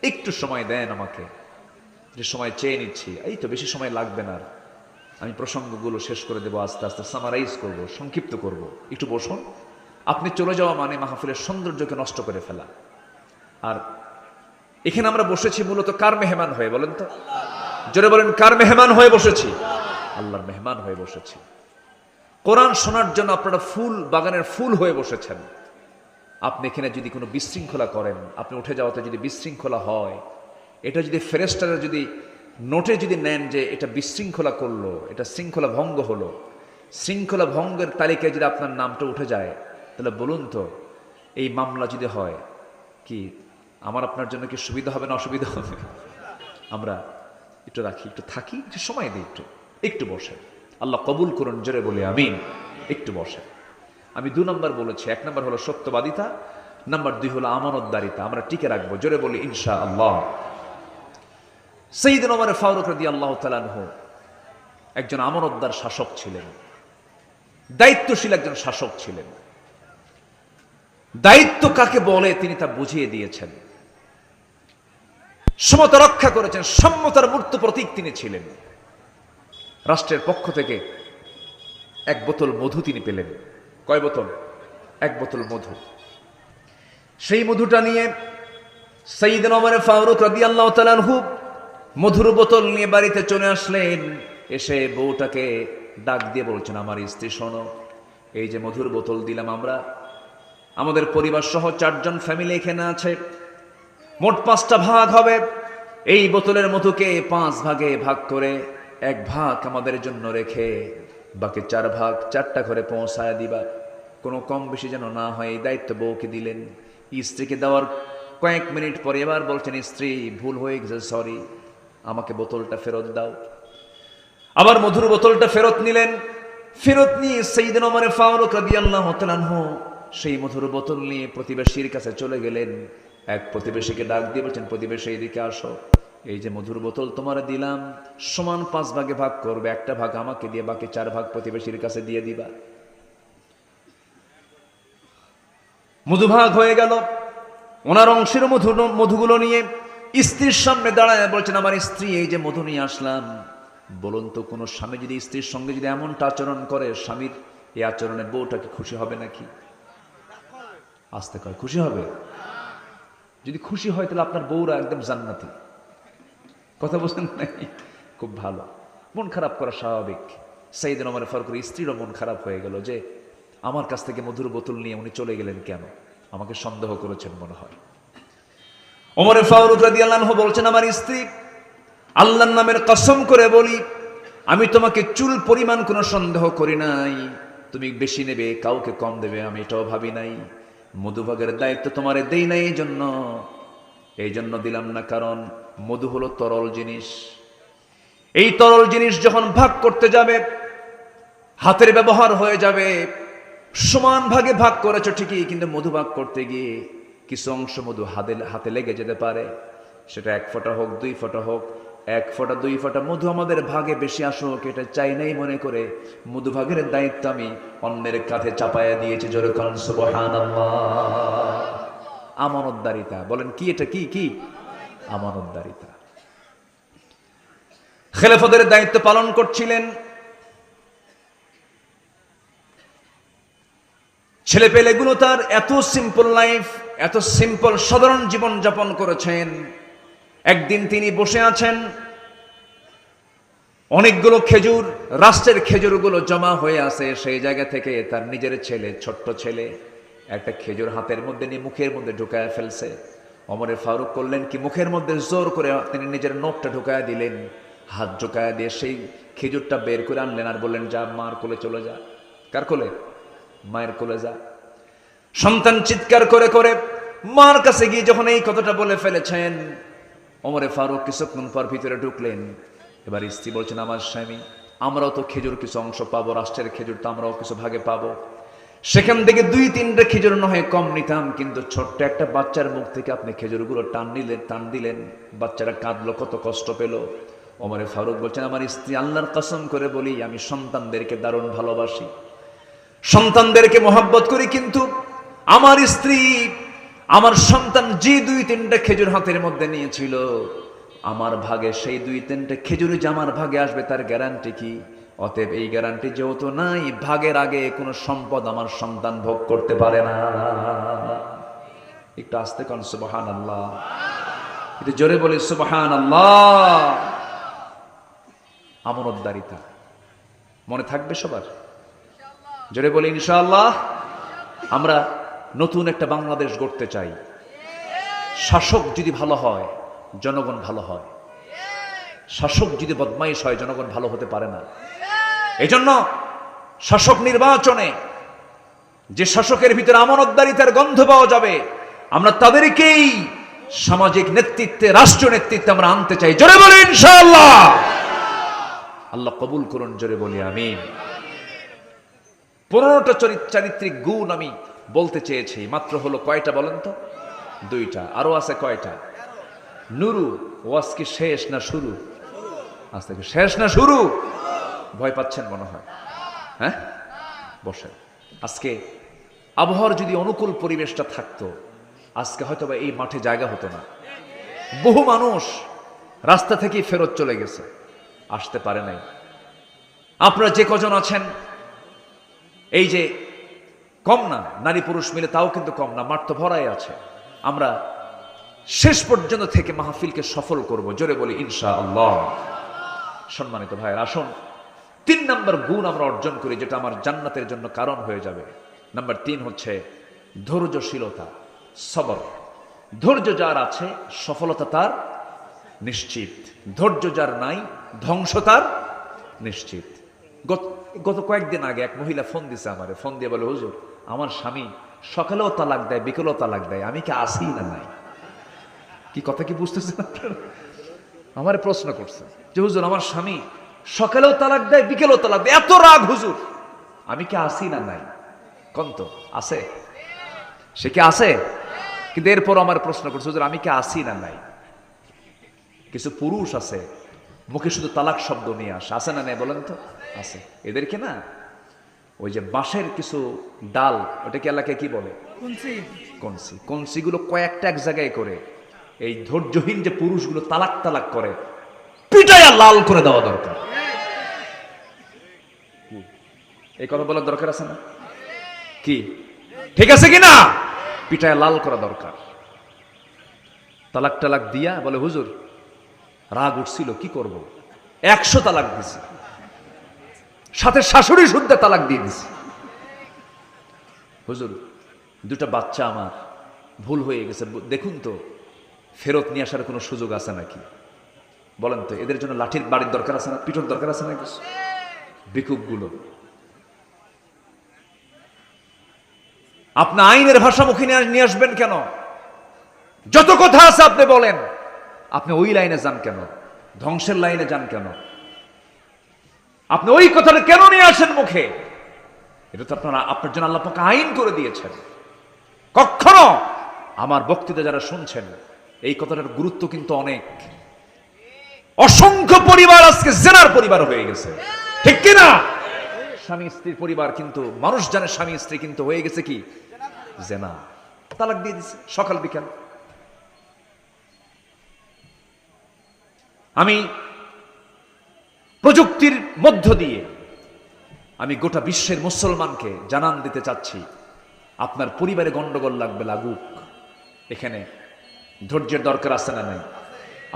একটু সময় দেন আমাকে, যে সময় চেয়ে নিচ্ছি। এই তো বেশি সময় লাগবে না, আমি প্রসঙ্গগুলো শেষ করে দেবো, আস্তে আস্তে সামারাইজ করব, সংক্ষিপ্ত করব। একটু বসুন। আপনি চলে যাওয়া মানে মাহফিলের সৌন্দর্যকে নষ্ট করে ফেলা। আর এখানে আমরা বসেছি মূলত কার মেহমান হয়ে? বলেন তো, জোরে বলেন, কার মেহমান হয়ে বসেছি? আল্লাহর মেহমান হয়ে বসেছি। কোরআন শোনার জন্য আপনারা ফুল বাগানের ফুল হয়ে বসেছেন। আপনি এখানে যদি কোনো বিশৃঙ্খলা করেন, আপনি উঠে যাওয়াতে যদি বিশৃঙ্খলা হয়, এটা যদি ফেরেশতারা যদি নোটে যদি নেন যে এটা বিশৃঙ্খলা করলো, এটা শৃঙ্খলা ভঙ্গ হলো, শৃঙ্খলা ভঙ্গের তালিকায় যদি আপনার নামটা উঠে যায়, তাহলে বলুন তো, এই মামলা যদি হয়, কি আমার আপনার জন্য কি সুবিধা হবে না অসুবিধা হবে? আমরা একটু রাখি, একটু থাকি, একটু সময় দিই, একটু বসে। আল্লাহ কবুল করুন, জোরে বলে আমিন। একটু বসে। আমি 2 নম্বর বলেছি। 1 নম্বর হলো সত্যবাদিতা, নাম্বার 2 হলো আমানতদারিতা। আমরা টিকে রাখবো, জোরে বলি ইনশাআল্লাহ। সাইয়েদনা ওমর ফারুক রাদিয়াল্লাহু তাআলা আনহু একজন আমানতদার শাসক ছিলেন, দায়িত্বশীল একজন শাসক ছিলেন। দায়িত্ব কাকে বলে তিনি তা বুঝিয়ে দিয়েছেন। সমতা রক্ষা করেছেন, সম্মতার মূর্ত প্রতীক তিনি ছিলেন। রাষ্ট্রের পক্ষ থেকে 1 বোতল মধু তিনি পেলেন। কয় বোতল? 1 বোতল মধু। সেই মধুটা নিয়ে সাইয়েদনা ওমর ফারুক রাদিয়াল্লাহু তাআলা আনহু মধুর বোতল নিয়ে বাড়িতে চলে আসলেন। এসে বউটাকে ডাক দিয়ে বলছেন, আমার স্ত্রী শোনো, এই যে মধুর বোতল দিলাম, আমরা আমাদের পরিবার সহ 4 জন ফ্যামিলি এখানে আছে, মোট 5টা ভাগ হবে। এই বোতলের মধুকে 5 ভাগে ভাগ করে 1 ভাগ আমাদের জন্য রেখে বাকি 4 ভাগ 4টা ঘরে পৌঁছায় দিবা, কোনো কম বেশি যেন না হয়। এই দায়িত্ব বউকে দিলেন। স্ত্রীকে দেওয়ার কয়েক মিনিট পরে এবার বলছেন, স্ত্রী ভুল হয়ে গেছে, সরি, আমাকে বোতলটা ফেরত দাও। আবার মধুর বোতলটা ফেরত নিলেন। ফেরত নিয়ে সাইয়েদনা ওমর ফারুক রাদিয়াল্লাহু তাআলা আনহু সেই মধুর বোতল নিয়ে প্রতিবেশীর কাছে চলে গেলেন। এক প্রতিবেশীকে ডাক দিয়ে বলছেন, প্রতিবেশী এদিকে আসো, এই যে মধুর বোতল তোমার দিলাম, সমান 5 ভাগে ভাগ করবে, 1টা ভাগ আমাকে দিয়ে বাকি 4 ভাগ প্রতিবেশীর কাছে দিয়ে দিবা। মধু ভাগ হয়ে গেল। ওনার অংশের মধুগুলো নিয়ে স্ত্রীর সামনে দাঁড়ায় বলছেন, আমার স্ত্রী, এই যে মধু নিয়ে আসলাম, বলুন তো কোনো স্বামী যদি স্ত্রীর সঙ্গে যদি এমনটা আচরণ করে, স্বামীর এই আচরণে বউটাকে খুশি হবে নাকি? আসতে কয়, খুশি হবে? যদি খুশি হয় তাহলে আপনার বউরা একদম জান্নাতি। কথা বলছেন নাই? খুব ভালো। মন খারাপ করা স্বাভাবিক। সাইয়েদনা ওমর ফারুকের স্ত্রীরও মন খারাপ হয়ে গেল যে আমার কাছ থেকে মধুর বোতল নিয়ে উনি চলে গেলেন কেন, আমাকে সন্দেহ করেছেন মনে হয়। ওমর ফারুক রাদিয়াল্লাহু আনহু বলছেন, আমার স্ত্রী, আল্লাহর নামের কসম করে বলি, আমি তোমাকে চুল পরিমাণ কোনো সন্দেহ করি নাই। তুমি বেশি নেবে, কাউকে কম দেবে, আমি এটাও ভাবি নাই। মধুভাগের দায়িত্ব তোমারে দেই নাই এই জন্য দিলাম না, কারণ মধু হলো তরল জিনিস। এই তরল জিনিস যখন ভাগ করতে যাবে, হাতের ব্যবহার হয়ে যাবে। সমান ভাগে ভাগ করেছো ঠিকই, কিন্তু মধু ভাগ করতে গিয়ে কিছু অংশ মধু হাতে লেগে যেতে পারে। সেটা 1 ফোঁটা হোক, 2 ফোঁটা হোক, 1 ফোঁটা 2 ফোঁটা মধু আমাদের ভাগে বেশি আসুক, এটা চাই নাই মনে করে মধু ভাগের দায়িত্ব আমি অন্যের কাঁধে চাপায়া দিয়েছি। জোরে বলেন সুবহানাল্লাহ। আমানতদারিতা। বলেন কি এটা? কি কি? আমানতদারিতা। খেলাফতের দায়িত্ব পালন করছিলেন, ছেলে পেলেগুলো তার এত সিম্পল লাইফ, এত সিম্পল সাধারণ জীবন যাপন করেছেন। একদিন তিনি বসে আছেন, অনেকগুলো খেজুর, রাষ্ট্রের খেজুরগুলো জমা হয়ে আছে। সেই জায়গা থেকে তার নিজের ছেলে, ছোট্ট ছেলে, একটা খেজুর হাতের মধ্যে নিয়ে মুখের মধ্যে ঢুকায় ফেলছে। ওমরে ফারুক করলেন কি, মুখের মধ্যে জোর করে তিনি নিজের নখটা ঢুকায় দিলেন। হাত ঢুকায় দিয়ে সেই খেজুরটা বের করে আনলেন আর বললেন, যা মার কোলে চলে যা। কার কোলে? মায়ের কোলে যা। সন্তান চিৎকার করে করে মার কাছে গিয়ে যখন এই কথাটা বলে ফেলেছেন, ওমরে ফারুক কিছুক্ষণ পর ভিতরে ঢুকলেন। এবার স্ত্রী বলছেন, আমার স্বামী, আমরাও তো খেজুর কিছু অংশ পাবো, রাষ্ট্রের খেজুর তো আমরাও কিছু ভাগে পাবো। সেখান থেকে 2-3টা খেজুর নয় কম নিতাম, কিন্তু ছোট্ট একটা বাচ্চার মুখ থেকে আপনি খেজুরগুলো টান দিলেন, বাচ্চারা কাঁদলো, কত কষ্ট পেল। ওমরে ফারুক বলছেন, আমার স্ত্রী, আল্লাহর কসম করে বলি, আমি সন্তানদেরকে দারুণ ভালোবাসি, সন্তানদেরকে মহব্বত করি, কিন্তু আমার স্ত্রী, আমার সন্তান যে 2-3টা খেজুর হাতের মধ্যে নিয়েছিল, আমার ভাগে সেই 2-3টা খেজুর যে আমার ভাগে আসবে তার গ্যারান্টি কি? অতএব এই গ্যারান্টি যেহেতু নাই, ভাগের আগে কোনো সম্পদ আমার সন্তান ভোগ করতে পারে না। একটু আস্তে কোন সুবহানাল্লাহ, একটু জোরে বলি সুবহানাল্লাহ। আমানতদারিতা মনে থাকবে সবার? জোরে বলি ইনশাআল্লাহ। আমরা নতুন একটা বাংলাদেশ গড়তে চাই। শাসক যদি ভালো হয়, জনগণ ভালো হয়। শাসক যদি বদমাইশ হয়, জনগণ ভালো হতে পারে না। এই জন্য শাসক নির্বাচনে যে শাসকের ভিতরে আমানতদারিতার গন্ধ পাওয়া যাবে, আমরা তাদেরকেই সামাজিক নেতৃত্বে, রাষ্ট্রীয় নেতৃত্বে আমরা আনতে চাই। জোরে বলি ইনশাআল্লাহ। আল্লাহ কবুল করুন, জোরে বলি আমিন। 15টা চারিত্রিক গুণ আমি বলতে চেয়েছি, মাত্র হলো কয়টা বলেন তো? 2টা। আরো আছে কয়টা? নুরু। ওয়াজ কি শেষ না শুরু? আজ থেকে শেষ না শুরু? ভয় পাচ্ছেন মনে হয়, হ্যাঁ? বসেন। আজকে আবহাওয়ার যদি অনুকূল পরিবেশটা থাকতো, আজকে হয়তো বা এই মাঠে জায়গা হতো না। বহু মানুষ রাস্তা থেকেই ফেরত চলে গেছে, আসতে পারে নাই। আপনারা যে কজন আছেন, এই যে কম না, নারী পুরুষ মিলে তাও কিন্তু কম না, মাঠ তো ভরাই আছে। আমরা শেষ পর্যন্ত থেকে মাহফিলকে সফল করব, জোরে বলি ইনশাআল্লাহ। সম্মানিত ভাই, আসুন 3 নম্বর গুণ আমরা অর্জন করি, যেটা আমার জান্নাতের জন্য কারণ হয়ে যাবে। নাম্বার 3 হচ্ছে ধৈর্যশীলতা, সবর। ধৈর্য যার আছে, সফলতা তার নিশ্চিত। ধৈর্য যার নাই, ধ্বংস তার নিশ্চিত। গত কয়েকদিন আগে এক মহিলা ফোন দিছে আমারে, ফোন দিয়ে বলে, হুজুর, আমার স্বামী সকালেও তালাক দেয়, বিকেলেও তালাক দেয়, আমি কি আসি না নাই? কি কথা কি বুঝতেছেন আপনারা? আমার প্রশ্ন করছে যে, হুজুর, আমার স্বামী সকালেও তালাক দেয়, বিকেলেও তালাক দেয়, এত রাগ হুজুর, আমি কি আসি না নাই? কন্ত আছে, সে কি আছে? কিন্তু এরপর আমার প্রশ্ন করছে, হুজুর, আমি কি আসি না নাই? কিছু পুরুষ আছে মুখে শুধু তালাক শব্দ নিয়ে আসে, আছে না নাই বলেন তো? আছে। এদেরকে না ওই যে বাঁশের কিছু ডাল, ওটাকে এলাকায় কি বলে? কনসি। কনসিগুলো কয়েকটা এক জায়গায় করে এই ধৈর্যহীন যে পুরুষগুলো তালাক করে, পিটাইয়া লাল করে দেওয়া দরকার। এই কথা বলার দরকার আছে না? কি ঠিক আছে কিনা? পিটাইয়া লাল করা দরকার। তালাক দিয়া বলে, হুজুর, রাগ উঠছিল, কি করব? 100 তালাক দিছি, সাথে শাশুড়ি শুদ্ধ তালাক দিয়ে দিছি। হুজুর, 2টা বাচ্চা আমার ভুল হয়ে গেছে, দেখুন তো ফেরত নিয়ে আসার কোনো সুযোগ আছে নাকি? বলেন তো, এদের জন্য লাঠির বাড়ির দরকার আছে না? পিঠর দরকার আছে না? কিছু বিকুপগুলো আপনি আইনের ভাষামুখী নিয়ে আসবেন কেন? যত কথা আছে আপনি বলেন, আপনি ওই লাইনে যান কেন? ধ্বংসের লাইনে যান কেন? আপনি ওই কথাটা কেন নিয়ে আসেন মুখে? এটা তো আপনার জন্য আল্লাহ পাক আইন করে দিয়েছেন। কখনো আমার বক্তৃতা যারা শুনছেন, এই কথাটার গুরুত্ব কিন্তু অনেক। অসংখ্য পরিবার আজকে জেনার পরিবার হয়ে গেছে, ঠিক কিনা? স্বামী স্ত্রীর পরিবার, কিন্তু মানুষ জানে স্বামী স্ত্রী, কিন্তু হয়ে গেছে কি? জেনা। তালাক দিয়ে দিছে সকাল বিকাল। আমি প্রযুক্তির মধ্য দিয়ে আমি গোটা বিশ্বের মুসলমানকে জানান দিতে চাচ্ছি, আপনার পরিবারে গন্ডগোল লাগবে, লাগুক, এখানে ধৈর্যের দরকার আছে না নাই?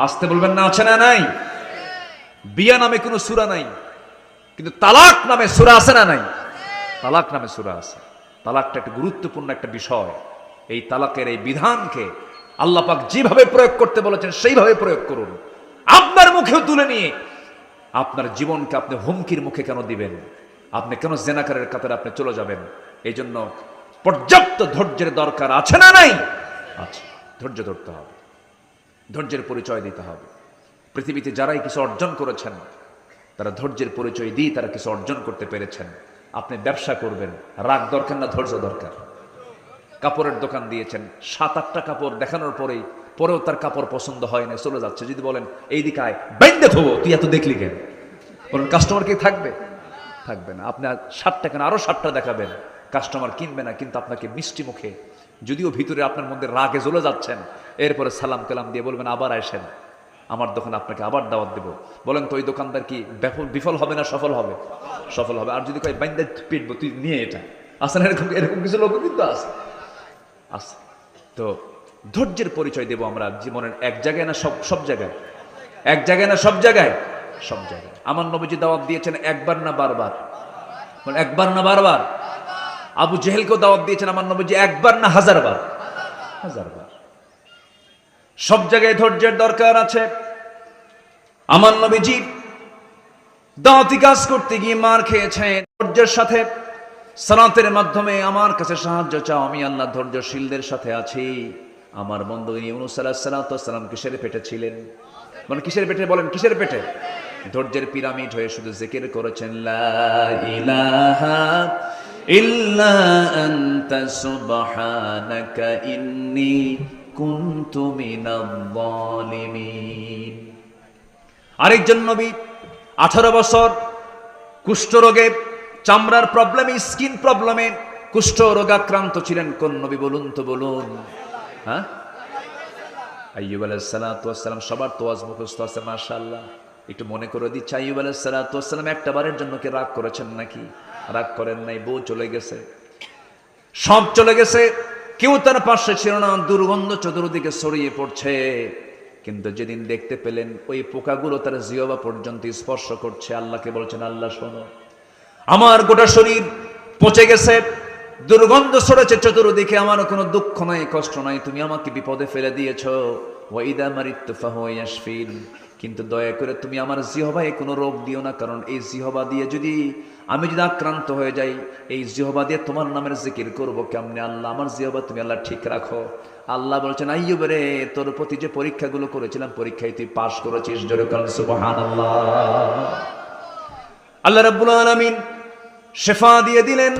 আসতে বলবেন না, আছে না নাই? বিয়া নামে কোনো সূরা নাই, কিন্তু তালাক নামে সূরা আছে না নাই? তালাক নামে সূরা আছে। তালাকটা একটা গুরুত্বপূর্ণ একটা বিষয়। এই তালাকের এই বিধানকে আল্লাহ পাক যেভাবে প্রয়োগ করতে বলেছেন সেইভাবে প্রয়োগ করুন। আপনার মুখেও তুলে নিয়ে আপনার জীবনকে আপনি হুমকির মুখে কেন দিবেন? আপনি কেন জেনাকারের কাতারে আপনি চলে যাবেন? এই জন্য পর্যাপ্ত ধৈর্যের দরকার আছে না নাই? আছে। ধৈর্য ধরতে হবে, ধৈর্যের পরিচয় দিতে হবে। পৃথিবীতে যারাই কিছু অর্জন করেছেন তারা ধৈর্যের পরিচয় দিয়ে তারা কিছু অর্জন করতে পেরেছেন। আপনি ব্যবসা করবেন, রাগ দরকার না ধৈর্য দরকার? কাপড়ের দোকান দিয়েছেন, 7-8টা কাপড় দেখানোর পরেও তার কাপড় পছন্দ হয় না, চলে যাচ্ছে। যদি বলেন এইদিকে আয়, বাইন্দে থবো, তুই এত দেখলি কেন? বলেন কাস্টমার কি থাকবে? থাকবে না। আপনি 7টা কেন আরো 7টা দেখাবেন, কাস্টমার কিনবে না। কিন্তু আপনাকে মিষ্টি মুখে, যদিও ভিতরে আপনার মধ্যে রাগে জ্বলে যাচ্ছেন, এরপরে সালাম কালাম দিয়ে বলবেন আবার আসেন আমার দোকানে, আপনাকে আবার দাওয়াত দেব। বলেন তো ওই দোকানদার কি বিফল হবে না সফল হবে? সফল হবে। আর যদি কয় বাইন্দা পিটবো, তুই নিয়ে এটা আসেন, এরকম কিছু লোক কিন্তু আছে। তো ধৈর্যের পরিচয় দেব আমরা জীবনের এক জায়গায় না সব জায়গায়? এক জায়গায় না সব জায়গায়? সব জায়গায়। আমার নবীজি দাওয়াত দিয়েছেন একবার না বারবার? একবার না বারবার? আবু জেহেলকেও দাওয়াত দিয়েছেন আমার নবীজি একবার না হাজারবার? হাজারবার। সব জায়গায় ধৈর্যের দরকার আছে। আমার নবীজি দাওয়াতি কাজ করতে গিয়ে মার খেয়েছেন। ধৈর্যের সাথে সালাতের মাধ্যমে আমার কাছে সাহায্য চাও, আমি আল্লাহ ধৈর্যশীলদের সাথে আছি। আমার বন্ধু ইউনূস আলাইহিস সালাম কিসের পেটে ছিলেন? মানে কিসের পেটে? বলেন কিসের পেটে? ধৈর্যের পিরামিড হয়ে শুধু জিকির করেছেন লা ইলাহা ইল্লা আনতা সুবহানাকা ইন্নী কুনতু মিনাজ জালিমিন। আরেকজন নবী 18 বছর কুষ্ঠরোগে, চামড়ার প্রবলেমে, স্কিন প্রবলেমে কুষ্ঠ রোগাক্রান্ত ছিলেন। কোন নবী বলুন তো, বলুন? হ্যাঁ, আইয়ুব আলাইহিস সালাতু ওয়াস সালাম। সবার তোয়াজ মুখস্থ আছে মাশাআল্লাহ। একটু মনে করে দিচ্ছি, আইয়ুব আলাইহিস সালাতু ওয়াস সালাম একটা বারের জন্য কি রাগ করেছেন নাকি? রাগ করেন নাই। বউ চলে গেছে, সব চলে গেছে, কেউ তার পাশে ছিল না, দুর্গন্ধ চতুর্দিকে ছড়িয়ে পড়ছে। কিন্তু যেদিন দেখতে পেলেন ওই পোকাগুলো তার জিহ্বা পর্যন্ত স্পর্শ করছে, আল্লাহকে বলছেন আল্লাহ শোনো, আমার গোটা শরীর পচে গেছে, দুর্গন্ধ ছড়েছে চতুর্দিকে, আমার কোনো দুঃখ নাই, কষ্ট নাই, তুমি আমাকে বিপদে ফেলে দিয়েছো। ওয়াইদা মারিতু ফাহুয়া ইয়াশফিন, কিন্তু দয়া করে তুমি আমার জিহ্বায় কোনো রোগ দিও না, কারণ এই জিহ্বা দিয়ে আমি যদি আক্রান্ত হয়ে যাই, এই জিহ্বা দিয়ে তোমার নামের জিকির করবো কেমনে? আল্লাহ, আমার জিহ্বা তুমি আল্লাহ ঠিক রাখো। আল্লাহ বলছেন আইয়ুব রে, তোর প্রতি যে পরীক্ষাগুলো করেছিলাম, পরীক্ষায় তুই পাশ করেছিস। জোরে বলেন সুবহানাল্লাহ। আল্লাহ রাব্বুল আলামিন শেফা দিয়ে দিলেন,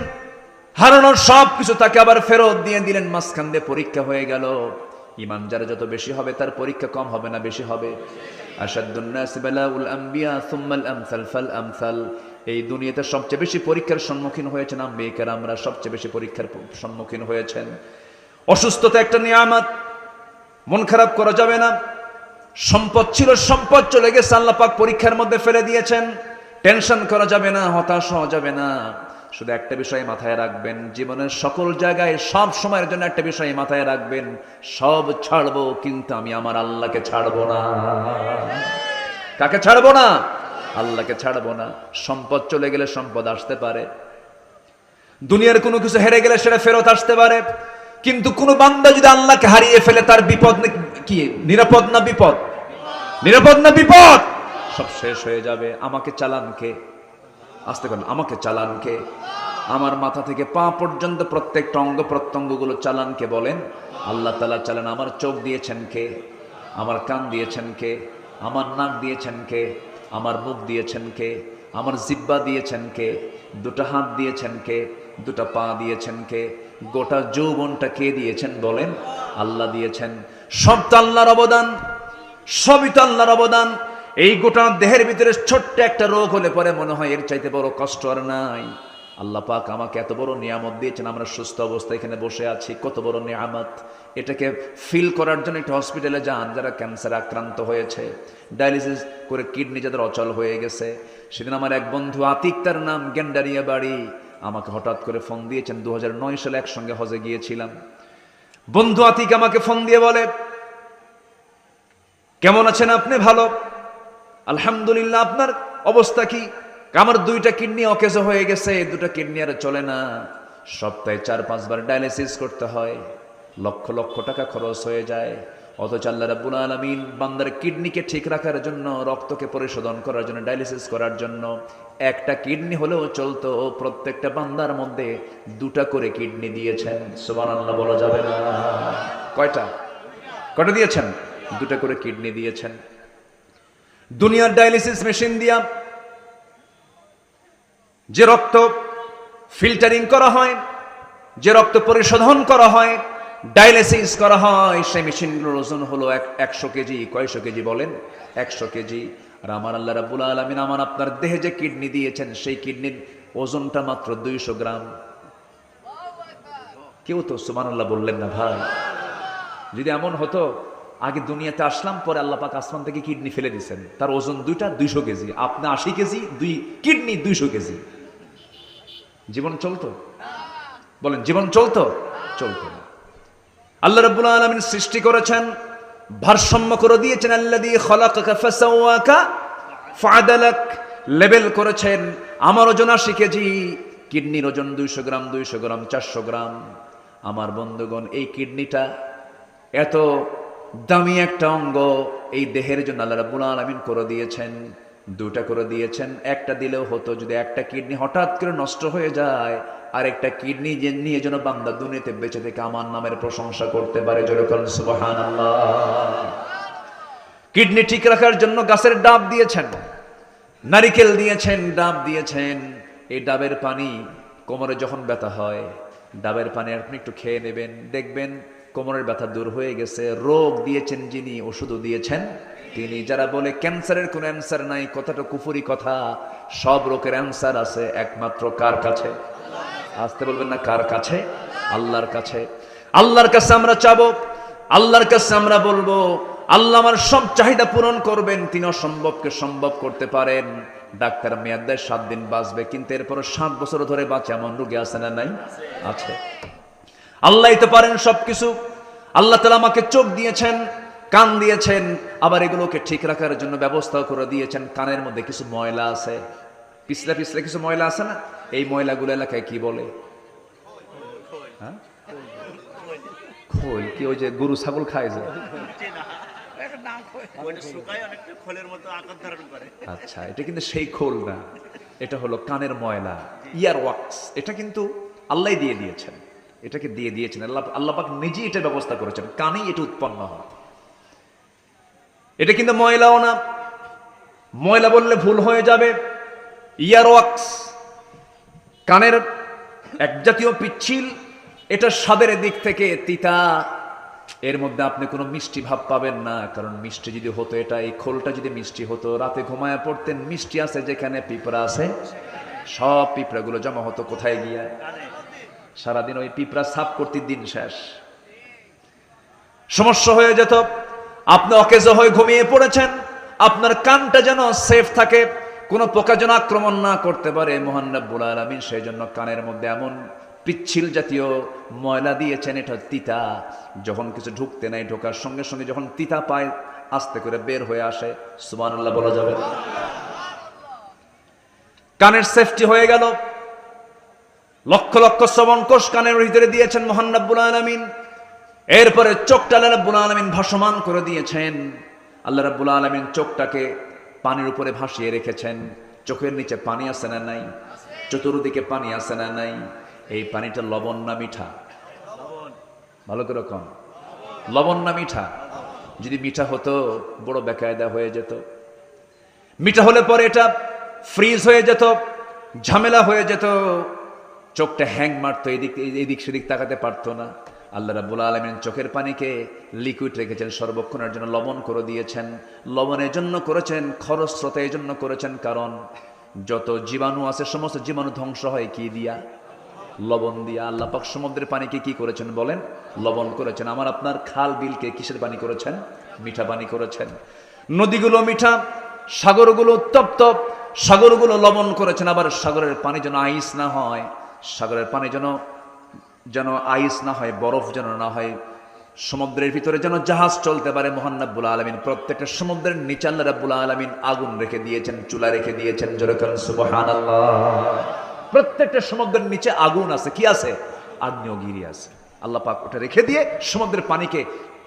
হারানোর সব কিছু তাকে আবার ফেরত দিয়ে দিলেন। মাঝখান দিয়ে পরীক্ষা হয়ে গেল। ঈমান যার যত বেশি হবে তার পরীক্ষা কম হবে না বেশি হবে? আশাদ্দুন নাসি বালাউল আম্বিয়া সুম্মাল আমসাল ফাল আমসাল। এই দুনিয়াতে সবচেয়ে বেশি পরীক্ষার সম্মুখীন হয়েছেন আম্বিয়া কেরামরা, সবচেয়ে বেশি পরীক্ষার সম্মুখীন হয়েছেন। অসুস্থতা একটা নিয়ামত, মন খারাপ করা যাবে না। সম্পদ ছিল, সম্পদ চলে গেছে, আল্লাহ পাক পরীক্ষার মধ্যে ফেলে দিয়েছেন। টেনশন করা যাবে না, হতাশ হওয়া যাবে না। শুধু একটা বিষয় মাথায় রাখবেন, জীবনের সকল জায়গায় সব সময়ের জন্য একটা বিষয় মাথায় রাখবেন, সব ছাড়বো কিন্তু আমি আমার আল্লাহকে ছাড়বো না। কাকে ছাড়বো না? আল্লাহকে ছাড়বো না। সম্পদ চলে গেলে সম্পদ আসতে পারে, দুনিয়ার কোনো কিছু হেরে গেলে সেটা ফেরত আসতে পারে, কিন্তু কোন বান্দা যদি আল্লাহকে হারিয়ে ফেলে তার বিপদ কি? নিরাপদ না বিপদ? নিরাপদ না বিপদ? সব শেষ হয়ে যাবে। আমাকে চালান কে? আসতে করেন, আমাকে চালান কে? আমার মাথা থেকে পা পর্যন্ত প্রত্যেকটা অঙ্গ প্রত্যঙ্গগুলো চালান কে? বলেন আল্লাহ তাআলা চালান। আমার চোখ দিয়েছেন কে? আমার কান দিয়েছেন কে? আমার নাক দিয়েছেন কে? আমার মুখ দিয়েছেন কে? আমার জিহ্বা দিয়েছেন কে? দুটো হাত দিয়েছেন কে? দুটো পা দিয়েছেন কে? গোটা যৌবনটা কে দিয়েছেন? বলেন আল্লাহ দিয়েছেন। সব তো আল্লাহর অবদান, সবই তো আল্লাহর অবদান। এই গোটা দেহের ভিতরে ছোট্ট একটা রোগ হলে পরে মনে হয় এর চাইতে বড় কষ্ট আর নাই। আল্লাহ পাক আমাকে এত বড় নিয়ামত দিয়েছেন, আমরা সুস্থ অবস্থায় এখানে বসে আছি, কত বড় নিয়ামত। এটাকে ফিল করার জন্য একটা হসপিটালে যান যারা ক্যান্সারে আক্রান্ত হয়েছে, ডায়ালিসিস করে কিডনি যাদের অচল হয়ে গেছে। সেদিন আমার এক বন্ধু আতিক, তার নাম, গেন্ডারিয়া বাড়ি, আমাকে হঠাৎ করে ফোন দিয়েছেন। 2009 সালে একসঙ্গে হজে গিয়েছিলাম। বন্ধু আতিক আমাকে ফোন দিয়ে বলে, কেমন আছেন আপনি? ভালো আলহামদুলিল্লাহ। আপনার অবস্থা কি? আমার 2টা কিডনি অকেজো হয়ে গেছে, 2টা কিডনি আর চলে না, সপ্তাহে 4-5 বার ডায়ালিসিস করতে হয়, লক্ষ লক্ষ টাকা খরচ হয়ে যায়। অথচ আল্লাহ রাব্বুল আলামিন বান্দার কিডনিকে ঠিক রাখার জন্য, রক্তকে পরিশোধন করার জন্য, ডায়ালিসিস করার জন্য একটা কিডনি হলেও চলতো, প্রত্যেকটা বান্দার মধ্যে 2টা করে কিডনি দিয়েছেন। সুবহানাল্লাহ বলা যাবে না? কয়টা দিয়েছেন? 2টা করে কিডনি দিয়েছেন। দুনিয়ার ডায়ালিসিস মেশিন দিয়া যে রক্ত ফিল্টারিং করা হয়, যে রক্ত পরিশোধন করা হয়, ডায়ালিসিস করা হয়, সেই মেশিনগুলোর ওজন হলো 100 কেজি। কয়শো কেজি বলেন? 100 কেজি। আর আমার আল্লাহ রাব্বুল আলামিন আমার আপনার দেহে যে কিডনি দিয়েছেন, সেই কিডনির ওজনটা মাত্র 200 গ্রাম। কেউ তো সুবহানাল্লাহ বললেন না ভাই? যদি এমন হতো, আগে দুনিয়াতে আসলাম, পরে আল্লাহ পাক আসমান থেকে কিডনি ফেলে দিয়েছেন, তার ওজন 2টা 200 কেজি, আপনি 80 কেজি, 2 কিডনি 200 কেজি, জীবন চলতো? বলেন, জীবন চলতো? চলতো না। আল্লাহ রাব্বুল আলামিন সৃষ্টি করেছেন, ভারসাম্য করে দিয়েছেন। আল্লাযী খালাকাকা ফাসাওয়াকা ফাআদালাক, লেভেল করেছেন। আমার ওজন 80 কেজি, কিডনির ওজন 200 গ্রাম, 200 গ্রাম 400 গ্রাম। আমার বন্ধুগণ, এই কিডনিটা এত দামি একটা অঙ্গ, এই দেহের জন্য আল্লাহ রাব্বুল আলামিন করে দিয়েছেন, 2টা করে দিয়েছেন। একটা দিলেও হতো, যদি একটা কিডনি হঠাৎ করে নষ্ট হয়ে যায়, আর একটা কিডনি নিয়ে যেন বান্দা দুনিয়াতে বেঁচে থেকে আমার নামের প্রশংসা করতে পারে। জোরে বলেন সুবহানাল্লাহ। কিডনি ঠিক রাখার জন্য গাছের ডাব দিয়েছেন, নারিকেল দিয়েছেন, ডাব দিয়েছেন। এই ডাবের পানি কোমরে যখন ব্যথা হয়, ডাবের পানি আপনি একটু খেয়ে নেবেন, দেখবেন কোমরের ব্যথা দূর হয়ে গেছে। রোগ দিয়েছেন যিনি, ওষুধও দিয়েছেন তিনি। যারা বলে ক্যান্সারের কোনো অ্যান্সার নাই, কথাটা কুফরি কথা। সব রোগের অ্যান্সার আছে একমাত্র কার কাছে? আসতে বলবেন না, কার কাছে? আল্লাহর কাছে। আল্লাহর কাছে আমরা চাবো, আল্লাহর কাছে আমরা বলবো, আল্লাহ আমার সব চাহিদা পূরণ করবেন। তিনি অসম্ভবকে সম্ভব করতে পারেন। ডাক্তার মেয়াদ দেয় 7 দিন বাঁচবে, কিন্তু এরপর 7 বছর ধরে বাঁচে এমন রোগী আছে না নাই? আছে। আল্লাহই তো পারেন সবকিছু। আল্লাহ তাআলা আমাকে চোখ দিয়েছেন, কান দিয়েছেন, আবার এগুলোকে ঠিক রাখার জন্য ব্যবস্থাও করে দিয়েছেন। কানের মধ্যে কিছু ময়লা আছে, পিছলে পিছলে কিছু ময়লা আছে না? এই ময়লাগুলো এলাকায় কি বলে? হ্যাঁ, খোল। কি ওই যে গরু ছাগল খায় যে? আচ্ছা, এটা কিন্তু সেই খোল না, এটা হলো কানের ময়লা, ইয়ার ওয়াক্স। এটা কিন্তু আল্লাহ দিয়ে দিয়েছেন, এটাকে দিয়ে দিয়েছেন আল্লাহ পাক নিজেই এটা ব্যবস্থা করেছেন, কানেই এটা উৎপন্ন হয়। এটা কিন্তু ময়লাও না, ময়লা বললে ভুল হয়ে যাবে। ইয়ার ওয়াক্স কানের এক জাতীয় পিচ্ছিল, এটা স্বাদের দিক থেকে তিতা। এর মধ্যে আপনি কোনো মিষ্টি ভাব পাবেন না, কারণ মিষ্টি যদি হতো, এটা এই খোলটা যদি মিষ্টি হতো, রাতে ঘুমায় পড়তেন, মিষ্টি আছে যেখানে পিঁপড়া আছে, সব পিঁপড়াগুলো জমা হতো কোথায় গিয়া? সারাদিন ওই পিঁপড়া সাফ করতে দিন শেষ। সমস্যা হয়ে যেত। আপনি অকেজো হয়ে ঘুমিয়ে পড়েছেন, আপনার কানটা যেন সেফ থাকে, কোনো পোকা যেন আক্রমণ না করতে পারে মহান রব্বুল আলামিন সেই জন্য কানের মধ্যে এমন পিচ্ছিল জাতীয় ময়লা দিয়েছেন, এটা তিতা। যখন কিছু ঢুকতে নাই, ঢোকার সঙ্গে সঙ্গে যখন তিতা পায়, আস্তে করে বের হয়ে আসে। সুবহানাল্লাহ বলা যাবে না? কানের সেফটি হয়ে গেল। লক্ষ লক্ষ শ্রবণ কোষ কানের ভিতরে দিয়েছেন মহান রব্বুল আলামিন। এরপরে চোখটা আল্লাহ রাব্বুল আলামিন ভাসমান করে দিয়েছেন। আল্লাহ রাব্বুল আলামিন চোখটাকে পানির উপরে ভাসিয়ে রেখেছেন। চোখের নিচে পানি আছে না নাই? চতুর্দিকে পানি আছে না নাই? এই পানিটা লবণ না মিঠা? ভালো করে কম, লবণ না মিঠা? যদি মিঠা হতো বড় বেকায়দা হয়ে যেত। মিঠা হলে পরে এটা ফ্রিজ হয়ে যেত, ঝামেলা হয়ে যেত, চোখটা হ্যাং মারতো, এদিক সেদিক তাকাতে পারতো না। আল্লাহ রাব্বুল আলামিন চোখের পানিকে লিকুইড রেখেছেন সর্বক্ষণের জন্য, লবণ করে দিয়েছেন। লবণের জন্য করেছেন, খরস্রোতা এই জন্য করেছেন, কারণ যত জীবাণু আছে সমস্ত জীবাণু ধ্বংস হয় কি দিয়া? লবণ দিয়া। আল্লাহ পাক সমুদ্রের পানিকে কি করেছেন বলেন? লবণ করেছেন। আমার আপনার খাল বিলকে কিসের পানি করেছেন? মিঠা পানি করেছেন। নদীগুলো মিঠা, সাগরগুলো উত্তপ্ত, সাগরগুলো লবণ করেছেন। আবার সাগরের পানি যেন আইস না হয়, সাগরের পানি যেন আইস না হয়, বরফ যেন না হয়, সমুদ্রের ভিতরে যেন জাহাজ চলতে পারে। মহান রব্বুল আলামিন প্রত্যেকটা সমুদ্রের নিচে আল্লাহ রব্বুল আলামিন আগুন রেখে দিয়েছেন, চুলা রেখে দিয়েছেন। জোরে বলেন সুবহানাল্লাহ। প্রত্যেকটা সমুদ্রের নিচে আগুন আছে। কি আছে? আগ্নেয়গিরি আছে। আল্লাহ পাক ওটা রেখে দিয়ে সমুদ্রের পানিকে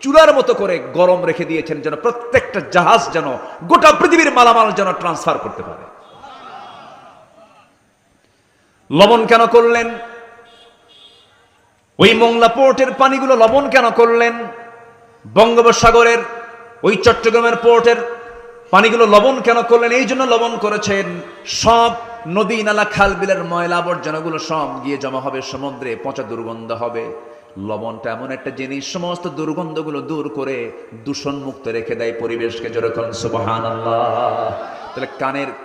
চুলার মতো করে গরম রেখে দিয়েছেন, যেন প্রত্যেকটা জাহাজ যেন গোটা পৃথিবীর মালামাল যেন ট্রান্সফার করতে পারে। লবণ কেন করলেন? ওই মোংলা পোর্টের পানিগুলো লবণ কেন করলেন? বঙ্গোপসাগরের ওই চট্টগ্রামের পোর্টের পানিগুলো লবণ কেন করলেন? এই জন্য লবণ করেছেন, সব নদী নালা খাল বিলের ময়লা আবর্জনাগুলো সব গিয়ে জমা হবে সমুদ্রে, পচা দুর্গন্ধ হবে। লবণটা এমন একটা জিনিস সমস্ত দুর্গন্ধগুলো দূর করে দূষণ মুক্ত রেখে দেয় পরিবেশকে। যেরকম সুবহানাল্লাহ। তাহলে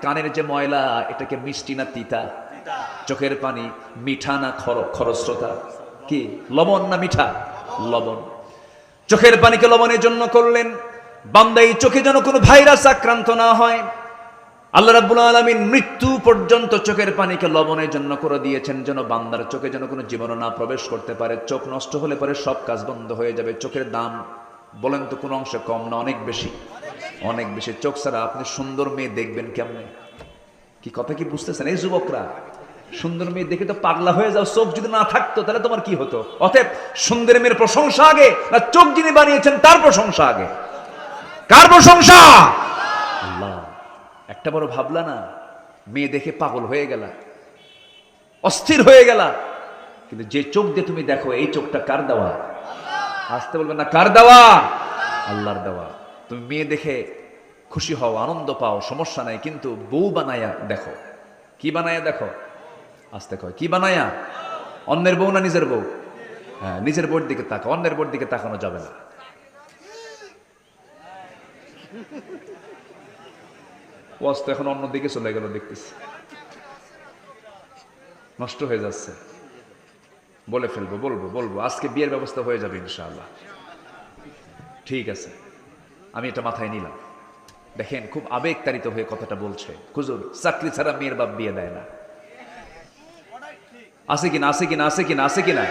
কানের যে ময়লা, এটাকে মিষ্টি না তিতা? চোখের পানি মিঠা না খরস্রোতা? কি লবণ না মিঠা? লবণ। চোখের পানিকে লবণের জন্য করলেন, বান্দা এই চোখে যেন কোনো ভাইরাস আক্রান্ত না হয়। আল্লাহ রাব্বুল আলামিন মৃত্যু পর্যন্ত চোখের পানিকে লবণের জন্য করে দিয়েছেন, যেন বান্দার চোখে যেন কোনো জীবাণু না প্রবেশ করতে পারে। চোখ নষ্ট হলে পরে সব কাজ বন্ধ হয়ে যাবে। চোখের দাম বলেন তো কোনো অংশে কম না অনেক বেশি? অনেক বেশি। চোখ ছাড়া আপনি সুন্দর মেয়ে দেখবেন কেমনে? কি কথা কি বুঝতেছেন? এই যুবকরা, সুন্দর মেয়ে দেখে তো পাগলা হয়ে যাও। চোখ যদি না থাকতো তাহলে তোমার কি হতো? অতএব সুন্দর মেয়ের প্রশংসা আগে না চোখ যিনি বানিয়েছেন তার প্রশংসা আগে? কার প্রশংসা? আল্লাহ। একটা বড় ভাবলা না, মেয়ে দেখে পাগল হয়ে গেলা, অস্থির হয়ে গেলা, কিন্তু যে চোখ দিয়ে তুমি দেখো, এই চোখটা কার দেওয়া? আসতে বলবেন না, কার দেওয়া? আল্লাহর দেওয়া। তুমি মেয়ে দেখে খুশি হও, আনন্দ পাও, সমস্যা নাই, কিন্তু বউ বানায়া দেখো। কি বানায়া দেখো? আসতে কয় কি বানায়া? অন্যের বউ না নিজের বউ? হ্যাঁ, নিজের বউর দিকে তাকা, অন্যের বউর দিকে তাকানো যাবে না। ওয়াজ তো এখন অন্যদিকে চলে গেল, দেখতেছি নষ্ট হয়ে যাচ্ছে। বলে ফেলবো, বলবো আজকে বিয়ের ব্যবস্থা হয়ে যাবে ইনশাআল্লাহ। ঠিক আছে, আমি এটা মাথায় নিলাম। দেখেন খুব আবেগতাড়িত হয়ে কথাটা বলছে। হুজুর, চাকরি ছাড়া মেয়ের বাপ বিয়ে দেয় না। আছে কিনা? আছে কিনা? আছে কিনা? আছে কিনা?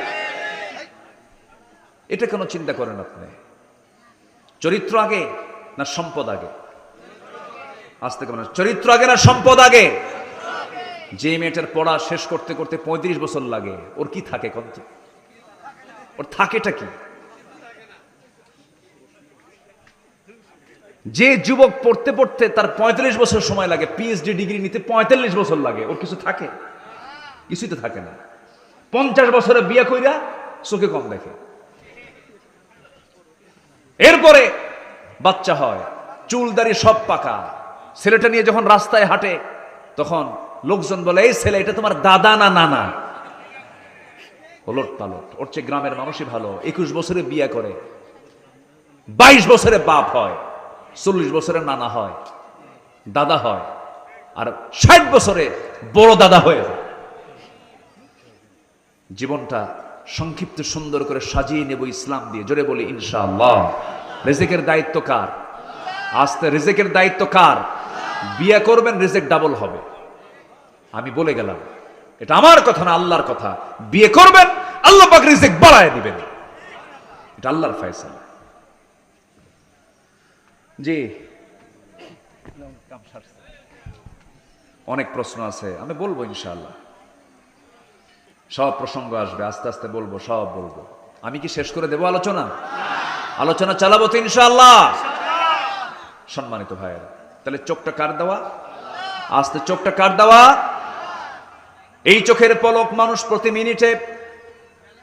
এটা কেন চিন্তা করেন আপনি? চরিত্র আগে না সম্পদ আগে? আসতে কেমন? চরিত্র আগে না সম্পদ আগে? যে মেয়েটার পড়া শেষ করতে করতে 35 বছর লাগে, ওর কি থাকে কত? ওর থাকেটা কি? যে যুবক পড়তে পড়তে তার 45 বছর সময় লাগে, পিএইচডি ডিগ্রি নিতে 45 বছর লাগে, ওর কিছু থাকে? কিছুই তো থাকে না। 50 বছরে বিয়ে কইরা চোখে কম দেখে, এরপরে বাচ্চা হয়, চুল দাড়ি সব পাকা। ছেলেটা নিয়ে যখন রাস্তায় হাঁটে তখন লোকজন বলে, এই ছেলে এটা তোমার দাদা না নানা? ওলট পালট। ওর চেয়ে গ্রামের মানুষই ভালো। 21 বছরে বিয়ে করে, 22 বছরে বাপ হয়, 40 বছরে নানা হয়, দাদা হয়, আর 60 বছরে বড় দাদা হয়ে যায়। জীবনটা সংক্ষিপ্ত সুন্দর করে সাজিয়ে নেব ইসলাম দিয়ে। জোরে বলি ইনশাআল্লাহ। রিজিকের দায়িত্ব কার? আস্তে, রিজিকের দায়িত্ব কার? বিয়ে করবেন, রিজিক ডাবল হবে। আমি বলে গেলাম, এটা আমার কথা না, আল্লাহর কথা। বিয়ে করবেন, আল্লাহ পাক রিজিক বাড়ায় দিবেন, এটা আল্লাহর ফয়সালা। জি, অনেক প্রশ্ন আছে, আমি বলবো ইনশাআল্লাহ। সব প্রসঙ্গ আসবে, আস্তে আস্তে বলবো, সব বলবো। আমি কি শেষ করে দেবো আলোচনা? আলোচনা চালাবো তো ইনশাআল্লাহ। সম্মানিত ভাইয়েরা, তাহলে চোখটা কার দেওয়া? আস্তে, চোখটা কার দেওয়া? এই চোখের পলক মানুষ প্রতি মিনিটে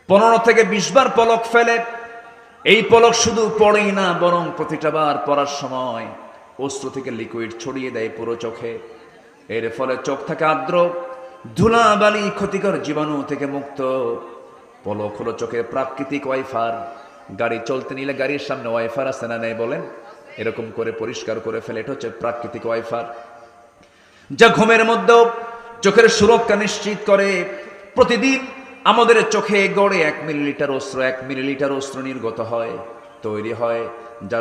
15 থেকে 20 বার পলক ফেলে। এই পলক শুধু পড়েই না, বরং প্রতিটা বার পড়ার সময় অশ্রু থেকে লিকুইড ছড়িয়ে দেয় পুরো চোখে। এর ফলে চোখ থেকে আর্দ্র ধুলাবালি ক্ষতিকর জীবাণু থেকে মুক্ত। পলক হলো চোখের প্রাকৃতিক ওয়াইফার। গাড়ি চলতে নিলে গাড়ির সামনে ওয়াইফার আছে না নেই বলেন? এরকম করে পরিষ্কার করে ফেলে, এটা হচ্ছে প্রাকৃতিক ওয়াইফার। যা ঘুমের মধ্যেও চোখের সুরক্ষা নিশ্চিত করে। প্রতিদিন আমাদের চোখে গড়ে 1 মিলিলিটার অশ্রু 1 মিলিলিটার অশ্রু নির্গত হয়, তৈরি হয়, যা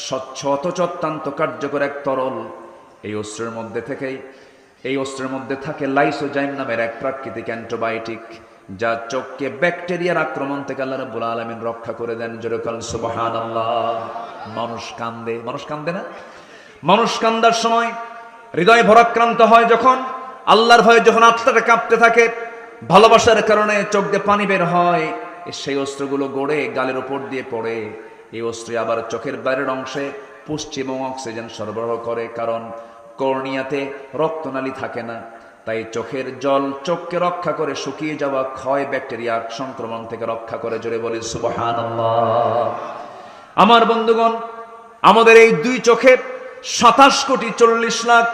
স্বচ্ছ অথচ অত্যন্ত কার্যকর এক তরল। এই অশ্রুর মধ্যে থাকে লাইসোজাইম নামের এক প্রাকৃতিক অ্যান্টিবায়োটিক, যা চোখকে ব্যাকটেরিয়ার আক্রমণ থেকে আল্লাহ রাব্বুল আলামিন রক্ষা করে দেন। জোরে বলেন সুবহানাল্লাহ। মানুষ কান্দে না? মানুষ কান্দার সময় হৃদয় ভরাক্রান্ত হয়, যখন আল্লাহর ভয়ে যখন আত্মাটা কাঁপতে থাকে, ভালোবাসার কারণে চোখ দিয়ে পানি বের হয়, সেই অস্ত্রগুলো গড়ে গালের উপর দিয়ে পড়ে। এই অস্ত্র আবার চোখের বাইরের অংশে পুষ্টি এবং অক্সিজেন সরবরাহ করে, কারণ কর্নিয়াতে রক্তনালী থাকে না। তাই চোখের জল চোখকে রক্ষা করে, শুকিয়ে যাওয়া ক্ষয় ব্যাকটেরিয়া সংক্রমণ থেকে রক্ষা করে। জোরে বলি সুবহানাল্লাহ। আমার বন্ধুগণ, আমাদের এই 2 চোখে 27,40,00,000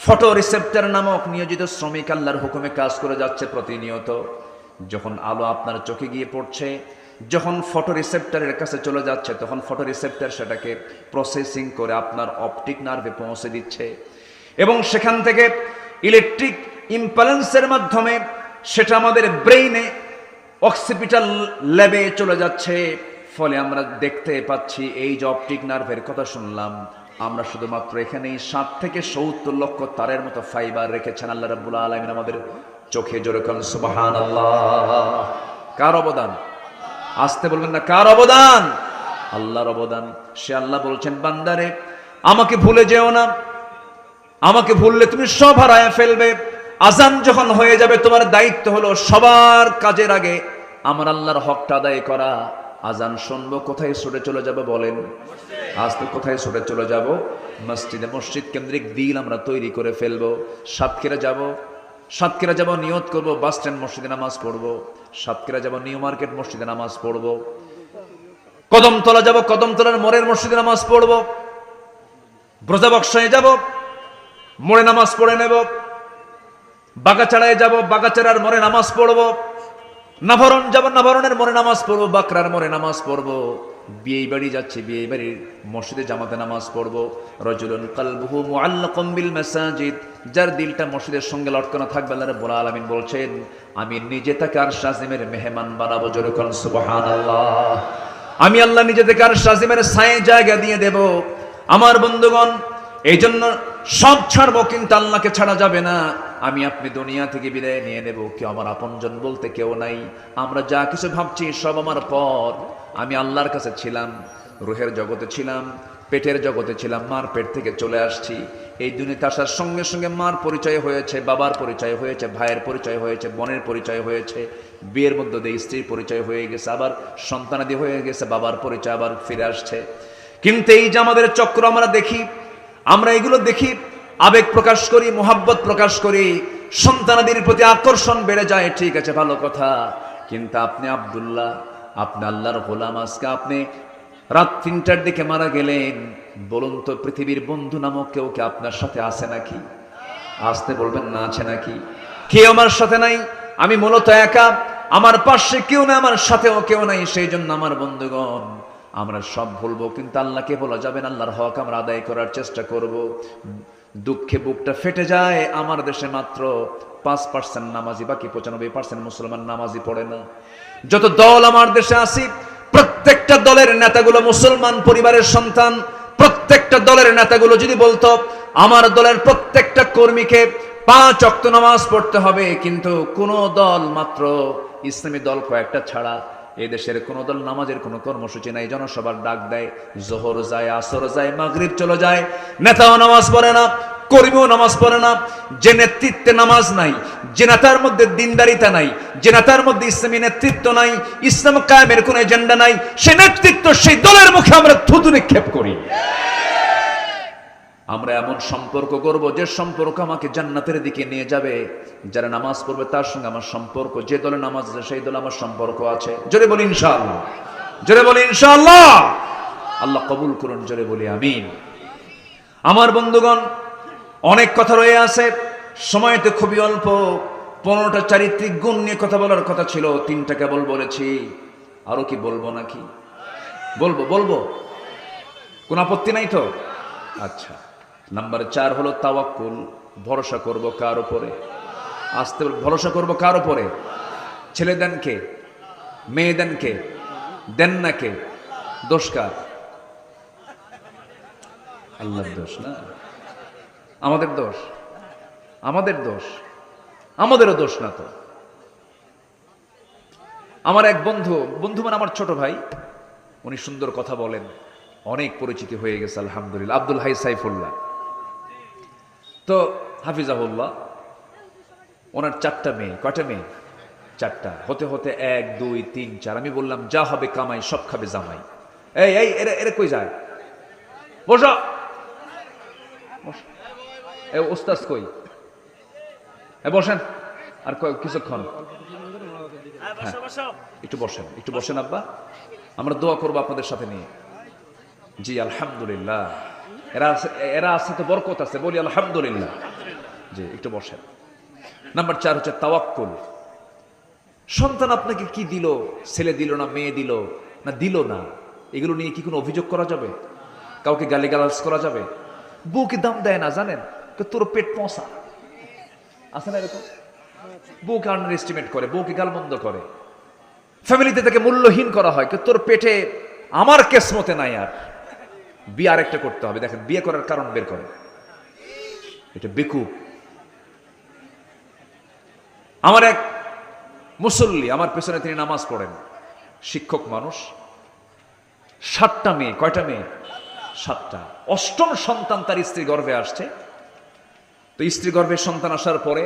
ফটো রিসেপ্টর নামক নিয়োজিত শ্রমিক আল্লাহর হুকুমে কাজ করে যাচ্ছে প্রতিনিয়ত। যখন আলো আপনার চোখে গিয়ে পড়ছে, যখন ফটো রিসেপ্টরের কাছে চলে যাচ্ছে, তখন ফটো রিসেপ্টর সেটাকে প্রসেসিং করে আপনার অপটিক নার্ভে পৌঁছে দিচ্ছে, এবং সেখান থেকে ইলেকট্রিক ইম্পালেন্সের মাধ্যমে সেটা আমাদের ব্রেইনে অক্সিপিটাল ল্যাবে চলে যাচ্ছে। ফলে আমরা দেখতে পাচ্ছি, এই যে অপটিক নার্ভের কথা শুনলাম, আমরা শুধুমাত্র এখানেই 60 থেকে 70 লক্ষ তারের মতো ফাইবার রেখেছেন আল্লাহ রাব্বুল আলামিন আমাদের চোখে। জোরে বলেন সুবহানাল্লাহ। কার অবদান? আসতে বলবেন না, কার অবদান? আল্লাহর অবদান। সে আল্লাহ বলছেন, বান্দারে আমাকে ভুলে যেও না, আমাকে ভুললে তুমি সব হারায় ফেলবে। আজান যখন হয়ে যাবে, তোমার দায়িত্ব হলো সবার কাজের আগে আমার আল্লাহর হকটা আদায় করা। আজান শুনবো, কোথায় ছুটে চলে যাব বলেন? আজ তো কোথায় ছুটে চলে যাব? মসজিদে। মসজিদ কেন্দ্রিক দিল আমরা তৈরি করে ফেলবো। সাতক্ষীরা যাব, নিয়ত করব বাস স্ট্যান্ড মসজিদে নামাজ পড়বো। সাতক্ষীরা যাব, নিউ মার্কেট মসজিদে নামাজ পড়বো। কদমতলা যাব, কদমতলার মোড়ের মসজিদে নামাজ পড়বো। ব্রজাবক্সায় যাব, মোড়ে নামাজ পড়ে নেব। বাগাচাড়ায় যাব, বাগাচাড়ার মোড়ে নামাজ পড়বো। নাভারণ যাব, নাভারণের মোড়ে নামাজ পড়বো। বাকরার মোড়ে নামাজ পড়বো। বিয়ে বাড়ি যাচ্ছি, বিয়ে বাড়ির মসজিদে জামাতে নামাজ পড়বো। রাজুলুন কলবুহু মুআল্লাকুম বিল মাসাজিদ, যার দিলটা মসজিদের সঙ্গে লটকানো থাকবে, আল্লাহ রাব্বুল আলামিন বলছেন আমি নিজে তাকে আরশ আজিমের মেহমান বানাবো। জোরে বলেন সুবহানাল্লাহ। আমি আল্লাহ নিজে থেকে আরশ আজিমের ছায়ে জায়গা দিয়ে দেব। আমার বন্ধুগণ, এই জন্য সব ছাড়বো, কিন্তু আল্লাহকে ছাড়া যাবে না। আমি আপনি দুনিয়া থেকে বিদায় নিয়ে নেব, কেউ আমার আপনজন বলতে কেউ নাই। আমরা যা কিছু ভাবছি সব আমার পর। আমি আল্লাহর কাছে ছিলাম, রুহের জগতে ছিলাম, পেটের জগতে ছিলাম, মার পেট থেকে চলে আসছি। এই দুনিয়াতে আসার সঙ্গে সঙ্গে মার পরিচয় হয়েছে, বাবার পরিচয় হয়েছে, ভাইয়ের পরিচয় হয়েছে, বোনের পরিচয় হয়েছে, বিয়ের মধ্যে দিয়ে স্ত্রীর পরিচয় হয়ে গেছে, আবার সন্তানাদি হয়ে গেছে, বাবার পরিচয় আবার ফিরে আসছে। কিন্তু এই যে আমাদের চক্র আমরা দেখি, আমরা এগুলো দেখি, আবেগ প্রকাশ করি, মোহাব্বত প্রকাশ করি, সন্তানাদির প্রতি আকর্ষণ বেড়ে যায়। ঠিক আছে, ভালো কথা, কিন্তু আপনি আব্দুল্লাহ, আপনি আল্লাহর গোলাম, আজকে আপনি রাত 3টার দিকে মারা গেলেন। বলুন তো, পৃথিবীর বন্ধু নামক কেউ কি আপনার সাথে আছে নাকি? আসতে বলবেন না, আছে নাকি? কেউ আমার সাথে নাই। আমি মূলত একা, আমার পাশে কেউ না, আমার সাথেও কেউ নাই। সেই জন্য আমার বন্ধুগণ, আমরা সব ভুলবো, কিন্তু আল্লাহকে বলা যাবে না। আল্লাহর হক আমরা আদায় করার চেষ্টা করব। দুঃখে বুকটা ফেটে যায়, আমার দেশে মাত্র 5% নামাজি, বাকি 95% মুসলমান নামাজি পড়ে না। যত দল আমার দেশে আসি, প্রত্যেকটা দলের নেতাগুলো মুসলমান পরিবারের সন্তান। প্রত্যেকটা দলের নেতাগুলো যদি বলতো আমার দলের প্রত্যেকটা কর্মীকে 5 ওয়াক্ত নামাজ পড়তে হবে, কিন্তু কোন দল, মাত্র ইসলামী দল কয়েকটা ছাড়া, এই দেশের কোন দল নামাজের কোনো কর্মসূচি নাই। জনসভার ডাক দেয়, জোহর যায়, আসর যায়, মাগরিব চলে যায়, নেতাও নামাজ পড়ে না, কর্মীও নামাজ পড়ে না। যে নেতৃত্বে নামাজ নাই, যে নেতার মধ্যে দিনদারিতা নাই, যে নেতার মধ্যে ইসলামী নেতৃত্ব নাই, ইসলাম কায়েমের কোনো এজেন্ডা নাই, সে নেতৃত্ব, সেই দলের মুখে আমরা থুতু নিক্ষেপ করি। আমরা এমন সম্পর্ক করব যে সম্পর্ক আমাকে জান্নাতের দিকে নিয়ে যাবে। যারা নামাজ পড়বে তার সঙ্গে আমার সম্পর্ক, যে দলে নামাজ আছে সেই দলে আমার সম্পর্ক আছে। জোরে বলি ইনশাআল্লাহ, জোরে বলি ইনশাআল্লাহ। আল্লাহ কবুল করুন, জোরে বলি আমিন। আমার বন্ধুগণ, অনেক কথা রয়ে আছে, সময় তো খুবই অল্প। 15টা চারিত্রিক গুণ নিয়ে কথা বলার কথা ছিল, 3টা কেবল বলেছি। আরো কি বলবো নাকি? বলবো, কোন আপত্তি নাই তো? আচ্ছা, নাম্বার 4 হলো তাওয়াক্কুল। ভরসা করব কার উপরে? আসতে ভরসা করব কার উপরে? ছেলে দেন কে? মেয়ে দেন কে? দেন না কে? দোষ কার? আল্লাহর দোষ না, আমাদের দোষ? আমাদের দোষ? আমাদেরও দোষ না তো। আমার এক বন্ধু মানে আমার ছোট ভাই, উনি সুন্দর কথা বলেন, অনেক পরিচিতি হয়ে গেছে আলহামদুলিল্লাহ, আব্দুল হাই সাইফুল্লাহ। তো হাফিজাহুল্লাহ, ওনার 4টা মেয়ে। কয়টা মেয়ে? 4টা। হতে হতে 1 2 3 4। আমি বললাম যা হবে কামাই সব খাবে জামাই। এই এই এরা কই যায়? বসো। এই ওস্তাদ কই? বসেন আর কিছুক্ষণ। হ্যাঁ, একটু বসেন আব্বা, আমরা দোয়া করবো আপনাদের সাথে নিয়ে। জি আলহামদুলিল্লাহ, এরা আছে তো বরকত আছে, বলি আলহামদুলিল্লাহ। জি একটু বসেন। নাম্বার 4 হচ্ছে তাওয়াক্কুল। সন্তান আপনাকে কি দিল? ছেলে দিল না মেয়ে দিল না দিল না, এগুলো নিয়ে কি কোনো অভিযোগ করা যাবে? কাউকে গালিগালাজ করা যাবে? বউকে দাম দেয় না জানেন, তোর পেট পচা আছে না এরকম? বউকে আন্ডার এস্টিমেট করে, বউকে গালমন্দ করে, ফ্যামিলিতে তাকে মূল্যহীন করা হয়, তোর পেটে আমার কেসমতে নাই, আর বিয়ে আরেকটা করতে হবে। দেখেন বিয়ে করার কারণ বের করে, এটা বেকুব। আমার এক মুসল্লি, আমার পেছনে তিনি নামাজ পড়েন, শিক্ষক মানুষ, 7টা মেয়ে। কয়টা মেয়ে? 7টা। 8ম সন্তান তার স্ত্রী গর্ভে আসছে। তো স্ত্রী গর্ভে সন্তান আসার পরে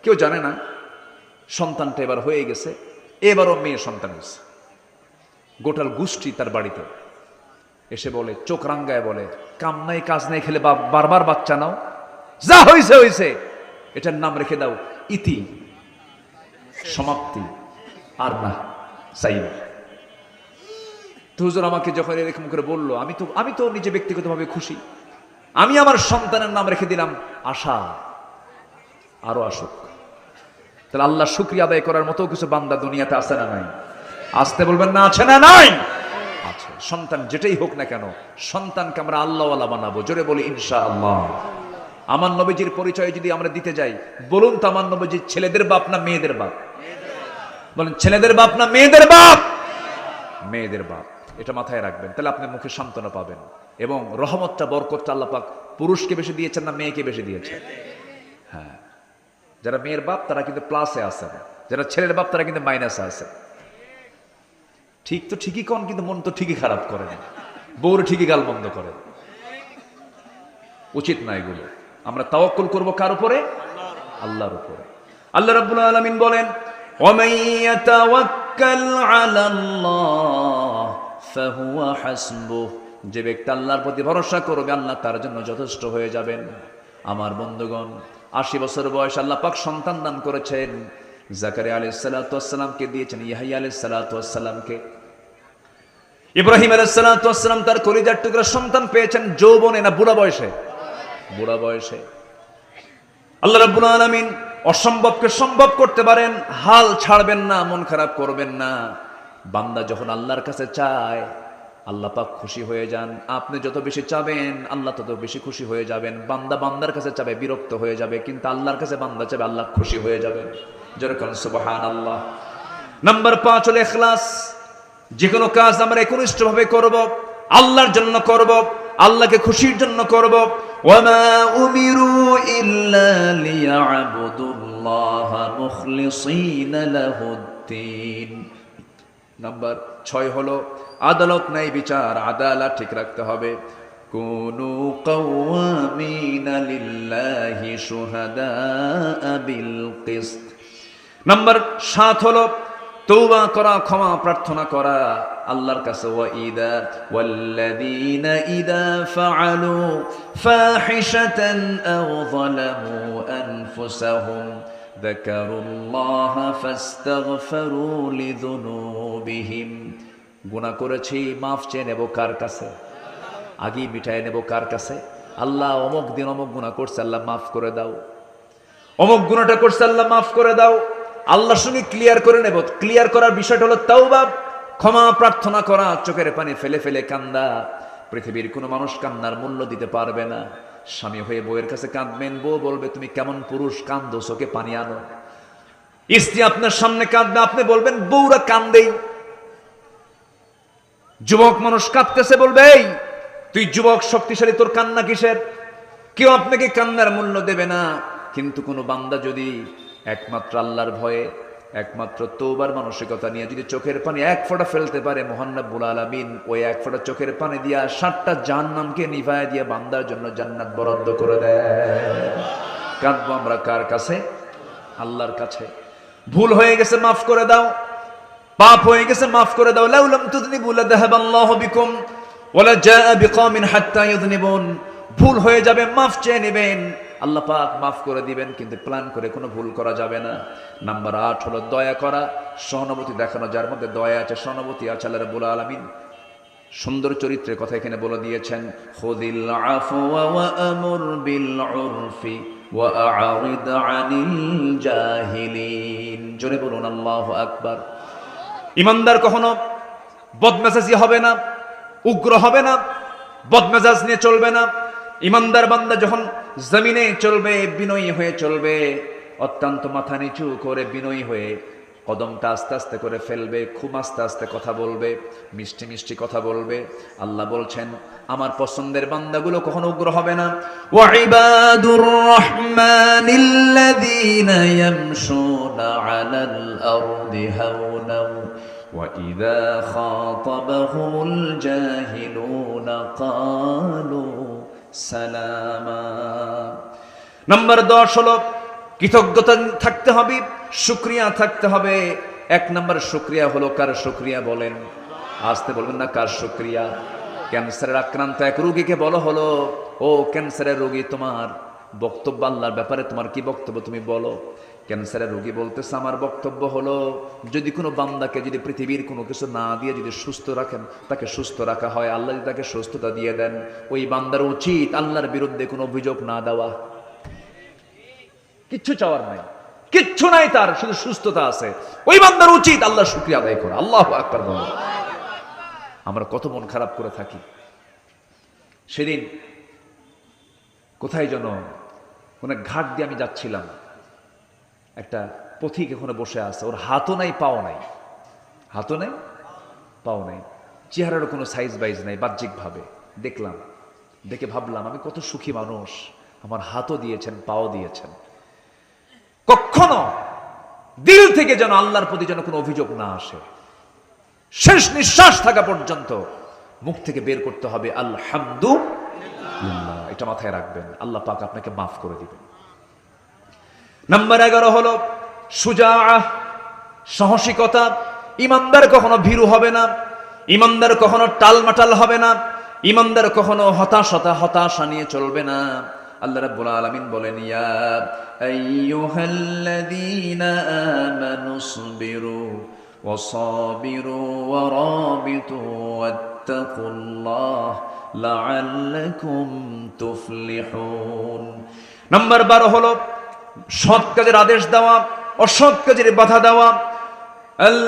কেউ জানে না সন্তানটা এবার হয়ে গেছে, এবারও মেয়ে সন্তান হয়েছে। গোটাল গোষ্ঠী তার বাড়িতে এসে বলে, চোখ রাঙ্গায় বলে, কাম নাই কাজ নাই, খেলে বারবার বাচ্চা নাও, যা হয়েছে হয়েছে, এটার নাম রেখে দাও ইতি, সমাপ্তি, আর না চাই না। তো হুজুর আমাকে যখন এরকম করে বললো, আমি তো নিজে ব্যক্তিগতভাবে খুশি। আমি আমার সন্তানের নাম রেখে দিলাম আশা, আরো আসুক। তাহলে আল্লাহ শুকরিয়া আদায় করার মতো কিছু বান্দা দুনিয়াতে আছে না নাই? আসতে বলবেন না, আছে না নাই? আছে। সন্তান যেটাই হোক না কেন, সন্তানকে আমরা আল্লাহওয়ালা বানাবো। জোরে বলি ইনশাআল্লাহ। আমার নবীজির পরিচয় যদি আমরা দিতে যাই, বলুন তো আমার নবীজি ছেলেদের বাপ না মেয়েদের বাপ? বলেন ছেলেদের বাপ না মেয়েদের বাপ? মেয়েদের বাপ। এটা মাথায় রাখবেন, তাহলে আপনি মুখে সান্ত্বনা পাবেন। এবং রহমতটা, বরকতটা আল্লাহ পাক পুরুষকে বেশি দিয়েছেন না মেয়েকে বেশি দিয়েছেন? হ্যাঁ, যারা মেয়ের বাপ তারা কিন্তু প্লাসে আছেন, যারা ছেলের বাপ তারা কিন্তু মাইনাসে আছে। ঠিক তো ঠিকই কন, কিন্তু মন তো ঠিকই খারাপ করেন, বউর ঠিকই গাল বন্ধ করেন। উচিত না এগুলো। আমরা তাওয়াক্কুল করব কার উপরে? আল্লাহর উপরে। আল্লাহ রাব্বুল আলামিন বলেন, ওয়ামান ইয়াতাওয়াক্কাল আলাল্লাহ ফাহুয়া হাসবুহ। যে ব্যক্তি আল্লাহর প্রতি ভরসা করবে, আল্লাহ তার জন্য যথেষ্ট হয়ে যাবেন। আমার বন্ধুগণ, 80 বছর বয়স আল্লাহ পাক সন্তান দান করেছেন। জাকারিয়া আলাইহিস সালাতু ওয়াস সালামকে দিয়েছেন, ইয়াহইয়া আলাইহিস সালাতু ওয়াস সালামকে। ইব্রাহিম আলাইহিস সালাতু ওয়াস সালাম তার কলিজার টুকরা সন্তান পেয়েছেন যৌবনে না বুড়া বয়সে? বুড়া বয়সে। আল্লাহ রাব্বুল আলামিন অসম্ভবকে সম্ভব করতে পারেন। হাল ছাড়বেন না, মন খারাপ করবেন না। বান্দা যখন আল্লাহর কাছে চায়, আল্লাহ পাক খুশি হয়ে যান। আপনি যত বেশি চাবেন, আল্লাহ তত বেশি খুশি হয়ে যাবেন। বান্দা বান্দার কাছে চাবে, বিরক্ত হয়ে যাবে, কিন্তু আল্লাহর কাছে বান্দা চাবে, আল্লাহ খুশি হয়ে যাবেন। যেরকম সুবহানাল্লাহ। নাম্বার 5 হলো ইখলাস। যে কোনো কাজ আমরা একনিষ্ঠভাবে করব, আল্লাহর জন্য করব, আল্লাহকে খুশির জন্য করব। ওয়ামা উমিরু ইল্লা লিয়াবুদুল্লাহা মুখলিসিনা লাহুদ্দিন। নাম্বার 6 হলো আদালত, ন্যায় বিচার, আদালত ঠিক রাখতে হবে। কুনু কাওয়ামিনা লিল্লাহি শুহাদাআ বিল কিসত। নাম্বার 7 হলো তওবা করা, ক্ষমা প্রার্থনা করা আল্লাহর কাছে। ওয়াল্লাযীনা ইযা ফাআলু ফাহিশাতান আও যালামু আনফুসাহুম যাকারুল্লাহা ফাস্তাগফিরু লিযুনুবিহিম। গুনাহ করেছি, মাফ চেয়ে নেব কার কাছে? আগেই মিটায় নেব কার কাছে? আল্লাহ অমুক দিন অমুক গুনাহ করছে, আল্লাহ মাফ করে দাও। অমুক গুনাহটা করছে, আল্লাহ মাফ করে দাও। আল্লাহর সঙ্গে ক্লিয়ার করে নেব। ক্লিয়ার করার বিষয়টা হলো তাওবা, ক্ষমা প্রার্থনা করা, চোখের পানি ফেলে ফেলে কান্দা। পৃথিবীর কোনো মানুষ কান্নার মূল্য দিতে পারবে না। স্বামী হয়ে বউয়ের কাছে কাঁদবেন, বউ বলবে তুমি কেমন পুরুষ, কান্দো, চোখে পানি আনো। স্ত্রী আপনার সামনে কাঁদবে, আপনি বলবেন বউরা কান্দেই। যুবক মানুষ কাঁদতেছে, বলবে এই তুই যুবক শক্তিশালী, তোর কান্না কিসের? কেউ আপনাকে কান্নার মূল্য দেবে না। কিন্তু কোনো বান্দা যদি একমাত্র আল্লাহর ভয়ে, একমাত্র তওবার মানসিকতা নিয়ে যদি চোখের পানি এক ফোঁটা ফেলতে পারে, মহান রব্বুল আলামিন ওই এক ফোঁটা চোখের পানি দিয়া 7টা জাহান্নামকে নিভায় দিয়ে বান্দার জন্য জান্নাত বরাদ্দ করে দেয়। কাঁদবো আমরা কার কাছে? আল্লাহর কাছে। ভুল হয়ে গেছে মাফ করে দাও, পাপ হয়ে গেছে মাফ করে দাও। লাউলাম তুযনিবু লাযাহাবাল্লাহু বিকুম ওয়ালা জাআ বিকওমিন হাত্তা ইউযনিবুন। ভুল হয়ে যাবে, মাফ চেয়ে নেবেন, আল্লাহ পাক মাফ করে দিবেন, কিন্তু প্ল্যান করে কোনো ভুল করা যাবে না। নাম্বার 8 হলো দয়া করা, সহানুভূতি দেখানো। যার মধ্যে দয়া আছে, সহানুভূতি আছে, আল্লাহ রাব্বুল আলামিন সুন্দর চরিত্রের কথা এখানে বলে দিয়েছেন, খুযিল আফওয়া ওয়া আমুর বিল উরফি ওয়া আ'রিদ আনিল জাহিলিন। জোরে বলুন আল্লাহু আকবার। ইমানদার কখনো বদমেজাজি হবে না, উগ্র হবে না, বদমেজাজ নিয়ে চলবে না। ইমানদার বান্দা যখন জমিনে চলবে বিনয়ী হয়ে চলবে, অত্যন্ত মাথা নিচু করে বিনয়ী হয়ে কদমটা আস্তে আস্তে করে ফেলবে, খুব আস্তে আস্তে কথা বলবে, মিষ্টি মিষ্টি কথা বলবে। আল্লাহ বলছেন আমার পছন্দের বান্দাগুলো কখনো উগ্র হবে না। ওয়া ইবাদুর রাহমানিল্লাযীনা ইয়ামশুনা আলাল আরদি হাওনা ওয়া ইযা খাতাবাহুমুল জাহিলুনা ক্বালু সালামা। নাম্বার 10 হলো কৃতজ্ঞতা থাকতে হবে, শুকরিয়া থাকতে হবে। 1 নম্বর শুকরিয়া হলো, কার শুকরিয়া বলেন? আসতে বলবেন না, কার শুকরিয়া? ক্যান্সারের আক্রান্ত এক রোগীকে বলা হলো, ও ক্যান্সারের রোগী, তোমার বক্তব্য আল্লাহর ব্যাপারে তোমার কি বক্তব্য তুমি বলো। ক্যান্সারের রোগী বলতেছে আমার বক্তব্য হলো, যদি কোনো বান্দাকে যদি পৃথিবীর কোনো কিছু না দিয়ে যদি সুস্থ রাখেন, তাকে সুস্থ রাখা হয়, আল্লাহ যদি তাকে সুস্থতা দিয়ে দেন, ওই বান্দার উচিত আল্লাহর বিরুদ্ধে কোনো অভিযোগ না দেওয়া। কিচ্ছু চাওয়ার নাই, কিচ্ছু নাই তার, শুধু সুস্থতা আছে, ওই বান্দার উচিত আল্লাহর শুকরিয়া আদায় করা। আল্লাহু আকবার বলো। আমরা কত মন খারাপ করে থাকি। সেদিন কোথায় যেন কোন ঘাট দিয়ে আমি যাচ্ছিলাম, একটা পথিক এখানে বসে আছে, ওর হাতও নাই পাও নাই, হাতও নাই পাও নাই, চেহারারও কোনো সাইজ বাইজ নাই, বাহ্যিকভাবে দেখলাম, দেখে ভাবলাম আমি কত সুখী মানুষ, আমার হাতও দিয়েছেন, পাও দিয়েছেন। কখনো দিল থেকে যেন আল্লাহর প্রতি যেন কোনো অভিযোগ না আসে, শেষ নিঃশ্বাস থাকা পর্যন্ত মুখ থেকে বের করতে হবে আলহামদুলিল্লাহ। এটা মাথায় রাখবেন, আল্লাহ পাক আপনাকে মাফ করে দিবেন। নাম্বার 11 হলো সুজাআহ, সাহসিকতা। ইমানদার কখনো ভীরু হবে না, ইমানদার কখনো টালমাটাল হবে না, ইমানদার কখনো হতাশা নিয়ে চলবে না। আল্লাহ রাব্বুল আলামিন বলেন, ইয়া আইয়ুহাল্লাযীনা আমানুসবিরু ওয়াসাবিরু ওয়ারাবিতু ওয়াত্তাকুল্লাহ লাআল্লাকুম তুফলিহুন। নাম্বার 12 হলো সৎ কাজের আদেশ দেওয়া, অসৎ কাজের বাধা দেওয়া। আল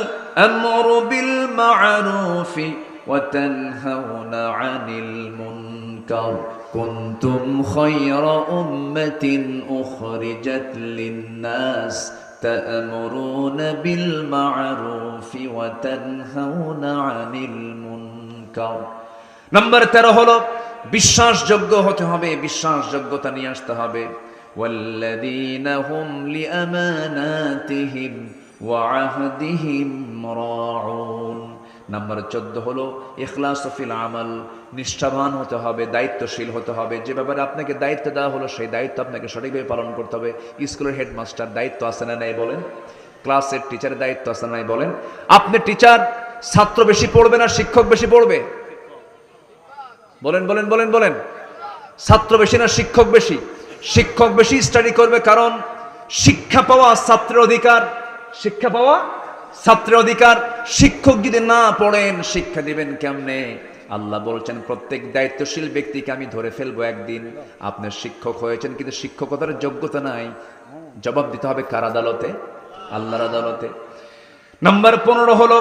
আমরু বিল মা'রুফি ওয়া তানহাউনা আনিল মুনকার কুনতুম খায়রা উম্মাতিন উখরিজাত লিন-নাস তা'মুরুনা বিল মা'রুফি ওয়া তানহাউনা আনিল মুনকার। নাম্বার 13 হলো বিশ্বাসযোগ্য হতে হবে, বিশ্বাসযোগ্যতা নিয়ে আসতে হবে। والذين هم لأماناتهم وعهدهم راعون। নাম্বার 14 হলো ইখলাস ফিল আমাল, নিষ্ঠাবান হতে হবে, দায়িত্বশীল হতে হবে। যে ব্যাপারে আপনাকে দায়িত্ব দেওয়া হলো সেই দায়িত্ব আপনাকে সঠিকভাবে পালন করতে হবে। স্কুলের হেডমাস্টার দায়িত্ব আছে না নাই বলেন? ক্লাসের টিচারের দায়িত্ব আছে না নাই বলেন? আপনি টিচার, ছাত্র বেশি পড়বে না শিক্ষক বেশি পড়বে? বলেন বলেন বলেন বলেন। ছাত্র বেশি না শিক্ষক বেশি? শিক্ষক বেশি স্টাডি করবে, কারণ শিক্ষা পাওয়া ছাত্রের অধিকার, শিক্ষা পাওয়া ছাত্রের অধিকার। শিক্ষক যদি না পড়েন শিক্ষা দিবেন কেমনে? আল্লাহ বলছেন প্রত্যেক দায়িত্বশীল ব্যক্তিকে আমি ধরে ফেলবো একদিন। আপনার শিক্ষক হয়েছেন কিন্তু শিক্ষকতার যোগ্যতা নাই, জবাব দিতে হবে কার আদালতে? আল্লাহর আদালতে। নাম্বার 15 হলো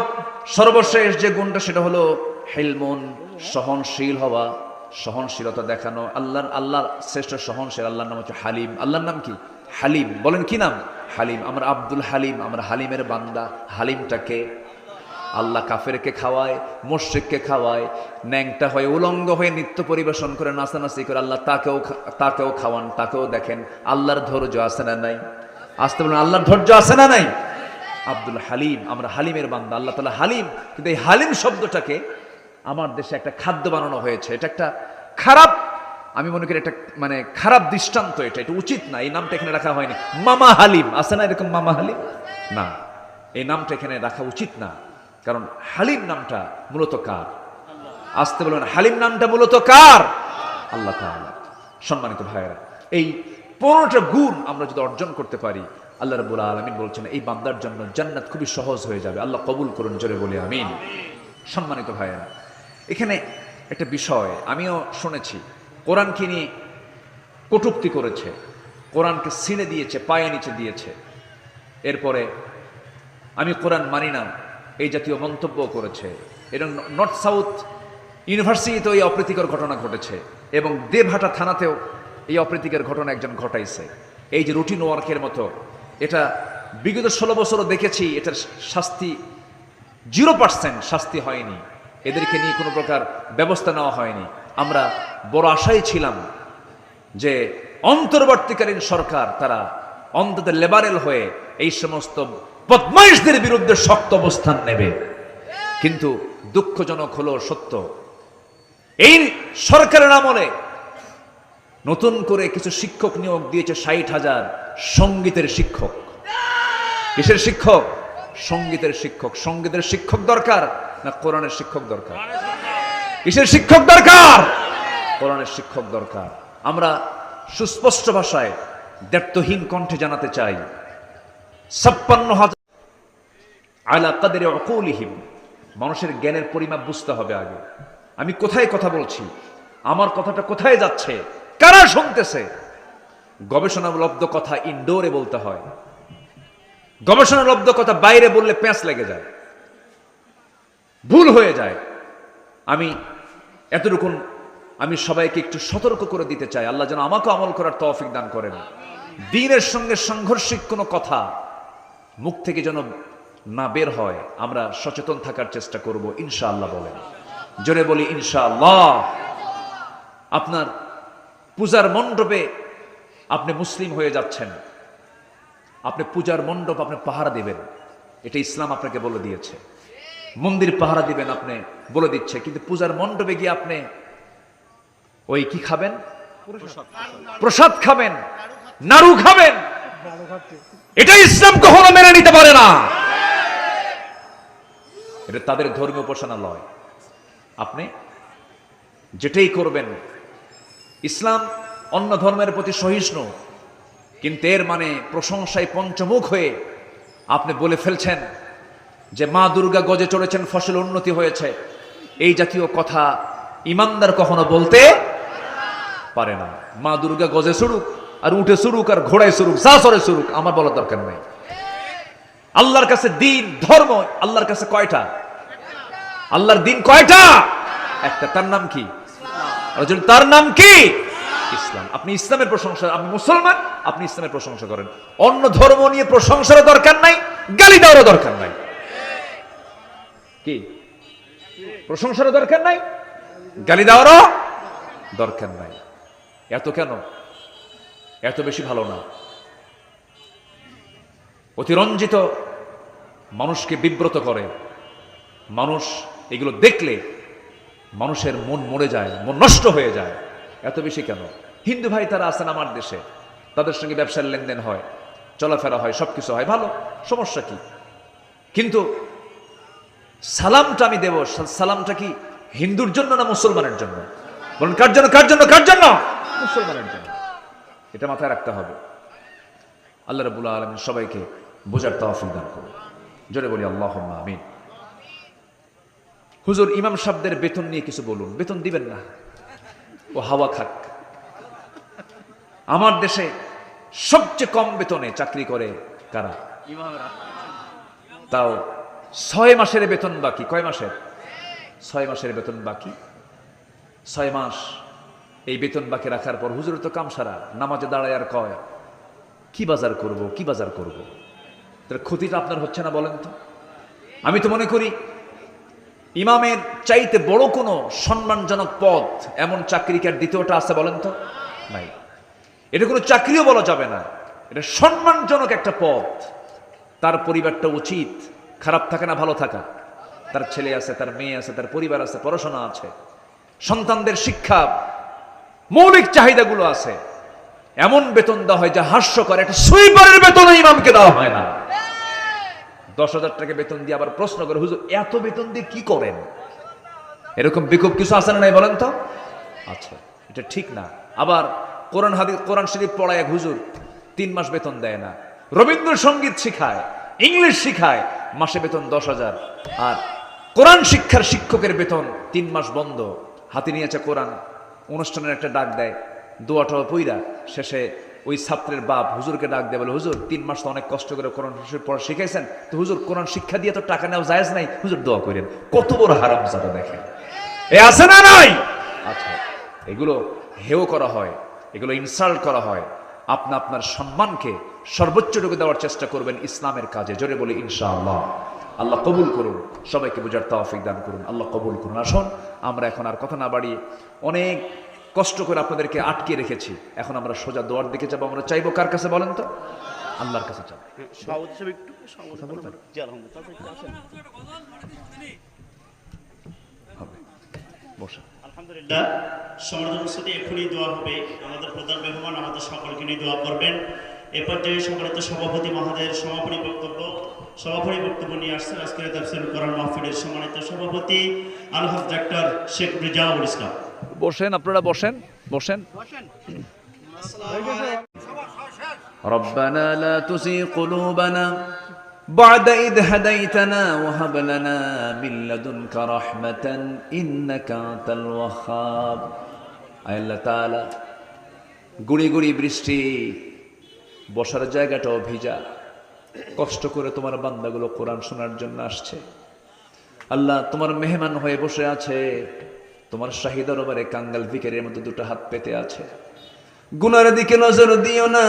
সর্বশেষ যে গুণটা, সেটা হলো হিলমুন, সহনশীল হওয়া। সহনশীলতা দেখানো। আল্লাহর শ্রেষ্ঠ সহনশীল আল্লাহর নাম হচ্ছে হালিম। আল্লাহর নাম কি? হালিম। বলেন কি নাম? হালিম। আমরা আব্দুল হালিম, আমরা হালিমের বান্দা। হালিমটাকে আল্লাহ কাফেরকে খাওয়ায়, মুশরিককে খাওয়ায়, ন্যাংটা হয়ে উলঙ্গ হয়ে নৃত্য পরিবেশন করে নাচানাচি করে আল্লাহ তাকেও খাওয়ান, তাকেও দেখেন। আল্লাহর ধৈর্য আছে না নাই? আসতে বলেন আল্লাহর ধৈর্য আছে না নাই? আব্দুল হালিম, আমরা হালিমের বান্দা। আল্লাহ তাআলা হালিম। কিন্তু এই হালিম শব্দটাকে আমার দেশে একটা খাদ্য বানানো হয়েছে। এটা একটা খারাপ, আমি মনে করি এটা মানে খারাপ দৃষ্টান্ত। এটা উচিত না। এই নামটা এখানে রাখা হয়নি। মামা হালিম আছে না এরকম? মামা হালিম না, এই নামটা এখানে রাখা উচিত না। কারণ হালিম নামটা মূলত কার? আসতে বলবেন হালিম নামটা মূলত কার? আল্লাহ তাআলা। সম্মানিত ভাইয়েরা, এই 15টা গুণ আমরা যদি অর্জন করতে পারি, আল্লাহ রাব্বুল আলামিন বলছেন এই বান্দার জন্য জান্নাত খুবই সহজ হয়ে যাবে। আল্লাহ কবুল করুন, জোরে বলি আমিন। সম্মানিত ভাইয়েরা, এখানে একটা বিষয় আমিও শুনেছি, কোরআনকে নিয়ে কটূক্তি করেছে, কোরআনকে ছিঁড়ে দিয়েছে, পায়ে নিচে দিয়েছে। এরপরে আমি কোরআন মানি না এই জাতীয় মন্তব্য করেছে। এবং নর্থ সাউথ ইউনিভার্সিটিতেও এই অপ্রীতিকর ঘটনা ঘটেছে এবং দেবহাটা থানাতেও এই অপ্রীতিকর ঘটনা একজন ঘটাইছে। এই যে রুটিন ওয়ার্কের মতো, এটা বিগত 16 বছরও দেখেছি, এটার শাস্তি 0% শাস্তি হয়নি, এদেরকে নিয়ে কোনো প্রকার ব্যবস্থা নেওয়া হয়নি। আমরা বড় আশায় ছিলাম যে অন্তর্বর্তীকালীন সরকার তারা অন্তত লেবারেল হয়ে এই সমস্ত বদমাইশদের বিরুদ্ধে শক্ত অবস্থান নেবে। কিন্তু দুঃখজনক হলো সত্য, এই সরকারের আমলে নতুন করে কিছু শিক্ষক নিয়োগ দিয়েছে, 60,000 সঙ্গীতের শিক্ষক। কিসের শিক্ষক? সঙ্গীতের শিক্ষক। সঙ্গীতের শিক্ষক দরকার না কোরআনের শিক্ষক দরকার? কিসের শিক্ষক দরকার? কোরআনের শিক্ষক দরকার। আমরা সুস্পষ্ট ভাষায় দ্ব্যর্থহীন কণ্ঠে জানাতে চাই, 56,000 আলা কাদরি উকুলিহিম। মানুষের জ্ঞানের পরিমাপ বুঝতে হবে আগে। আমি কোথায় কথা বলছি, আমার কথাটা কোথায় যাচ্ছে, কারা শুনতেছে। গবেষণালব্ধ কথা ইনডোরে বলতে হয়, গবেষণালব্ধ কথা বাইরে বললে প্যাঁচ লেগে যায়, ভুল হয়ে যায়। আমি সবাইকে একটু সতর্ক করে দিতে চাই, আল্লাহ যেন আমাকে আমল করার তৌফিক দান করেন। দ্বীনের সঙ্গে সাংঘর্ষিক কোনো কথা মুখ থেকে যেন না বের হয়, আমরা সচেতন থাকার চেষ্টা করব ইনশাআল্লাহ। বলেন জোরে বলি ইনশাআল্লাহ। আপনার পূজার মণ্ডপে আপনি মুসলিম হয়ে যাচ্ছেন, আপনি পূজার মণ্ডপ আপনি পাহারা দিবেন, এটা ইসলাম আপনাকে বলে দিয়েছে। মন্দির পাহারা দিবেন আপনি বলে দিচ্ছে, কিন্তু পূজার মণ্ডপে গিয়ে আপনি ওই কি খাবেন? প্রসাদ খাবেন, নাড়ু খাবেন, এটা ইসলাম কখনো মেনে নিতে পারে না। এটা তাদের ধর্মীয় উপাসনালয়। আপনি যেটাই করবেন, ইসলাম অন্য ধর্মের প্রতি সহিষ্ণু, কিন্তু এর মানে প্রশংসায় পঞ্চমুখ হয়ে আপনি বলে ফেলছেন যে মা দুর্গা গজে চড়েছেন, ফসল উন্নতি হয়েছে। এই জাতীয় কথা ইমানদার কখনো বলতে পারে না। মা দুর্গা গজে চড়ুক আর উঠে চড়ুক আর ঘোড়ায় চড়ুক, যা চড়ে চড়ুক, আমার বলার দরকার নাই। আল্লাহর কাছে দিন, ধর্ম আল্লাহর কাছে কয়টা? আল্লাহর দিন কয়টা? একটা। তার নাম কি? তার নাম কি? ইসলাম। আপনি ইসলামের প্রশংসা, আপনি মুসলমান, আপনি ইসলামের প্রশংসা করেন। অন্য ধর্ম নিয়ে প্রশংসারও দরকার নাই, গালি দেওয়ারও দরকার নাই। কি প্রশংসারও দরকার নাই, গালি দেওয়ারও দরকার নাই। এত কেন? এত বেশি ভালো না। অতিরঞ্জিত মানুষকে বিব্রত করে। মানুষ এগুলো দেখলে মানুষের মন মরে যায়, মন নষ্ট হয়ে যায়। এত বেশি কেন? হিন্দু ভাই তারা আছেন আমার দেশে, তাদের সঙ্গে ব্যবসার লেনদেন হয়, চলাফেরা হয়, সবকিছু হয়, ভালো, সমস্যা কি? কিন্তু সালামটা আমি দেব, সালামটা কি হিন্দুর জন্য না মুসলমানের জন্য? বলুন কার জন্য? কার জন্য? কার জন্য? মুসলমানের জন্য। এটা মাথায় রাখতে হবে। আল্লাহ রাব্বুল আলামিন সবাইকে বোঝার তৌফিক দান করুন। জোরে বলি আল্লাহুম্মা আমিন। হুজুর ইমাম সাহেবদের বেতন নিয়ে কিছু বলুন। বেতন দিবেন না, ও হাওয়া খাক। আমার দেশে সবচেয়ে কম বেতনে চাকরি করে কারা? তাও 6 মাসের বেতন বাকি। কয় মাসের? 6 মাসের বেতন বাকি। 6 মাস এই বেতন বাকি রাখার পর হুজুর তো কাম সারা, নামাজে দাঁড়ায় আর কয় কি বাজার করব, কি বাজার করব। তাহলে ক্ষতিটা আপনার হচ্ছে না বলেন তো? আমি তো মনে করি ইমামের চাইতে বড় কোনো সম্মানজনক পদ এমন চাকরি কি আর দ্বিতীয়টা আছে বলেন তো? নাই। এটা কোনো চাকরিও বলা যাবে না, এটা সম্মানজনক একটা পদ। তার পরিবারটা উচিত খারাপ থাকে না ভালো থাকা, তার ছেলে আছে, তার মেয়ে আছে, তার পরিবার আছে, পড়াশোনা আছে, সন্তানদের শিক্ষা, মৌলিক চাহিদাগুলো আছে। এমন বেতন দেওয়া হয় যা হাস্যকর। একটা সুইপারের বেতন ইমামকে দেওয়া হয় না। 10,000 টাকা বেতন দিয়ে আবার প্রশ্ন করে হুজুর এত বেতন দিয়ে কি করেন? এরকম বিক্ষোভ কিছু আছে না নাই বলেন তো? আচ্ছা, এটা ঠিক না। আবার কোরআন হাদিস, কোরআন শরীফ পড়ায় এক হুজুর 3 মাস বেতন দেয় না, রবীন্দ্রসঙ্গীত শিখায়, ইংলিশ শিখায়, মাসে বেতন 10,000। আর কোরআন শিক্ষার শিক্ষকের বেতন 3 মাস বন্ধ। হাতে নিয়েছে কোরআন, অনুষ্ঠানের একটা ডাক দেয়, দোয়াটা পইরা শেষে ওই ছাত্রের বাপ হুজুরকে ডাক দেয়, বলে হুজুর 3 মাস তো অনেক কষ্ট করে কোরআন পড়া শিখাইছেন, তো হুজুর কোরআন শিক্ষা দিয়ে তো টাকা নেওয়া জায়েজ নাই, হুজুর দোয়া করেন। কত বড় হারামজাদা দেখেন, এ আছে না নাই? আচ্ছা, এগুলো হেয় করা হয়, এগুলো ইনসাল্ট করা হয়। আপনি আপনার সম্মানকে সর্বোচ্চটুকু দেওয়ার চেষ্টা করবেন ইসলামের কাজে। জোরে বলি ইনশাআল্লাহ। আল্লাহ কবুল করুন, সবাইকে বুঝার তৌফিক দান করুন, আল্লাহ কবুল করুন। আসুন আমরা এখন আর কথা না বাড়িয়ে, অনেক কষ্ট করে আপনাদেরকে আটকে রেখেছি, এখন আমরা সোজা দোয়ার দিকে যাবো। আমরা চাইবো কার কাছে বলেন তো? আল্লাহর কাছে চাবো। বসে আলহামদুলিল্লাহ, সমর্থন উপস্থিতি এখনই দোয়া হবে। আমাদের প্রধান মেহমান আমাদের সকলকে নিয়ে দোয়া করবেন। এ পর্যায়ে সম্মানিত সভাপতি মহোদয়ের সমাপনী বক্তব্য নিয়ে আসছেন আজকের তাফসীরুল কোরআন মাহফিলের সম্মানিত সভাপতি আলহাজ ডাক্তার শেখ রিজাউল ইসলাম। বসেন, আপনারা বসেন, বসেন। ربنا لا تزغ قلوبنا بعد إذ هديتنا وهب لنا من لدنك رحمة إنك أنت الوهاب। আল্লাহ তাআলা, গুড়ি গুড়ি বৃষ্টি, বসার জায়গাটাও ভিজা, কষ্ট করে তোমার বান্দাগুলো কোরআন শোনার জন্য আসছে। আল্লাহ তোমার মেহমান হয়ে বসে আছে, তোমার শাহী দরবারে কাঙ্গাল ভিখারির মতো দুটো হাত পেতে আছে। গুনার দিকে নজর দিও না,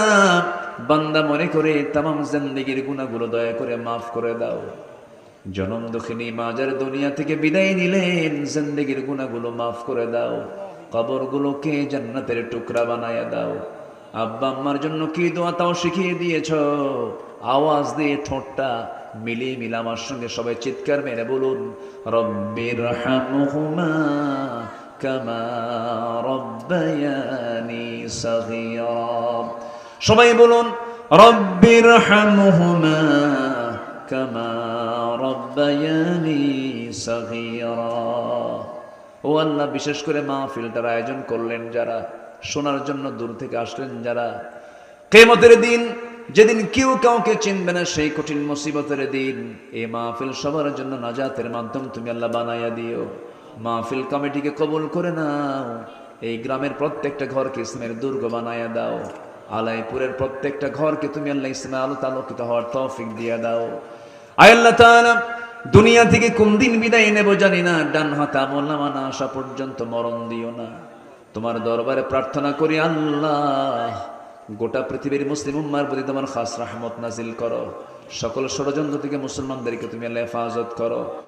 বান্দা মনে করে তামাম জিন্দেগির গুনাহগুলো দয়া করে মাফ করে দাও। জনম দুঃখিনী মাজার দুনিয়া থেকে বিদায় নিলেন, জিন্দেগির গুনাহগুলো মাফ করে দাও। কবরগুলোকে জান্নাতের টুকরা বানায়া দাও। আব্বা আম্মার জন্য কি দোয়া তাও শিখিয়ে দিয়েছ। আওয়াজ দিয়ে ঠোঁটটা মিলিয়ে মিলে আমার সঙ্গে সবাই চিৎকার মেরে বলুন, রব্বিরহামহুমা কামা রব্বায়ানি সাগীরা। সবাই বলুন, রব্বিরহামহুমা কামা রব্বায়ানি সাগীরা। ও আল্লাহ, বিশেষ করে মাহফিলটার আয়োজন করলেন যারা, শোনার জন্য দূর থেকে আসলেন যারা, কিয়ামতের দিন যেদিন কেউ কাউকে চিনবে না, সেই কঠিন মুসিবতের দিন এই মাহফিল সবার জন্য নাজাতের মাধ্যম তুমি আল্লাহ বানাইয়া দিও। মাহফিল কমিটিকে কবুল করে নাও। এই গ্রামের প্রত্যেকটা ঘরকে ইসলামের দুর্গ বানাইয়া দাও। আলাইপুরের প্রত্যেকটা ঘরকে তুমি আল্লাহ ইসলামে আলো আলোকিত হওয়ার তৌফিক দিয়ে দাও। আয় আল্লাহ তাআলা, দুনিয়া থেকে কোন দিন বিদায় নেব জানি না, ডান হাতে আমল নামা না আসা পর্যন্ত মরণ দিও না। তোমার দরবারে প্রার্থনা করি আল্লাহ, গোটা পৃথিবীর মুসলিম উম্মার প্রতি তোমার খাস রহমত নাজিল করো। সকল ষড়যন্ত্র থেকে মুসলমানদেরকে তুমি আল্লাহ হেফাজত করো।